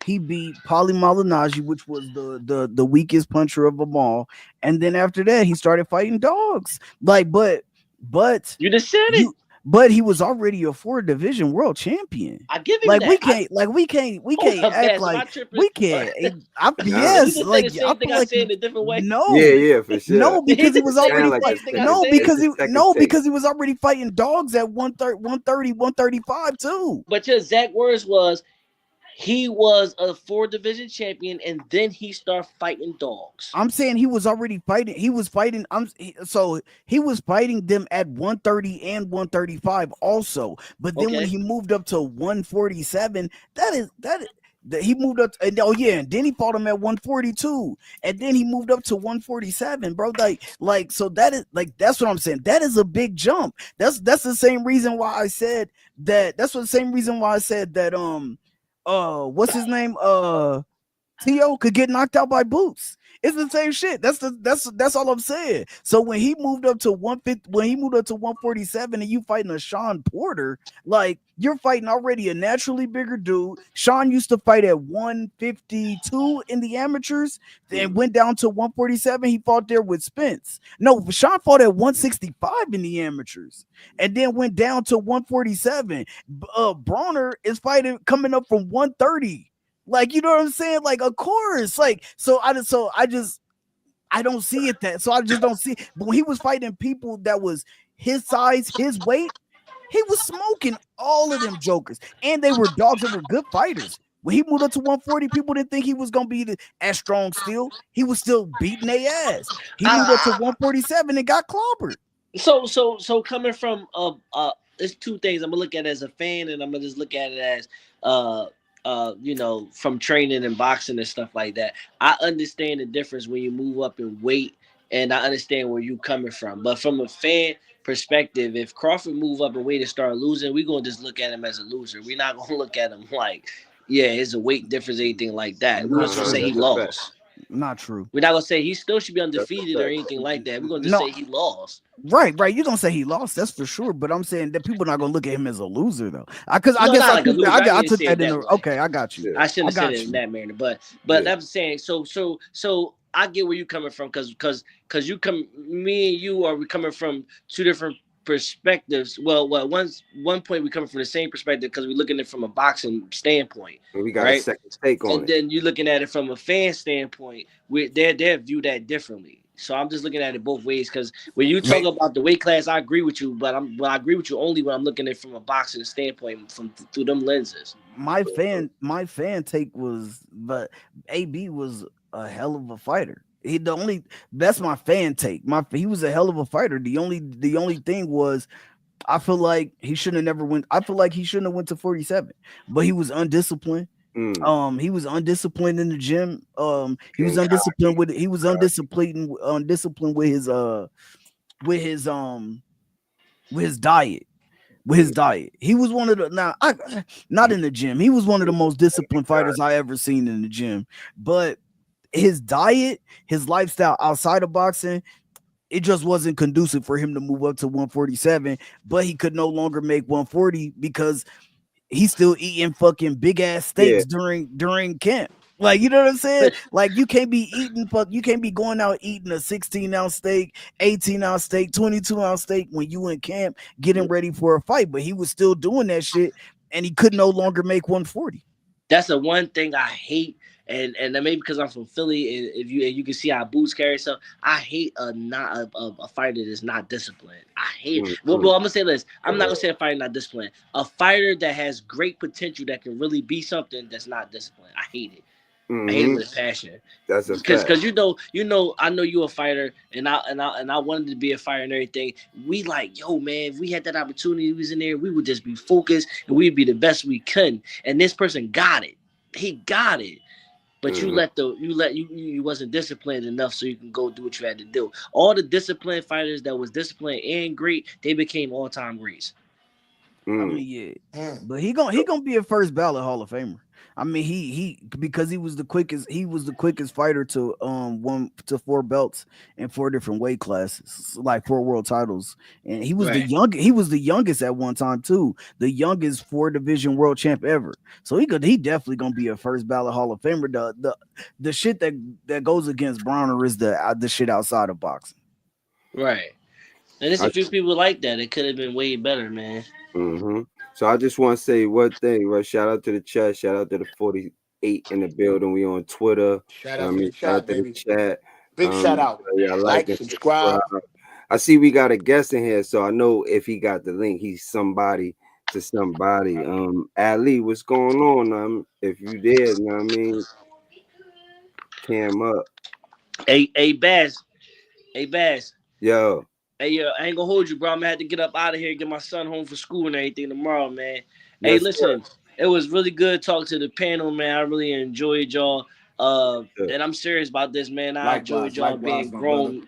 C: Paulie Malignaggi, which was the weakest puncher of them all. And then after that, he started fighting dogs. Like, but
E: You just said it.
C: you but he was already a 4 division world champion.
E: I give him
C: Like
E: that.
C: we
E: Hold
C: can't
E: up,
C: act
E: Baz. Am
C: like
E: I tripping?
C: we can't.
A: Nah.
E: You
C: Yes,
E: just say the
C: like I
E: same thing
C: feel
E: I
C: like
E: said in a different way.
A: Yeah,
C: no,
A: yeah, for sure.
C: no,
E: He
C: because he
E: didn't
C: was
E: say
A: Sound
C: already
E: the
A: like
C: fight.
A: the
E: same thing I
A: second.
C: No,
E: said.
A: It's the second take.
C: because he was already fighting dogs at 130, 130, 135 too.
E: But your exact words was he was a 4 division champion and then he started fighting dogs.
C: I'm saying he was already fighting. He was fighting. So he was fighting them at 130 and 135 also. But then when
E: Okay.
C: he moved up to 147, that he moved up. And oh yeah, and then he fought him at 142, and then he moved up to 147, bro. So that is like that's what I'm saying. That is a big jump. That's the same reason why I said that. That's what the same reason why I said that. What's his name? Tio could get knocked out by Boots. It's the same shit. That's all I'm saying. So when he moved up to 150, when he moved up to 147, and you fighting a Sean Porter, like you're fighting already a naturally bigger dude. Sean used to fight at 152 in the amateurs, then
A: Mm.
C: went down to 147. He fought there with Spence. No, Sean fought at 165 in the amateurs, and then went down to 147. Bronner is fighting coming up from 130. Like, you know what I'm saying? Like, of course. Like, I don't see it that. So I just don't see. But when he was fighting people that was his size, his weight, he was smoking all of them jokers. And they were dogs that were good fighters. When he moved up to 140, people didn't think he was gonna be as strong still. He was still beating their ass. He moved up to
E: I,
C: 147 and got clobbered.
E: so coming from it's two things. I'm gonna look at it as a fan, and I'm gonna just look at it as uh from training and boxing and stuff like that. I understand the difference when you move up in weight, and I understand where you coming from. But from a fan perspective, if Crawford move up in weight and start losing, we're gonna just look at him as a loser. We're not gonna look at him like, yeah, it's a weight difference, anything like that. We're just gonna
A: Uh-huh,
E: say he
A: that's a fact.
E: lost.
C: Not true.
E: We're not gonna say he still should be
A: That's a
E: undefeated or
A: fact.
E: anything like that. We're gonna just
C: No,
E: say he lost.
C: right. You're gonna say he lost, that's for sure. But I'm saying that people are not gonna look at him as a loser though. Because I
E: No,
C: guess
E: not like a loser. I
C: I
E: didn't
C: took
E: say
C: that
E: it
C: in
E: that
C: the
E: way.
C: okay. I got you.
A: Yeah,
E: I shouldn't
C: I
E: have said
C: got
E: it in
C: you.
E: that manner, but
A: yeah.
E: I'm saying so I get where you coming from because you come me and you are we coming from two different perspectives. Well, one point we coming from the same perspective because we're looking at it from a boxing standpoint,
A: And we got a
E: right?
A: second take on
E: And
A: it.
E: then you're looking at it from a fan standpoint. They view that differently. So I'm just looking at it both ways because when you talk
B: May,
E: about the weight class, I agree with you, but I agree with you only when I'm looking at it from a boxing standpoint from through them lenses.
C: My fan take was, but AB was a hell of a fighter. He the only That's my fan take. He was a hell of a fighter. The only thing was I feel like he shouldn't have never went. I feel like he shouldn't have went to 47, but he was undisciplined.
A: Mm.
C: He was undisciplined in the gym. He was
A: And
C: undisciplined
A: cocky,
C: with he was
A: cocky.
C: undisciplined with his with his diet. With his
A: Mm.
C: diet, he was one of the not in the gym. He was one of the most disciplined fighters I ever seen in the gym. But his diet, his lifestyle outside of boxing, it just wasn't conducive for him to move up to 147. But he could no longer make 140 because he's still eating fucking big ass
A: Yeah,
C: steaks during camp. Like, you know what I'm saying? Like, you can't be going out eating a 16-ounce steak, 18-ounce steak, 22-ounce steak when you in camp getting ready for a fight. But he was still doing that shit. and he could no longer make 140.
E: That's the one thing I hate, and maybe because I'm from Philly, and if you can see how Boots carry stuff, I hate a fighter that's not disciplined. I hate. Well, I'm gonna say this. I'm not gonna say a fighter not disciplined. A fighter that has great potential that can really be something that's not disciplined. I hate it. I hate it with passion.
A: That's a fact.
E: Because I know you a fighter, and I wanted to be a fighter and everything. We like, yo, man, if we had that opportunity, we was in there, we would just be focused and we'd be the best we could. And this person got it. He got it. But you wasn't disciplined enough so you can go do what you had to do. All the disciplined fighters that was disciplined and great, they became all-time greats.
C: I mean, yeah, but he gonna be a first ballot Hall of Famer. I mean, he because he was the quickest fighter to 4 belts in 4 different weight classes, like 4 world titles, and he was the youngest at one time too, the youngest 4 division world champ ever. So he definitely gonna be a first ballot Hall of Famer. The shit that goes against Bronner is the shit outside of boxing.
E: Right. And there's a few people like that. It could have been way better, man.
A: So I just want to say one thing, right? Shout out to the chat. Shout out to the 48 in the building. We on Twitter.
B: Shout out to the chat, baby.
A: Chat.
B: Big shout out.
A: Yeah,
B: like and subscribe.
A: I see we got a guest in here, so I know if he got the link, he's somebody to somebody. Ali, what's going on? If you did, you know what I mean? Cam up.
E: Hey, Bass.
A: Yo.
E: Hey, I ain't gonna hold you, bro. I'm gonna have to get up out of here and get my son home for school and everything tomorrow, man. Hey, listen, it was really good talking to the panel, man. I really enjoyed y'all. And I'm serious about this, man. I enjoyed y'all being grown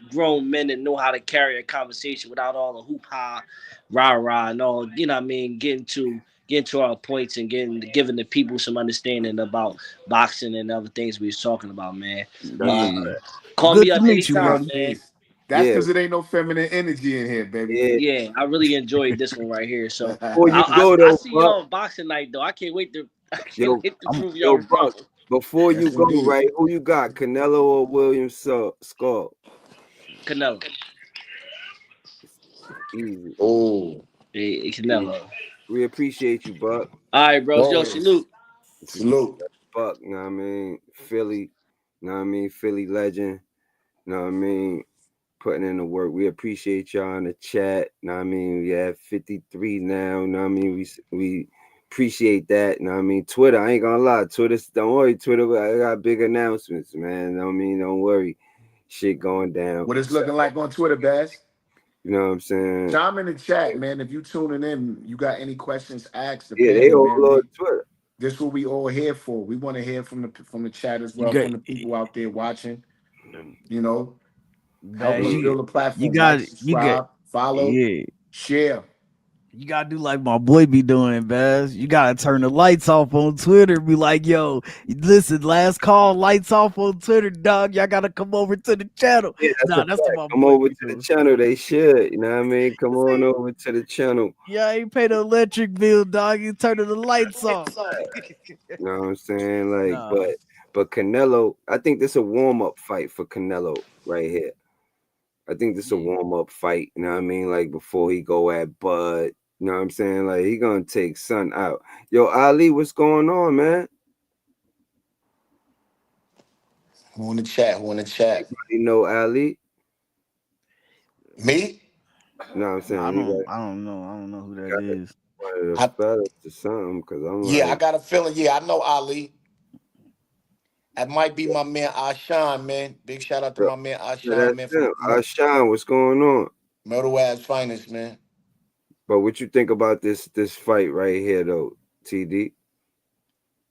E: men that know how to carry a conversation without all the hoop-ha, rah-rah, and all, you know what I mean, getting to our points and giving the people some understanding about boxing and other things we was talking about, man. Call me up anytime, man.
D: That's because it ain't no feminine energy in here, baby.
E: Yeah, I really enjoyed this one right here. So I see y'all on boxing night, though. I can't wait to prove y'all wrong.
A: Before you go, right, who you got, Canelo or William Skull?
E: Canelo.
A: Easy.
B: Oh.
E: Hey, Canelo.
A: We appreciate you, Buck.
E: All right, bro. Yo, salute.
A: Buck, you know what I mean? Philly, you know what I mean? Philly legend, you know what I mean? Putting in the work. We appreciate y'all in the chat. You know what I mean? We have 53 now. You know what I mean? We appreciate that. You know what I mean? Twitter, I ain't gonna lie. Don't worry, Twitter, I got big announcements, man. You know what I mean? Don't worry. Shit going down.
B: What it's looking like on Twitter, Bass?
A: You know what I'm saying?
B: Chime in the chat, man. If you tuning in, you got any questions, ask the
A: panel, they all love Twitter.
B: This is what we all here for. We want to hear from the chat as well, from the people out there watching. You know. Help us build a platform. Subscribe, follow, share.
C: You gotta do like my boy be doing, Baz. You gotta turn the lights off on Twitter. Be like, yo, listen, last call, lights off on Twitter, dog. Y'all gotta come over to the channel.
A: Yeah, that's what my come over to the channel. They should, you know what I mean? Come on over to the channel.
C: Yeah, I ain't pay the electric bill, dog. You turning the lights off.
A: You know what I'm saying? Like, but Canelo, I think this is a warm-up fight for Canelo right here. I think this is a warm-up fight, you know what I mean? Like, before he go at Bud, you know what I'm saying? Like, he gonna take Son out. Yo, Ali, what's going on, man?
B: Who in the chat?
A: Anybody know Ali?
B: Me?
A: No, I'm saying
C: I don't know who that is.
A: One of the fellas or something, because I'm
B: I got a feeling. Yeah, I know Ali. That might be my man Ashan, man. Big shout out to my man Ashan, man.
A: Ashan, what's going on?
B: Myrtle Ave finest, man.
A: But what you think about this fight right here, though, TD?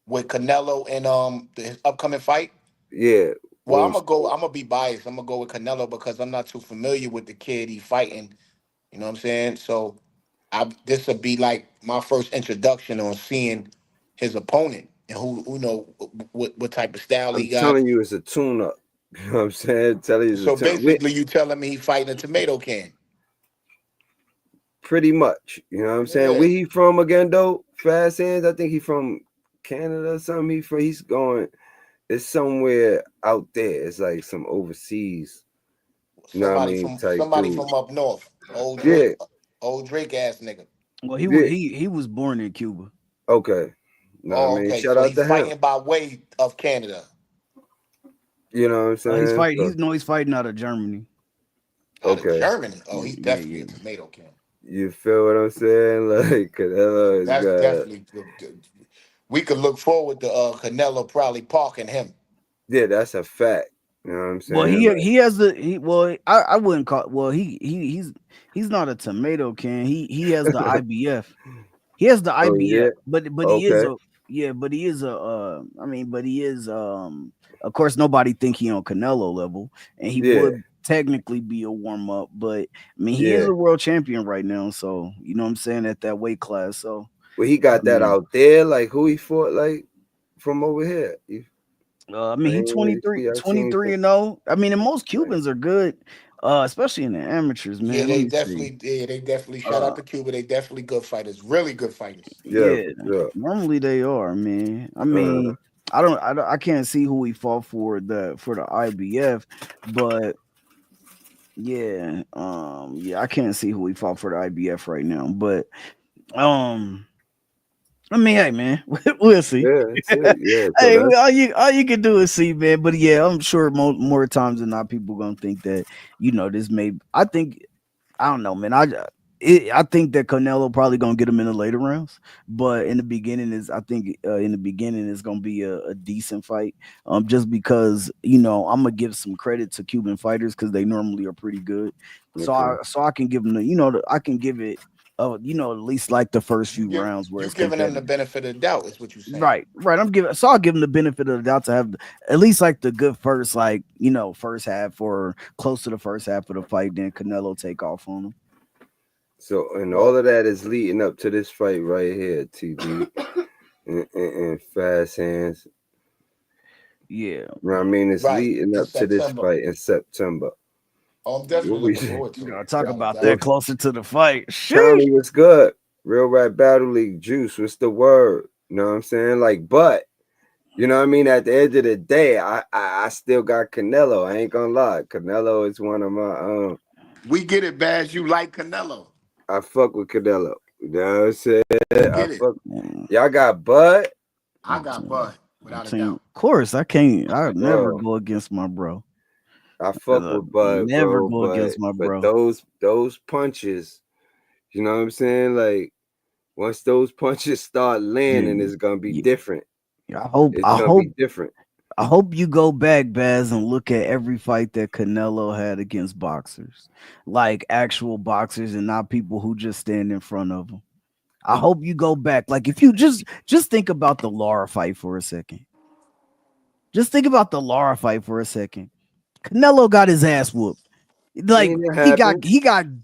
B: With Canelo and his upcoming fight?
A: Yeah.
B: Well, I'm gonna be biased. I'm gonna go with Canelo because I'm not too familiar with the kid he fighting. You know what I'm saying? So this will be like my first introduction on seeing his opponent and who know what type of style he got.
A: I'm telling you, it's a tune-up. You know what I'm saying?
B: So basically, you telling me he fighting a tomato can?
A: Pretty much. You know what I'm saying? Where he from again, though? Fast Hands? I think he from Canada or something. He's going. It's somewhere out there. It's like some overseas. You know what I mean?
B: Somebody from up north. Old Drake ass nigga.
C: Well, he was born in Cuba.
A: Okay. No, I
B: Oh,
A: mean,
B: okay.
A: shout
B: So
A: out
B: he's
A: to him.
B: fighting by way of Canada,
A: You know what I'm
C: He's
A: saying?
C: fighting.
A: So,
C: He's fighting out of Germany.
B: out of
A: okay.
B: Germany. Oh,
C: Yeah,
B: he's
C: yeah,
B: definitely a
C: yeah.
B: tomato can.
A: You feel what I'm saying? Like, Canelo is
B: That's
A: got,
B: definitely good. We could look forward to Canelo probably parking him.
A: yeah, that's a fact. You know what I'm
C: Well,
A: saying? Like,
C: he has the he. Well, I wouldn't call. Well, he's not a tomato can. He has the IBF. He has the
A: oh, yeah.
C: IBF, but he is
A: Okay.
C: a yeah, but he is a I mean, but he is of course nobody think he on Canelo level, and he
A: Yeah.
C: would technically be a warm up, but I mean he is
A: Yeah.
C: a world champion right now, so you know what I'm saying at that weight class. So
A: Well, he
C: I
A: got that
C: mean
A: out there. Like, who he fought, like, from over here.
C: I
A: I
C: mean he
A: ain't really
C: 23
A: see. I seen
C: 23
A: some.
C: and 0. I mean and most
A: Like,
C: Cubans are good, especially in the amateurs, man. Let me see.
B: Yeah, they definitely shout
C: Uh
B: out to Cuba. They definitely good fighters, really good fighters.
A: yeah,
C: Yeah,
A: for sure.
C: normally they are, man. I
A: Uh,
C: mean, I can't see who he fought for the IBF, but yeah, I can't see who he fought for the IBF right now. But um, I mean, hey, man, we'll see.
A: yeah, that's it. Yeah. So
C: Hey,
A: that's
C: all you can do is see, man. But yeah, I'm sure more times than not, people gonna think that this may. I don't know, man. I think that Canelo probably gonna get him in the later rounds, but in the beginning in the beginning it's gonna be a decent fight. Just because I'm gonna give some credit to Cuban fighters because they normally are pretty good.
A: okay.
C: So I can give them I can give it at least like the first few rounds where
B: You
C: it's
B: giving them the
C: competitive.
B: benefit of the doubt is what you're saying.
C: Right. I'll give them the benefit of the doubt to have at least like the good first, like first half or close to the first half of the fight. Then Canelo take off on them.
A: So, and all
B: Well,
A: of that is leading up to this fight right here, TB, and Fast Hands.
C: Yeah,
A: You know what I mean? It's
B: right
A: leading
B: in
A: up to this
B: September.
A: fight in September.
B: Oh, I'm definitely
A: What we
B: looking forward
C: we
B: to it.
C: gotta talk about
A: what
C: that
B: Definitely.
C: closer to the fight.
A: tell
C: Sheesh.
A: me what's good? Real Rap Battle League Juice, what's the word? You know what I'm saying? Like, but you know what I mean? At the end of the day, I still got Canelo. I ain't gonna lie. Canelo is one of my
B: We get it, Baz. You like Canelo.
A: I fuck with Canelo. You know what I'm saying?
B: We
A: I
B: get it.
A: fuck.
C: Mm,
A: Y'all got Bud?
B: I got Bud, without a doubt.
C: Of course, I can't. I never
A: Bro.
C: go against my bro.
A: I fuck with Bud,
C: Never
A: bro,
C: go
A: but
C: against my
A: but
C: bro.
A: those punches, you know what I'm saying? Like once those punches start
C: Yeah,
A: landing, it's gonna be
C: yeah.
A: different.
C: I hope.
A: It's
C: I
A: gonna
C: hope.
A: be different.
C: I hope you go back, Baz, and look at every fight that Canelo had against boxers, like actual boxers, and not people who just stand in front of him. I hope you go back. Like if you just think about the Lara fight for a second. Just think about the Lara fight for a second. Canelo got his ass whooped. Like
A: And it happens.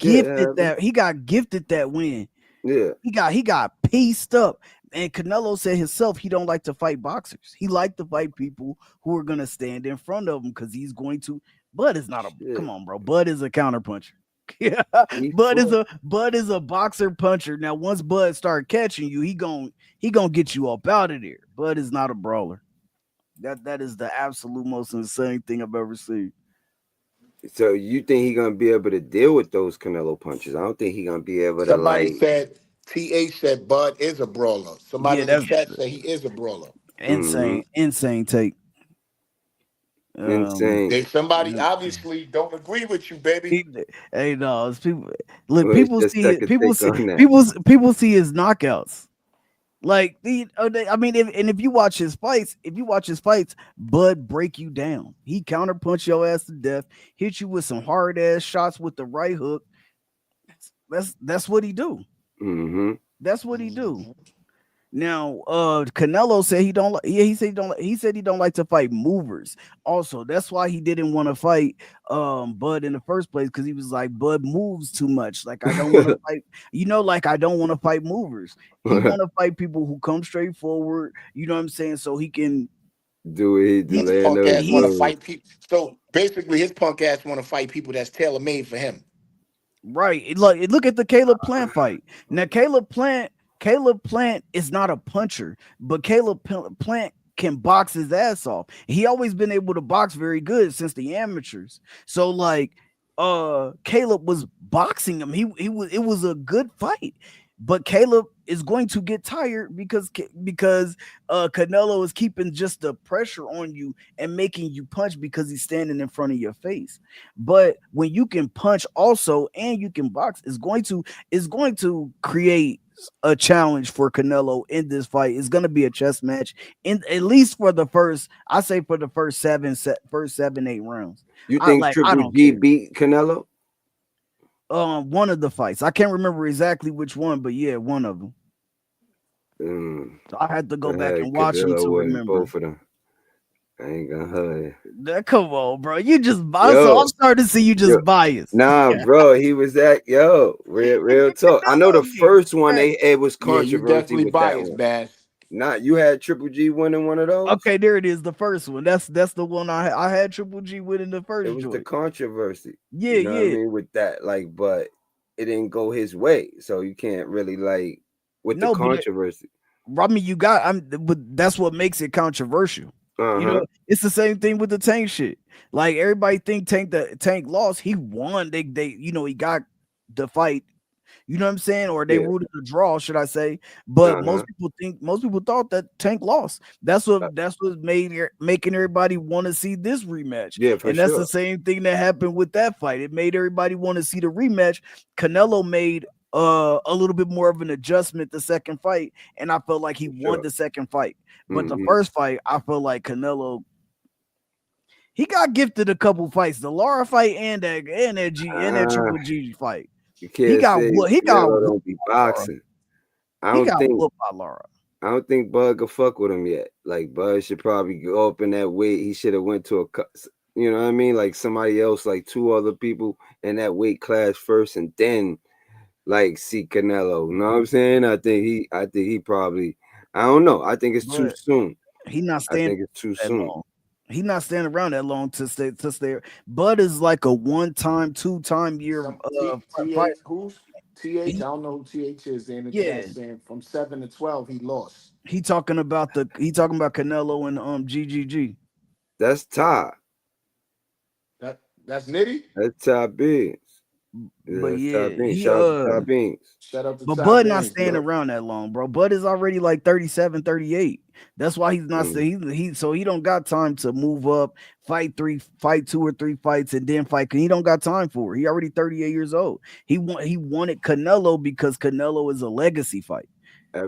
A: Yeah, it happens.
C: he got gifted that win.
A: Yeah,
C: He got pieced up. And Canelo said himself he don't like to fight boxers. He like to fight people who are gonna stand in front of him because he's going to. Bud is not a come
A: shit.
C: on, bro. Bud is a counter puncher. Yeah,
A: He fought.
C: Bud is a boxer puncher. Now, once Bud start catching you, he gonna get you up out of there. Bud is not a brawler. That is the absolute most insane thing I've ever seen.
A: So you think he gonna be able to deal with those Canelo punches? I don't think he gonna be able to
B: Somebody
A: like.
B: said TH said Bud is a brawler. Somebody
C: Yeah,
B: in the
C: that's
B: chat said he is a brawler.
A: Mm-hmm.
C: insane take. Um,
A: Insane.
B: Somebody obviously don't agree with you, baby.
C: He, hey, no, it's people. Look,
A: What's your second take on that?
C: people see his knockouts. Like I mean, if you watch his fights, Bud break you down. He counterpunch your ass to death, hit you with some hard ass shots with the right hook. That's what he do.
A: Mm-hmm.
C: That's what he do. Now, Canelo said he don't like. Yeah, he said he don't. He said he don't like to fight movers. Also, that's why he didn't want to fight Bud in the first place because he was like Bud moves too much. Like I don't want to fight. Like I don't want to fight movers. He want to fight people who come straight forward. You know what I'm saying? So he can.
A: Do it to
B: His
A: land
B: punk
A: those
B: ass want to
C: He's
A: moves.
B: fight people. So basically, his punk ass want to fight people that's tailor made for him.
C: right. Look at the Caleb Plant fight. Now Caleb Plant is not a puncher, but Plant can box his ass off. He always been able to box very good since the amateurs. So like Caleb was boxing him. He was it was a good fight. But Caleb is going to get tired because Canelo is keeping just the pressure on you and making you punch because he's standing in front of your face. But when you can punch also and you can box, it's going to create a challenge for Canelo in this fight. It's going to be a chess match in at least for the first, I say for the first 7-8 rounds.
A: You
C: I
A: think
C: like I
A: Triple
C: don't
A: G
C: care.
A: beat Canelo?
C: One of the fights. I can't remember exactly which one, but yeah, one of them.
A: Mm,
C: I had to go
A: I
C: back
A: had
C: and watch them
A: Canelo
C: to
A: winning
C: remember.
A: both of them. I ain't gonna hurt
C: Come on, bro. You just biased. So I'm
A: yo,
C: starting to see you
A: yo.
C: just biased.
A: Nah, bro, he was that real talk. I know the
C: Canelo getting
A: first one
C: cracked.
A: it was
B: Yeah, you
A: controversy
B: definitely
A: with that
B: biased,
A: one.
B: Bass.
A: Not you had Triple G winning one of those.
C: Okay, there it is. The first one. That's the one I had Triple G winning the
A: It
C: first
A: was the
C: joint.
A: controversy.
C: Yeah,
A: You know what I
C: yeah.
A: mean with that, like, but it didn't go his way, so you can't really like with the
C: No, but
A: controversy.
C: I mean, but that's what makes it controversial.
A: Uh
C: You
A: huh.
C: know, it's the same thing with the Tank shit. Like everybody think Tank lost. He won. He got the fight. You know what I'm saying? Or they
A: Yeah.
C: ruled it a draw, should I say? But
A: Uh huh.
C: most people thought that Tank lost. That's what making everybody want to see this rematch.
A: Yeah, for
C: And that's the
A: sure.
C: same thing that happened with that fight. It made everybody want to see the rematch. Canelo made a little bit more of an adjustment the second fight, and I felt like he
A: For
C: won
A: sure.
C: the second fight. But the
A: Mm-hmm.
C: first fight, I felt like Canelo he got gifted a couple fights, the Lara fight and that
A: Ah,
C: Triple G fight.
A: you
C: He
A: can't
C: got
A: say
C: what he got
A: Canelo
C: whooped
A: don't be
C: by Lara.
A: boxing. I
C: He
A: don't
C: got
A: think
C: whooped by Lara.
A: I don't think Bud could fuck with him yet. Like Bud should probably go up in that weight. He should have went to you know what I mean, like somebody else, like two other people in that weight class first, and then like see Canelo. You know what I'm saying? I think he probably. I don't know. I think it's too
C: But
A: soon.
C: he not
A: I
C: staying
A: think it's too
C: that
A: soon.
C: long. He not staying around that long to stay. Bud is like a one-time, two-time year
B: Some T
C: fight.
B: TH who's TH? I
C: He
B: don't know who TH is. They're in the chat
C: yeah.
B: saying from 7 to 12 he lost.
C: He talking about Canelo and GGG.
A: That's Ty.
B: That's Nitty.
A: That's Ty Beans. Yeah,
C: But
A: that's Ty
C: yeah,
A: Beans.
C: he
A: Shout out to Ty Beans.
B: Shout out to
C: but
B: Ty
C: Bud not
B: Banks.
C: staying
B: Look,
C: around that long, bro. Bud is already like 37, 38. That's why he's not
A: Mm,
C: staying. He don't got time to move up, fight two or three fights, and then fight. He don't got time for it. He already 38 years old. He wanted Canelo because Canelo is a legacy fight.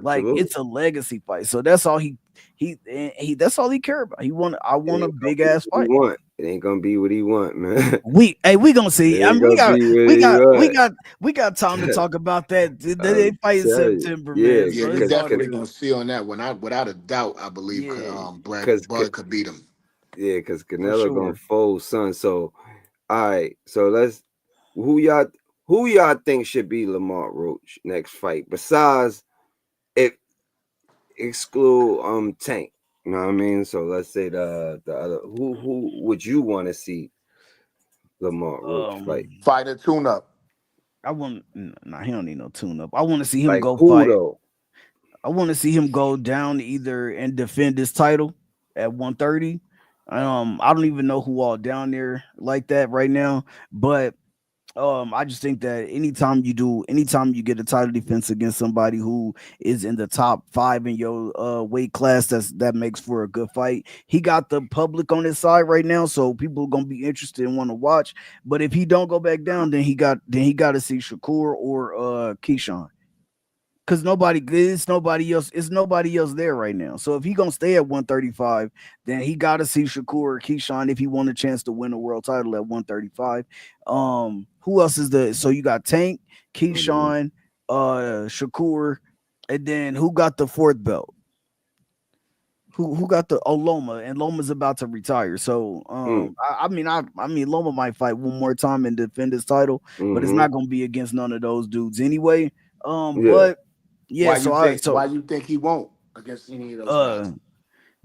C: Like
A: absolutely.
C: it's a legacy fight. So that's all he that's all he care about. I
A: It
C: want a
A: ain't gonna
C: big
A: be
C: ass
A: what he
C: fight.
A: want. It ain't gonna be what he want, man.
C: We gonna
A: It
C: see. I
A: ain't
C: mean,
A: gonna be what
C: we
A: he
C: got we
A: want.
C: got we got time to talk about that. They
A: I'm
C: fight in
A: telling you.
C: September,
A: Yeah,
C: man.
B: yeah,
C: So
B: we
C: it's
A: cause,
C: all
A: cause,
B: definitely
C: good.
B: gonna see on that one. Without a doubt, I believe
C: Yeah,
B: Brad
A: cause,
B: Bud could beat him.
A: yeah, cause
C: for
A: Canelo gonna
C: sure.
A: fold, son. So, all right. So who y'all, who y'all think should be Lamar Roach next fight? Besides, if exclude Tank. You know what I mean? So let's say the other. Who would you want to see Lamar Roach fight?
C: Um,
B: Fight a tune up.
C: I want. Nah, he don't need no tune up. I want to see him
A: Like
C: go
A: who
C: fight.
A: though?
C: I want to see him go down either and defend his title at 130. I don't even know who all down there like that right now, but I just think that anytime you get a title defense against somebody who is in the top five in your weight class, that makes for a good fight. He got the public on his side right now, so people are gonna be interested and want to watch. But if he don't go back down, then he got to see Shakur or Keyshawn. Cause it's nobody else there right now. So if he gonna stay at 135, then he gotta see Shakur or Keyshawn if he want a chance to win a world title at 135. Who else is the so you got Tank,
A: Mhm.
C: Keyshawn, Shakur, and then who got the fourth belt? Who got the Loma, and Loma's about to retire. So
A: Mm,
C: I mean Loma might fight one more time and defend his title, but it's
A: mhm.
C: not gonna be against none of those dudes anyway.
A: Yeah.
C: But yeah,
B: Why you think he won't against any of those
C: uh
B: guys?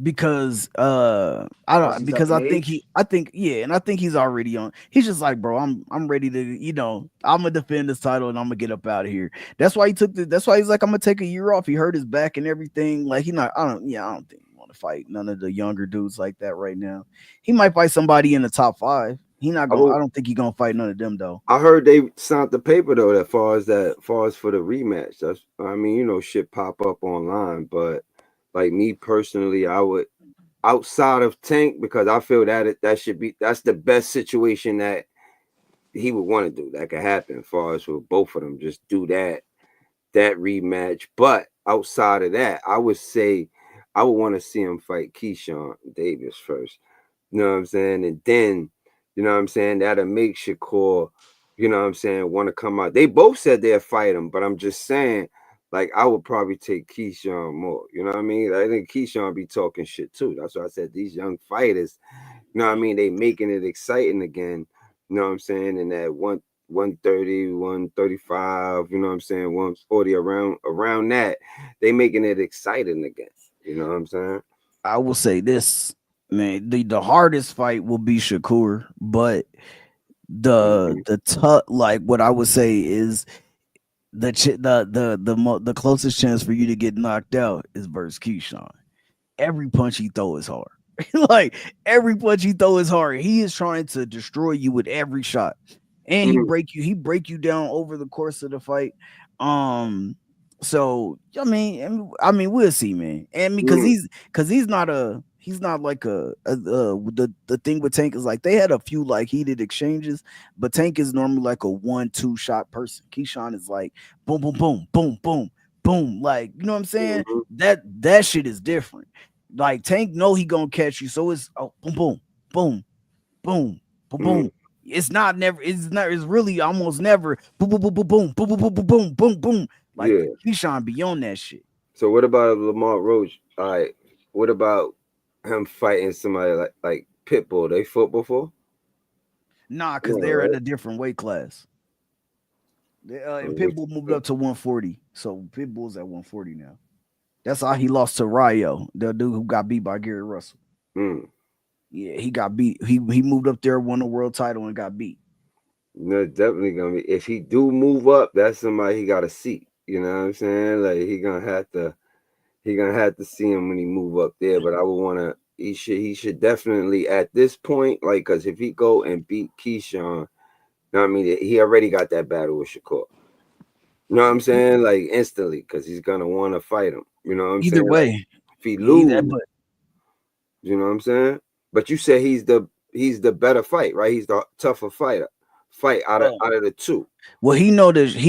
C: because I
B: Because
C: don't
B: he's up
C: because
B: in
C: I think he
B: age.
C: I think yeah, and I think he's already on. He's just like, bro, I'm ready to, I'm gonna defend this title and I'm gonna get up out of here. That's why he's like, I'm gonna take a year off. He hurt his back and everything. Like he not I don't think he want to fight none of the younger dudes like that right now. He might fight somebody in the top five. He not
A: I
C: gonna.
A: will,
C: I don't think he gonna fight none of them though.
A: I heard they signed the paper though. That far as for the rematch. That's I mean, shit pop up online, but like me personally, I would outside of Tank because I feel that that's the best situation that he would want to do that could happen. As far as with both of them, just do that rematch. But outside of that, I would say I would want to see him fight Keyshawn Davis first. You know what I'm saying? And then, you know what I'm saying, that'll make Shakur, want to come out. They both said they'll fight him, but I'm just saying, like, I would probably take Keyshawn more. You know what I mean? I think Keyshawn be talking shit too. That's why I said these young fighters, you know what I mean? They making it exciting again. You know what I'm saying? And that 130, 135, you know what I'm saying, 140 around that, they making it exciting again. You know what I'm saying?
C: I will say this, man. The hardest fight will be Shakur, but
A: Mhm.
C: the tough, like what I would say is the closest chance for you to get knocked out is versus Keyshawn. Every punch he throw is hard. Like every punch he throw is hard. He is trying to destroy you with every shot, and
A: Mhm.
C: he break you down over the course of the fight. Um, so I mean, we'll see, man. And because
A: Mhm.
C: he's not he's not like the thing with Tank is like they had a few like heated exchanges, but Tank is normally like a 1-2 shot person. Keyshawn is like boom, boom, boom, boom, boom, boom. Like you know what I'm saying?
A: Mhm.
C: That shit is different. Like Tank know he gonna catch you, so it's boom, boom, boom, boom, boom,
A: Mhm.
C: boom. It's not never. It's not. It's really almost never. Boom, boom, boom, boom, boom, boom, boom, boom, boom, boom, boom, boom. Like
A: Yeah.
C: Keyshawn be on that shit.
A: So what about Lamar Roach? All right. What about him fighting somebody like Pitbull? They fought before?
C: Nah,
A: No,
C: cause they're at
A: right?
C: a different weight class. And
A: Which
C: Pitbull moved up to 140, so Pitbull's at 140 now. That's how he lost to Ryo, the dude who got beat by Gary Russell.
A: mm,
C: Yeah, he got beat. He moved up there, won the world title, and got beat.
A: no, definitely gonna be. If he do move up, that's somebody he got to see. You know what I'm saying? Like he gonna have to see him when he move up there. But I would wanna. He should definitely at this point, like, cause if he go and beat Keyshawn, you know what I mean? He already got that battle with Shakur. You know what I'm saying? Like instantly, cause he's gonna want to fight him. You know what I'm
C: Either
A: saying? Like
C: way,
A: if he
C: either
A: lose,
C: but
A: you know what I'm saying? But you said he's the better fight, right? He's the tougher fight out of
C: uh,
A: out of the two.
C: well, he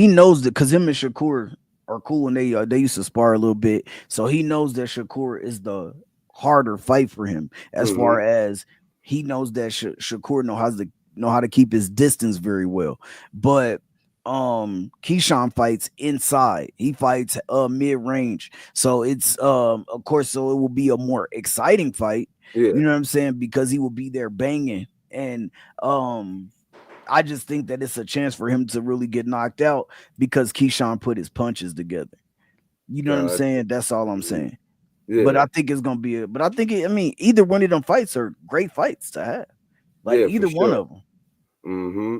C: knows that because him and Shakur are cool and they used to spar a little bit, so he knows that Shakur is the harder fight for him. As
A: Mm-hmm.
C: far as he knows that Shakur know how to keep his distance very well, but Keyshawn fights inside. He fights mid range, so it's of course, so it will be a more exciting fight.
A: Yeah.
C: You know what I'm saying? Because he will be there banging and um I just think that it's a chance for him to really get knocked out because Keyshawn put his punches together. You know what I'm
A: God.
C: saying? That's all I'm
A: Mhm.
C: saying. But
A: Yeah.
C: I think it's gonna be but I think I mean either one of them fights are great fights to have. Like
A: Yeah, for
C: either one
A: sure.
C: of them.
A: Mm-hmm.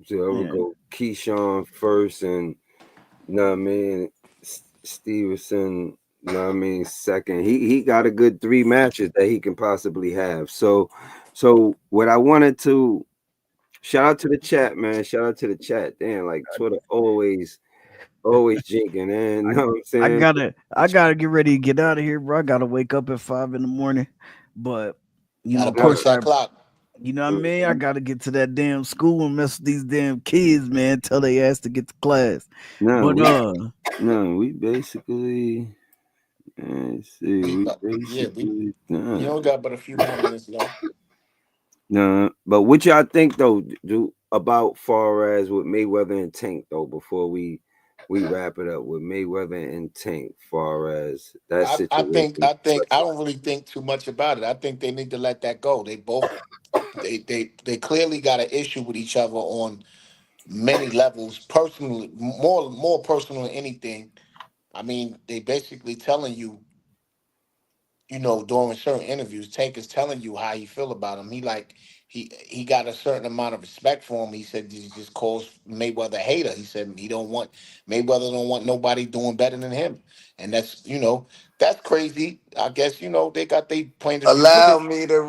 A: So I would
C: Yeah.
A: go Keyshawn first, and you know what I mean, Stevenson. You know what I mean, second. He got a good three matches that he can possibly have. So what I wanted to shout out to the chat, man. Shout out to the chat. Damn, like Twitter always jinking, and you know what I'm
C: I
A: saying.
C: gotta get ready to get out of here, bro. I gotta wake up at 5 in the morning. But
B: Gotta
C: of
A: Nah,
B: punch
C: course
B: that clock.
C: you know what I mean? I
A: mhm.
C: gotta get to that damn school and mess with these damn kids, man. Tell they ass to get to class.
A: no,
C: But
A: we no, we basically. Let's see,
B: We
A: we
B: yeah,
A: basically
B: we
A: done.
B: only got but a few more minutes left.
A: No, but what y'all think though, do about far as with Mayweather and Tank though? Before we wrap it up with Mayweather and Tank, far as that
B: I
A: situation
B: think
A: looks
B: I
A: like.
B: don't really think too much about it. I think they need to let that go. They both they clearly got an issue with each other on many levels, personally, more personal than anything. I mean, they basically telling you, during certain interviews, Tank is telling you how he feel about him. He like he got a certain amount of respect for him. He said he just calls Mayweather a hater. He said he don't want Mayweather don't want nobody doing better than him, and that's crazy. I guess they got their point of view.
F: Allow me to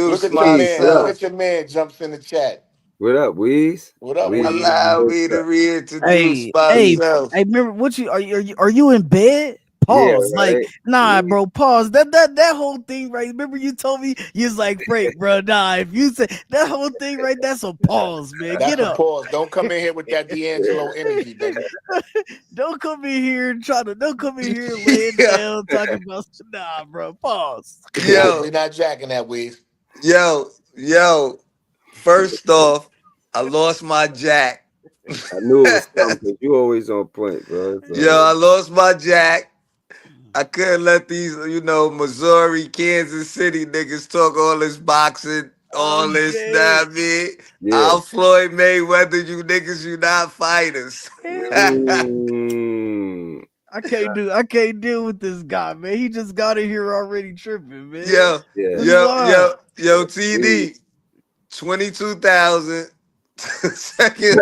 B: Look
F: reintroduce
B: at your
A: Weez,
B: man.
A: what
B: Look
A: up?
F: myself.
B: at your man jumps in the chat.
A: What up, Weez?
B: What up,
A: Weez,
B: Weed?
F: Allow
A: what's
F: me to
A: up?
F: reintroduce
C: Hey,
F: myself.
C: remember what are you in bed?
A: Yeah,
C: Pause. Like,
A: right.
C: nah,
A: Weez.
C: bro. Pause. That whole thing, right? Remember you told me you was like, Frank, bro. Nah, if you say that whole thing, right? That's a pause, man.
B: That's
C: Get
B: a
C: up.
B: pause. Don't come in here with that D'Angelo energy, baby.
C: Don't come in here and don't come in here laying
F: yo,
C: down talking about nah, bro. Pause.
F: yo,
B: We're not jacking that, Weed.
F: yo. First off, I lost my jack.
A: I knew it was something because you always on point, bro. It's all
F: Yo,
A: good.
F: I lost my jack. I couldn't let these, Missouri, Kansas City niggas talk all this boxing, all
C: I'm
F: this,
C: dead.
A: Yeah.
F: I'm Floyd Mayweather, you niggas, you not fighters.
A: Mm.
C: I can't deal with this guy, man. He just got in here already tripping, man.
F: yo,
A: Yeah.
C: That's wild.
A: Weez.
F: TD, 22,000 second.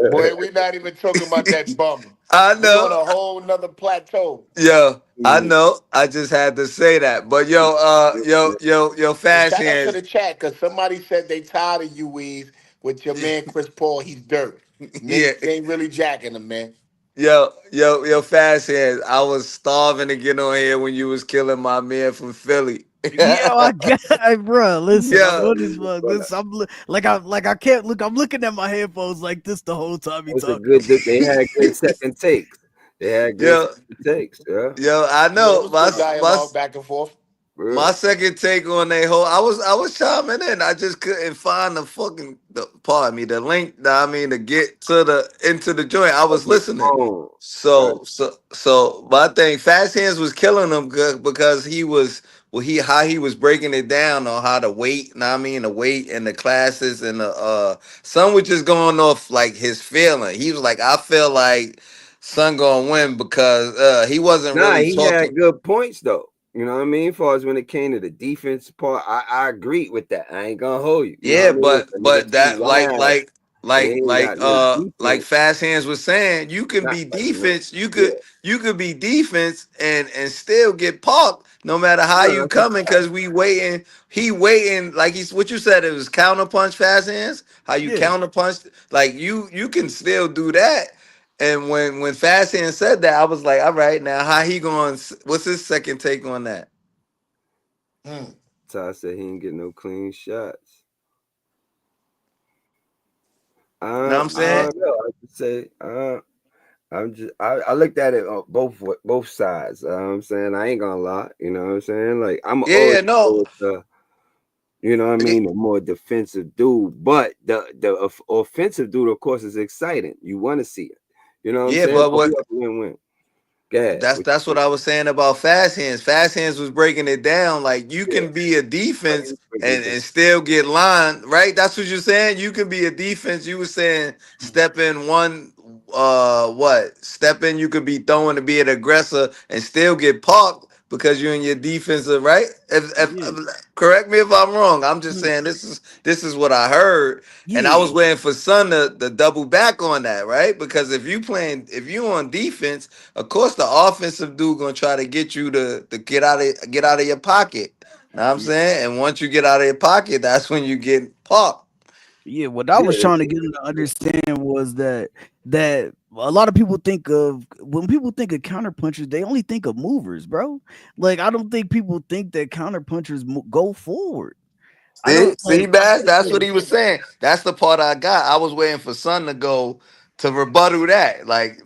B: Boy, we're not even talking about that bum.
F: I
B: We on
F: know.
B: a whole nother plateau.
F: I
A: Mm.
F: know. I just had to say that. But
B: And
F: fast
B: shout out to
F: hands.
B: the chat, because somebody said they tired of you, Weez, with your man Chris Paul. He's dirt.
F: Yeah.
B: Niggas ain't really jacking him, man.
F: Fast hands. I was starving to get on here when you was killing my man from Philly.
C: Yeah, I got, bro. Listen, I'm
F: Yeah,
C: on this mug. Listen, like I can't look. I'm looking at my headphones like this the whole time he
A: It was a
C: talking.
A: good. They had good second takes. They had good
F: yeah,
A: second takes. Yeah.
F: I
B: Yeah, it
F: know.
B: was good dialogue back and forth.
F: My
A: Real.
F: second take on they whole, I was chiming in. I just couldn't find pardon me, the link. To get to the into the joint. I
A: Of
F: was
A: your
F: listening.
A: phone. Right.
F: So my thing, Fast Hands was killing him because he was he how he was breaking it down on how to weight. The weight and the classes and the some was just going off like his feeling. He was like, I feel like Son gonna win because he wasn't
A: Nah,
F: really
A: he
F: talking.
A: had good points though. You know what I mean? As far as when it came to the defense part, I agree with that. I ain't gonna hold you. You know what
F: Yeah,
A: I mean? If a nigga
F: but
A: too
F: that
A: loud and he ain't got no
F: like
A: defense,
F: Fast Hands was saying, you can
A: not
F: be
A: like no.
F: defense,
A: Yeah.
F: you could be defense and still get parked no matter how
A: No,
F: you
A: that's a
F: coming
A: fact.
F: because he waiting like he's what you said it was counter punch Fast Hands, how you
C: Yeah,
F: counter punch like you can still do that. And when Fast Hands said that, I was like, all right, now how he going? What's his second take on that?
B: Hmm.
A: Ty said he ain't get no clean shots.
F: Know what I'm
A: I
F: saying?
A: don't know. I just say I looked at it on both sides. You know what I'm saying? I ain't gonna lie. You know what I'm saying? Like I'm always
F: Yeah, no.
A: go with the you know what I mean, the more defensive dude. But the offensive dude, of course, is exciting. You want to see it. You know what I'm
F: Yeah,
A: saying?
F: but
A: But
F: what
A: we have to win-win. Go ahead. What
F: That's
A: you
F: what I was saying about Fast Hands. Fast Hands was breaking it down like you
A: saying? Yeah.
F: can be a
A: Oh, he
F: defense
A: was breaking it down.
F: and still get lined, right? That's what you're saying. You can be a defense. You were saying step in one step in, you could be throwing to be an aggressor and still get parked because you're in your defensive, right?
C: yeah,
F: Correct me if I'm wrong. I'm just
C: mm,
F: saying this is what I heard. And I was
C: yeah,
F: waiting for Son to double back on that, right? Because if you on defense, of course, the offensive dude gonna try to get you to get out of your pocket. Know what I'm
C: yeah.
F: saying? And once you get out of your pocket, that's when you get popped.
C: Yeah, what I was
A: Yeah,
C: trying to get him to understand was that a lot of people think of when people think of counter punchers, they only think of movers, bro. Like I don't think people think that counter punchers go forward. I don't
F: See,
C: like.
F: Bass, that's what he was saying. That's the part I got. I was waiting for Son to go to rebuttal that. Like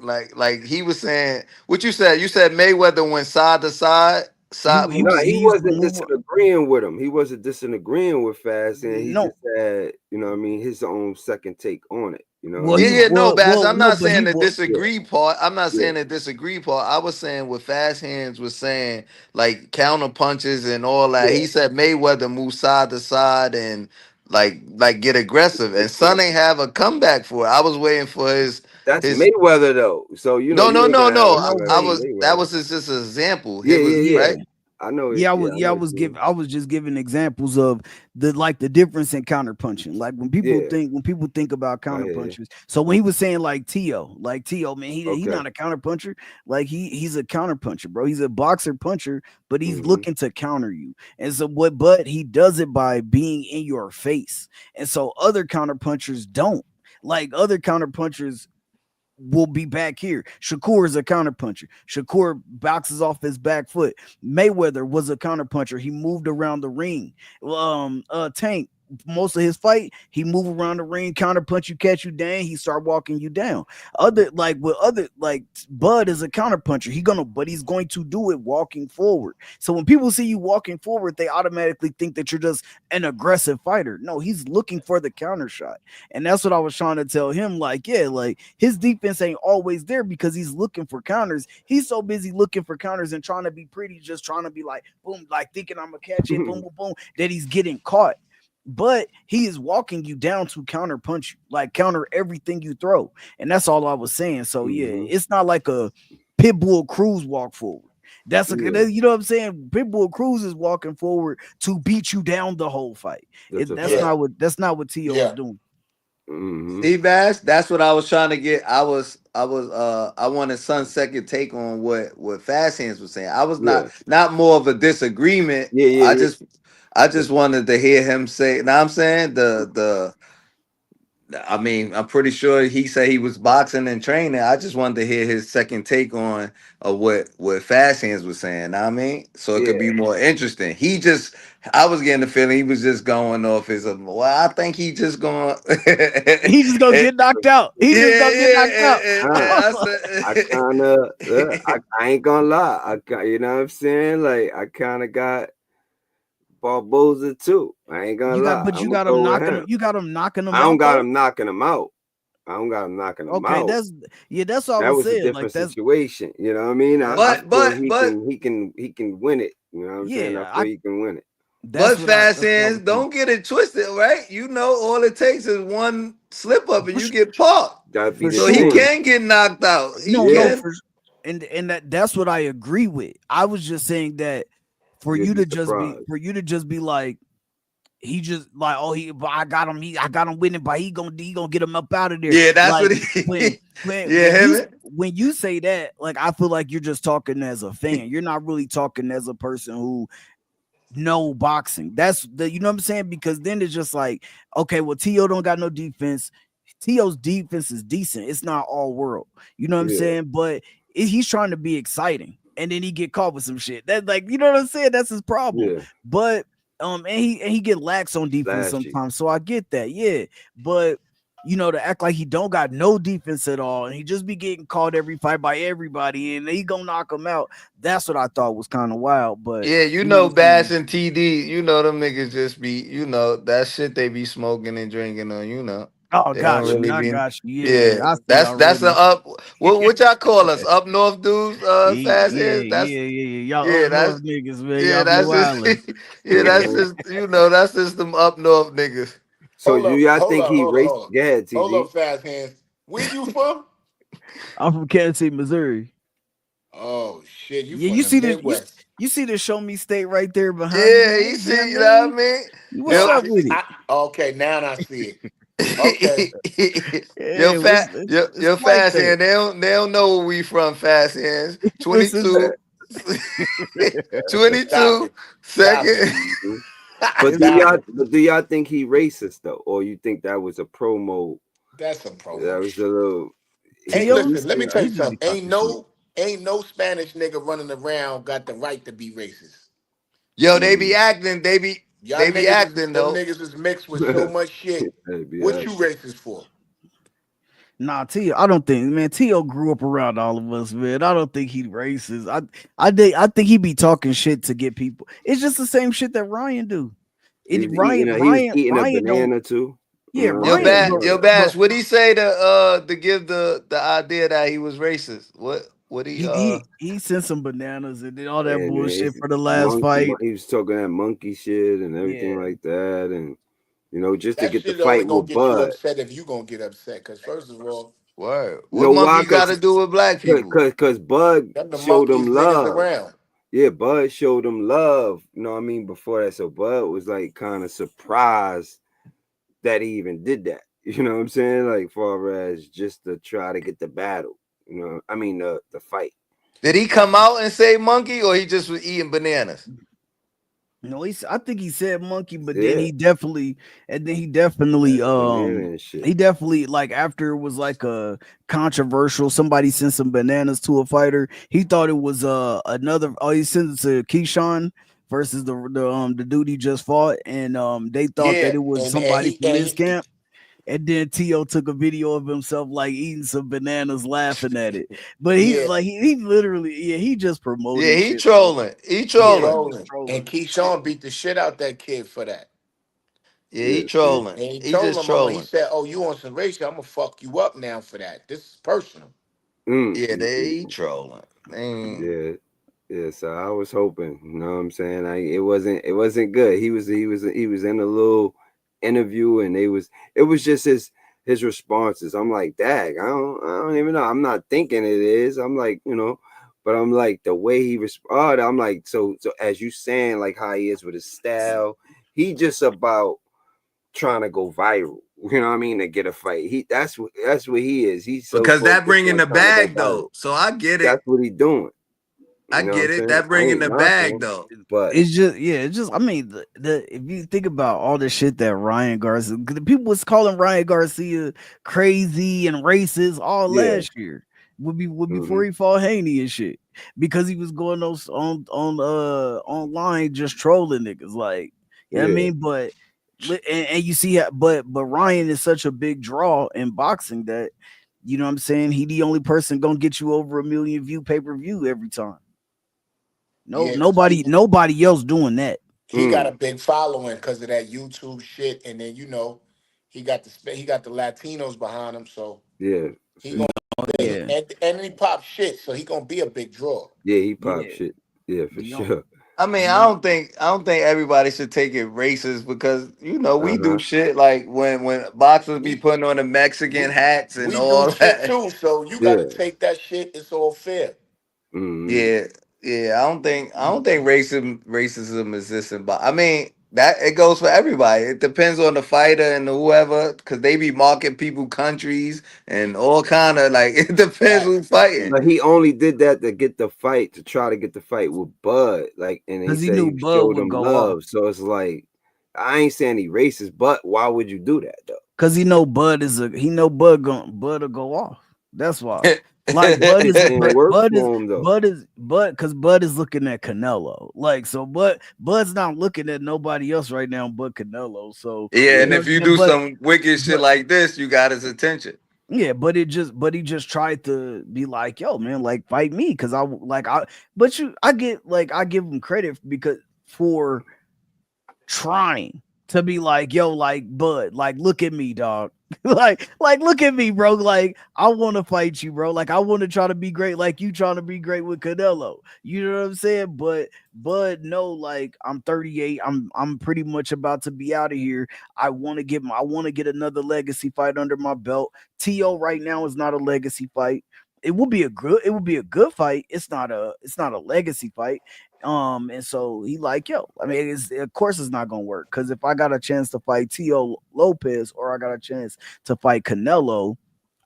F: he was saying, what you said. You said Mayweather went side to side, side
C: He
A: no,
F: moves.
C: he
A: he
C: used to
A: wasn't
C: move.
A: disagreeing with him. He wasn't disagreeing with Fast, and he
C: No,
A: just had, you know what I mean, his own second take on it. You know what I
C: well
F: Yeah,
C: he
A: mean?
F: yeah, no, Bass.
C: well
F: I'm
C: no,
F: not
C: but
F: saying
C: he
F: the
C: was
A: Yeah,
F: disagree part. I'm not
A: yeah.
F: saying the disagree part. I was saying what Fast Hands was saying, like counter punches and all that.
A: Yeah.
F: He said Mayweather move side to side and like get aggressive. And Son ain't have a comeback for it. I was waiting for
A: That's
F: his
A: Mayweather though. So you know
F: no,
A: you
F: no,
A: ain't
F: no,
A: gonna have a
F: no.
C: no,
A: comeback
F: I
C: but
A: from
F: was that
A: Mayweather.
F: was just an example.
A: Yeah,
F: It was
A: yeah,
C: yeah,
A: yeah.
F: right.
A: I know it.
C: Yeah,
A: Yeah, I know what you mean.
C: I was just giving examples of the difference in counter punching. Like
A: Yeah,
C: when people think about
A: I
C: counter
A: hear you.
C: punchers. So when he was saying like Tio, man, he
A: Okay.
C: not a counter puncher. Like he's a counter puncher, bro. He's a boxer puncher, but he's
A: Mm-hmm.
C: looking to counter you. And so what but he does it by being in your face. And so other counter punchers don't. Like other counter punchers will be back here. Shakur is a counterpuncher. Shakur boxes off his back foot. Mayweather was a counterpuncher. He moved around the ring. Tank, most of his fight, he move around the ring, counterpunch you, catch you down, he start walking you down. Other like Bud is a counterpuncher. But he's going to do it walking forward. So when people see you walking forward, they automatically think that you're just an aggressive fighter. No, he's looking for the counter shot. And that's what I was trying to tell him. Like, yeah, like his defense ain't always there because he's looking for counters. He's so busy looking for counters and trying to be pretty, just trying to be like, boom, like thinking I'm gonna catch it, boom, boom, boom, that he's getting caught. But he is walking you down to counter punch you, like counter everything you throw. And that's all I was saying. So, yeah,
A: Mm-hmm.
C: it's not like a Pitbull Cruz walk forward.
A: Yeah,
C: You know what I'm saying? Pitbull Cruz is walking forward to beat you down the whole fight.
A: that's a
B: Yeah,
A: fact.
C: That's not what Tio is
B: yeah.
C: doing.
A: Mm-hmm.
F: See, Bass, that's what I was trying to get. I wanted Son's second take on what Fast Hands was saying. I was
A: Yeah,
F: not more of a disagreement.
A: yeah, yeah,
F: I
A: yeah.
F: just I just wanted to hear him say. Now I'm saying I mean, I'm pretty sure he said he was boxing and training. I just wanted to hear his second take on what Fast Hands was saying. Know what I mean, so it could
A: Yeah.
F: be more interesting. I was getting the feeling he was just going off his. Well, I think he just going.
C: He just gonna get knocked out. He just
F: Yeah,
C: gonna get knocked
F: yeah,
C: out.
A: Nah,
F: I
A: I
F: said,
A: kind of, I ain't gonna lie. You know what I'm saying? Like, I kind of got Barboza too. I ain't gonna lie. I'm
C: You
A: gonna
C: got him
A: go with
C: knocking him.
A: him.
C: You got him knocking him
A: I don't
C: out
A: got
C: though.
A: him knocking him out. I don't got him knocking him
C: Okay,
A: out.
C: that's what I
A: That
C: was
A: was a
C: saying. Like
A: different situation. You know what I mean? I
F: but
A: feel
F: but but
A: he can win it. You know what I'm saying? I
C: yeah,
A: feel he can win it.
F: Fast
C: that's what I
F: Hands,
C: was saying.
F: don't get it twisted, right? You know, all it takes is one slip up and
C: For,
F: you
C: su-
F: get parked.
A: That'd be
C: for
A: the
F: So he
C: sure.
A: thing.
F: can get knocked out. He
C: No,
A: Yeah,
F: can.
C: for and that's what I agree with. I was just saying that
A: you'd be surprised.
C: for you to just be like he just like I got him winning, but he gonna get him up out of there.
F: Yeah, that's
C: Like
F: what he.
C: when
F: Yeah, him.
C: when you say that, like I feel like you're just talking as a fan. You're not really talking as a person who know boxing. That's the you know what I'm saying? Because then it's just like, okay, well, Tio don't got no defense. Tio's defense is decent. It's not all world. You know what I'm
A: Yeah,
C: saying? But he's trying to be exciting. And then he get caught with some shit. That like, you know what I'm saying? That's his problem.
A: yeah,
C: But and he get lax on defense
A: flashy.
C: sometimes. So I get that. Yeah. But you know, to act like he don't got no defense at all, and he just be getting caught every fight by everybody, and he gonna knock him out. That's what I thought was kind of wild. But
F: Yeah, you
C: you know what
F: know,
C: I'm
F: Bass
C: saying?
F: and TD. You know, them niggas just be. You know that shit they be smoking and drinking on. You know,
C: Oh,
F: they don't
C: got you.
F: really
C: I
F: be.
C: got you.
F: Yeah,
C: Yeah, I see
F: that's a
C: already.
F: up. What y'all call us? Up north dudes. Fast Hands.
C: Yeah. Y'all up
F: Yeah,
C: north niggas, man.
F: yeah,
C: Y'all be
F: that's just
C: wildin'.
F: yeah, that's
A: Uh-huh.
F: just that's just them up north niggas.
A: So
B: Hold
A: do
B: up,
A: y'all
B: hold
A: think
B: up,
A: he
B: hold up,
A: raced?
B: hold up.
A: Go ahead,
B: Hold
A: TG.
B: up, Fast Hands. Where you from?
C: I'm from Kansas City, Missouri.
B: Oh shit, you
C: Yeah,
B: from the Midwest.
C: you see the Show Me State right there behind me,
F: Yeah,
C: man.
F: you
C: Yeah,
F: see, you know
C: man.
F: what I mean?
C: What's
F: Yo,
C: up with it?
B: Okay, now I see it. Okay.
C: Yeah, it's
F: Yo,
C: like
F: fast
C: that.
F: hands. They don't know where we from. Fast hands.
C: What's this?
F: 22,
B: Stop
F: 22
B: it. Stop
F: second.
B: it.
A: Mhm.
C: It's
B: Stop it.
A: But do y'all think he racist though, or you think that was a promo?
B: That's some
A: That
B: promo
A: was a
B: shit.
A: little.
B: Hey,
C: Tio.
B: listen, let me tell
C: He
B: you
C: just be
B: something.
C: talking shit.
B: Ain't no Spanish nigga running around got the right to be racist.
F: Yo, they be
A: Mm.
F: acting.
B: Y'all
F: They be
B: niggas is
F: acting
B: them
F: though.
B: niggas is mixed with so much shit.
A: That'd be
B: What you
A: accurate.
B: racist for?
C: Nah, Tio. I don't think, man. Tio grew up around all of us, man. I don't think he racist. I think he be talking shit to get people. It's just the same shit that Ryan do.
A: He was eating a
C: Ryan don't.
A: banana too. You
C: Yeah,
A: know what I'm
C: Ryan.
A: saying?
F: Yo,
C: But
F: Bash. What he say to give the idea that he was racist? What he
C: he sent some bananas and did all that
A: And
C: bullshit
A: it's
C: for the last fight.
A: he was talking that monkey shit and everything
C: Yeah.
A: like that, and just to
B: That
A: get the
B: shit only
A: fight
B: gonna
A: with
B: get you
A: Bud.
B: upset if you gonna get upset. Cause first of all,
F: word? What
A: No, why?
F: monkey got to do with black people?
A: Cause Bud
B: them the
A: showed him
B: monkeys niggas
A: love.
B: around.
A: yeah, Bud showed him love. You know what I mean? Before that, so Bud was like kind of surprised that he even did that. You know what I'm saying? Like far as just to try to get the battle. You know, I mean the fight.
F: Did he come out and say monkey, or he just was eating bananas?
C: No, I think he said monkey, but then
A: Yeah,
C: he definitely, and then
A: banana and shit.
C: he definitely like after it was like a controversial. Somebody sent some bananas to a fighter. He thought it was another. Oh, he sent it to Keyshawn versus the dude he just fought, and they thought that
B: Yeah,
C: it was
B: and
C: somebody
B: he
C: from
B: and
C: his
B: he
C: camp. And then T.O. took a video of himself like eating some bananas, laughing at it. But he
B: yeah,
C: like he literally, yeah, he just
F: Yeah,
C: promoting
F: he
C: shit, bro.
F: trolling. He
B: he
C: Yeah,
F: trolling.
C: he just
B: trolling. And
C: trolling.
B: Keyshawn beat the shit out that kid for that.
F: Yeah, he
A: Yeah, see.
F: trolling.
B: And he
F: He
B: told
F: just
B: him, he
F: trolling.
B: said, "Oh, you on some racial? I'm gonna fuck you up now for that. This is personal."
F: Yeah, he
A: Mm.
F: trolling. Man.
A: Yeah. Yeah, so I was hoping, you know what I'm saying? It wasn't good. He was in a little interview and it was just his responses. I'm like, dag, I don't even know. I'm not thinking it is. I'm like, but I'm like the way he responded, I'm like, so as you saying like how he is with his style, he just about trying to go viral. You know what I mean? To get a fight. That's what he is. He's so
F: Because that
A: focused
F: bringing
A: on
F: the
A: trying to go
F: bag
A: viral.
F: though. So I get it.
A: That's what he's doing.
F: I
A: You know what I'm
F: get it.
A: saying?
F: That
A: I
F: bringing
A: ain't
F: the
A: knocking
F: bag
A: him,
F: though.
A: but
C: It's just yeah, it's just I mean the if you think about all the shit that Ryan Garcia, 'cause the people was calling Ryan Garcia crazy and racist all
A: yeah,
C: last year. Would before
A: hmm
C: he fought Haney and shit. Because he was going on online just trolling niggas. Like, you know what I
A: yeah,
C: mean? But and you see but Ryan is such a big draw in boxing that you know what I'm saying? He the only person gonna get you over a million view pay-per-view every time. No,
B: Yeah, because
C: nobody else doing that.
B: he got a
A: mm,
B: big following because of that YouTube shit, and then he got the Latinos behind him, so
A: yeah,
B: he
A: for
B: gonna
A: sure.
C: Oh
B: be,
C: yeah,
B: and he pop shit, so he gonna be a big draw.
A: Yeah, he pop
C: yeah.
A: shit. Yeah, for
C: The on-
A: sure.
F: I mean,
C: the on-
F: I don't think everybody should take it racist because we do
A: Uh-huh.
F: shit like when boxers be
B: We
F: putting on the Mexican
B: we
F: hats and
B: we do
F: all
B: shit
F: that.
B: too, so you got to
A: Yeah.
B: take that shit. It's all fair.
A: Mm-hmm.
F: Yeah, yeah. I don't think racism exists in boxing. I mean that it goes for everybody. It depends on the fighter and whoever because they be marking people countries and all kind of like it depends
B: Facts.
F: who's fighting.
A: But he only did that to get the fight, to try to get the fight with Bud. Like, and he
C: Cause he
A: said
C: knew
A: he
C: Bud
A: showed
C: would
A: him
C: go off.
A: love. So it's like, I ain't saying he racist, but why would you do that though?
C: Cause he know Bud will go off. That's why. Like
A: It didn't work for him though.
C: Bud is looking at Canelo. Like so Bud's not looking at nobody else right now but Canelo. So
F: Yeah,
C: you
F: and
A: Yeah.
C: know what
F: if
C: I'm
F: you
C: saying?
F: do some wicked shit
C: But
F: like this, you got his attention.
C: yeah, but he just tried to be like, yo, man, like fight me. Cause but I give him credit because for trying to be like, yo, like, Bud, like, look at me, dog. like, look at me, bro. Like, I want to fight you, bro. Like, I want to try to be great, like you trying to be great with Canelo. You know what I'm saying? But Bud, no, like, I'm 38. I'm pretty much about to be out of here. I want to get another legacy fight under my belt. To right now is not a legacy fight. It would be a good fight. It's not a legacy fight. And so he like, yo, I mean, of course it's not gonna work because if I got a chance to fight Tio Lopez or I got a chance to fight Canelo,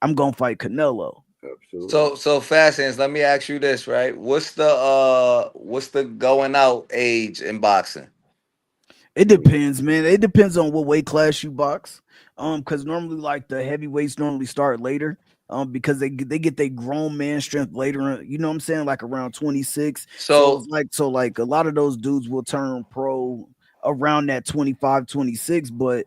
C: I'm gonna fight Canelo.
A: Absolutely.
F: So fast hands, let me ask you this, right? What's the going out age in boxing?
C: It depends, man. It depends on what weight class you box. Because normally like the heavyweights normally start later. Because they get their grown man strength later. You know what I'm saying? Like around 26. So
F: So
C: it's like a lot of those dudes will turn pro around that 25, 26. But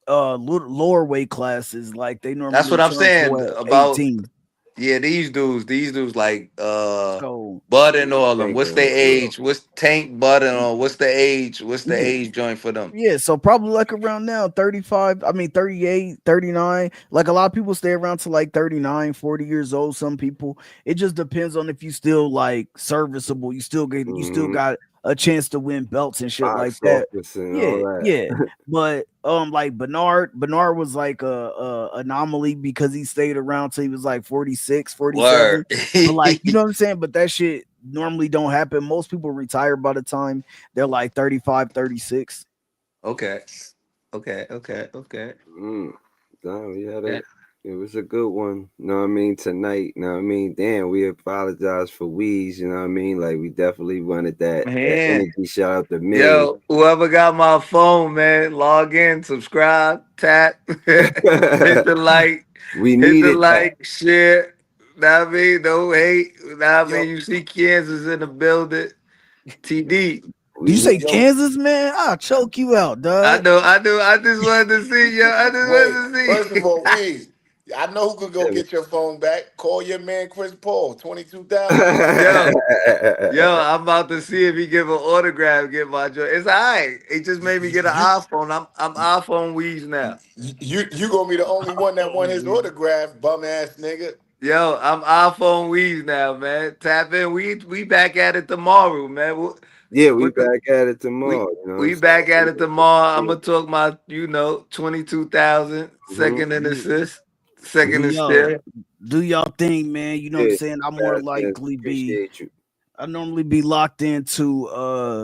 C: lower weight classes like they
F: that's
C: normally
F: what I'm
C: turn
F: saying
C: pro at
F: about
C: 18.
F: yeah, these dudes like
C: So
F: Bud and
A: Yeah,
F: all them.
A: thank
F: What's
A: God.
F: their
A: Yeah.
F: age? What's Tank Bud and all? What's the age? What's the
C: yeah,
F: age joint for them?
C: yeah, so probably like around now 35, I mean 38, 39. Like a lot of people stay around to like 39, 40 years old. Some people. It just depends on if you still like serviceable. You still
A: Hmm.
C: got a chance to win belts and shit like
A: box
C: that.
A: office and all
C: Yeah,
A: that.
C: yeah. But like Bernard was like a anomaly because he stayed around till he was like 46, 47.
F: Word.
C: But like, you know what I'm saying? But that shit normally don't happen. Most people retire by the time they're like 35, 36.
F: Okay. Okay. Okay. Okay.
A: Mm. No, we had
F: Yeah.
A: it was a good one. You know what I mean? Tonight, you know what I mean? Damn, we apologize for Weez, you know what I mean? Like we definitely wanted that
F: Man.
A: energy. Shout out to Miz.
F: Yo, whoever got my phone, man, log in, subscribe, tap, hit the like,
A: We
F: hit the
A: needed that.
F: like, share. Know what I mean? No hate. Know what I
B: Yo,
F: mean? You see Kansas in the building. TD.
C: Did
A: We
C: you say
A: need
B: yo,
C: Kansas, man? I'll choke you out,
F: I
C: dog.
F: know, I know. I just wanted to see you. I just
B: wait.
F: wanted to
B: First of
F: see.
B: all, Weez, I know who could go
A: that.
B: get your phone back. Call your man Chris Paul, 22,000.
F: Yo, yo, I'm about to see if he give an autograph, get my joint. It's all right. He just made me get an
B: You,
F: iPhone. I'm iPhone Weez now.
B: you gonna be the only one that want his autograph, bum ass nigga.
F: Yo, I'm iPhone Weez now, man. Tap in. We back at it tomorrow, man.
A: Yeah, we
F: What the,
A: back at it
F: we
A: tomorrow. You know what I'm
F: we back at it
A: saying?
F: tomorrow. I'm gonna talk my, 22,000,
A: Mm-hmm.
F: second in
C: Yeah.
F: assist,
C: Do
F: second in
C: y'all
F: steal.
C: do y'all thing, man? You know what I'm
A: Yeah,
C: saying?
A: appreciate you.
C: I normally be locked into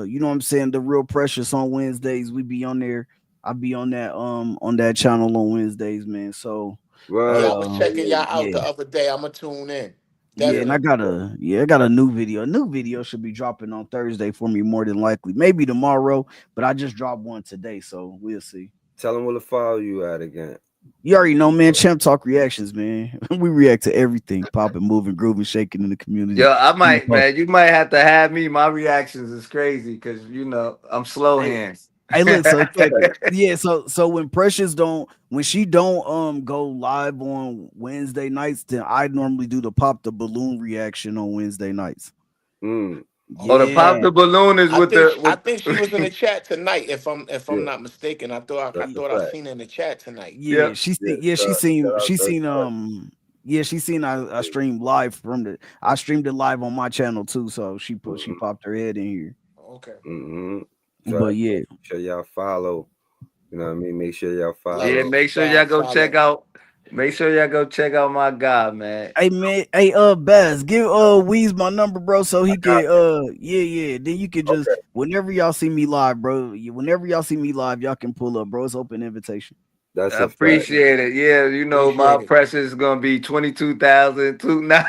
C: you know what I'm saying, the real precious on Wednesdays. We be on there. I be on that channel on Wednesdays, man. So
B: Yeah, I
A: Right.
B: was checking y'all out
C: yeah.
B: the other day. I'ma tune in.
C: Yeah, and
B: Definitely.
C: I got a new video. A new video should be dropping on Thursday for me more than likely. Maybe tomorrow, but I just dropped one today, so we'll see.
A: Tell them where to follow you at again.
C: You already know, man. Champ Talk Reactions, man. We react to everything, popping, moving, grooving, shaking in the community.
F: Yo, I
C: We
F: might,
C: post-
F: man. You might have to have me. My reactions is crazy because I'm slow
C: Hey,
F: hands.
C: hey, look. So check it. Yeah. So when Precious don't, when she don't go live on Wednesday nights, then I normally do the pop the balloon reaction on Wednesday nights.
A: Mm.
F: Oh, the
B: Okay.
F: pop
C: Yeah.
F: the balloon is with
B: I
F: with.
B: think she was in the chat tonight. If I'm
A: Yeah,
B: not mistaken, I
A: that's a
B: thought I
A: fact.
B: seen her in the chat tonight.
F: Yeah.
C: Yeah, she
A: Yeah,
C: seen. Yeah,
A: shout out
C: She
A: to
C: seen. Yeah, she seen. I streamed live from the. I streamed it live on my channel too. So she
A: mm-hmm.
C: popped her head in here.
B: Okay.
A: Mm-hmm. So
C: But yeah,
A: make sure y'all follow. You know what I mean? Make sure y'all
F: Yeah,
A: follow.
F: make sure y'all
B: Back
F: go check
B: follow.
F: out. Make sure y'all go check out my guy, man.
C: hey man, hey Baz, give Weez my number, bro, so he can yeah. Then you can just
A: Okay,
C: whenever y'all see me live, bro. Whenever y'all see me live, y'all can pull up, bro. It's open invitation.
A: that's
F: I
A: a fact.
F: appreciate it. Yeah, my
B: Appreciate it.
F: precious is gonna be 22,000 two now.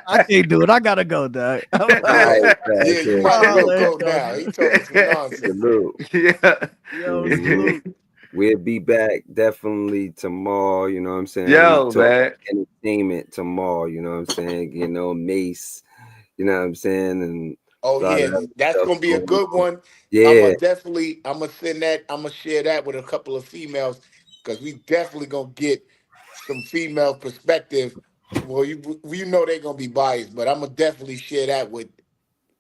C: I can't do it. I gotta go, dog.
A: All right,
B: Yeah. Yeah, you
A: Patrick.
B: might as
C: I'll
B: well
A: Salute.
C: let
B: go
C: y'all,
B: now.
C: dog.
B: He talking some nonsense.
A: Salute.
F: Yeah.
C: Yo,
A: Mm-hmm.
C: salute.
A: We'll be back definitely tomorrow. You know what I'm saying? We
F: Yo,
A: talk
F: man.
A: entertainment tomorrow. You know what I'm saying? Mace. You know what I'm saying? And
B: Oh
A: a lot of
B: yeah,
A: other
B: that's
A: stuff
B: gonna be a
A: going
B: good
A: on.
B: one.
A: Yeah,
B: I'm gonna share that with a couple of females because we definitely gonna get some female perspective. Well, you know they're gonna be biased, but I'm gonna definitely share that with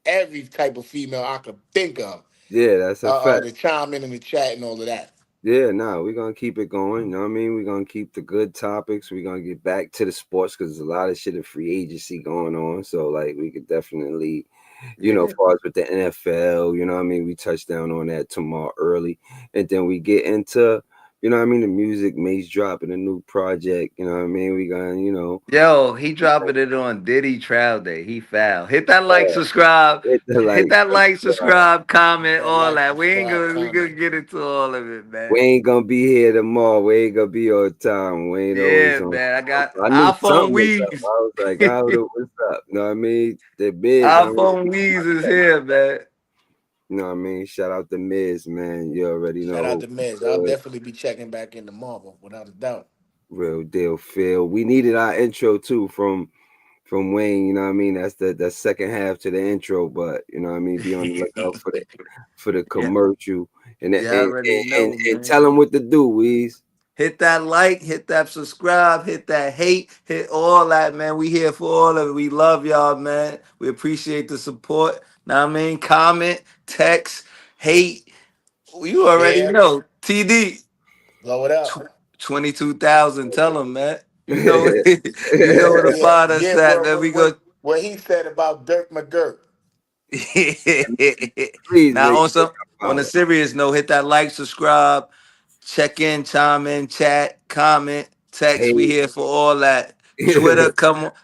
B: every type of female I could think of.
A: yeah, that's a fact.
B: To chime in the chat and all of that.
A: Yeah, no, we're gonna keep it going. You know what I mean? We're gonna keep the good topics. We're gonna get back to the sports because there's a lot of shit in free agency going on. So like we could definitely,
F: Yeah.
A: as far as with the NFL, you know what I mean, we touch down on that tomorrow early. And then we get into, the music Mace dropping a new project, you know what I mean? We gonna,
F: Yo, he dropping it on Diddy Trial Day. He foul. Hit that like, subscribe.
A: hit the
F: Hit
A: like
F: that like,
A: subscribe.
F: subscribe, comment,
B: That
F: all
B: like,
F: that.
B: subscribe,
F: We gonna
B: comment.
F: get into all of it,
A: We
F: man.
A: ain't gonna be here tomorrow. We ain't gonna be on time. We ain't always
F: Yeah,
A: on
F: man. I
A: time.
F: got
A: So I knew
F: iPhone
A: something was up.
F: Weeds.
A: I was like, what's up? You know what I mean? The biz,
F: iPhone Weeds is here, man.
A: you know what I mean? Shout out to Miz, man. You already
B: Shout out
A: know.
B: to Miz. I'll definitely be checking back in tomorrow without a doubt.
A: Real deal, Phil. We needed our intro too from Wayne. You know what I mean? That's the second half to the intro, but you know what I mean. Be on the lookout for the
F: Yeah,
A: commercial and
F: yeah, I already know,
A: and
F: man.
A: tell them what to do, Weez.
F: Hit that like, hit that subscribe, hit that hate, hit all that, man. We here for all of it. We love y'all, man. We appreciate the support. Now I mean, comment, text, hate. You already
B: Share,
F: know. TD
B: blow it up.
F: 22,000. Tell them, man. You know, you know where to
B: Yeah,
F: find us
B: yeah.
F: at, man. We go.
B: What he said about Dirk McGurk.
A: Please
F: Now
A: make
F: on
A: sure
F: some
A: y'all
F: on a
A: follow.
F: serious note, hit that like, subscribe, check in, chime in, chat, comment, text. We
A: Hey,
F: here for all that.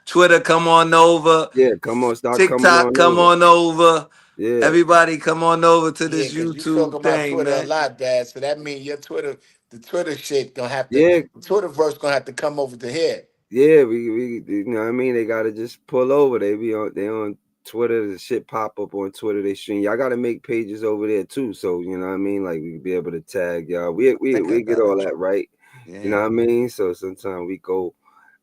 F: Twitter, come on over.
A: yeah, come on, start coming
F: TikTok,
A: on
F: come
A: over.
F: on over.
A: Yeah,
F: Everybody, come on over to
B: Yeah,
F: this
B: because you talk
F: YouTube
B: about
F: thing,
B: Twitter a
F: man.
B: lot, Bad. So that means your Twitter, the Twitter shit gonna have to,
A: yeah,
B: Twitterverse gonna have to come over to here.
A: yeah. We you know what I mean. They gotta just pull over. They on Twitter. The shit pop up on Twitter. They stream. Y'all gotta make pages over there too. So you know what I mean. Like we be able to tag y'all.
F: Think I
A: We get
F: got
A: all
F: it.
A: that right. You know
F: Yeah.
A: what I mean. So sometimes we go.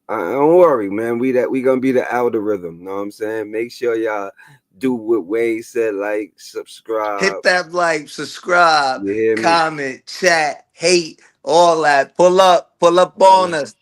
A: Don't worry, man. We gonna be the algorithm. Know what I'm saying? Make sure y'all do what Wayne said. Like, subscribe.
F: Hit that like, subscribe,
A: You hear me?
F: comment, chat, hate, all that. Pull up
A: All
F: on
A: that.
F: us.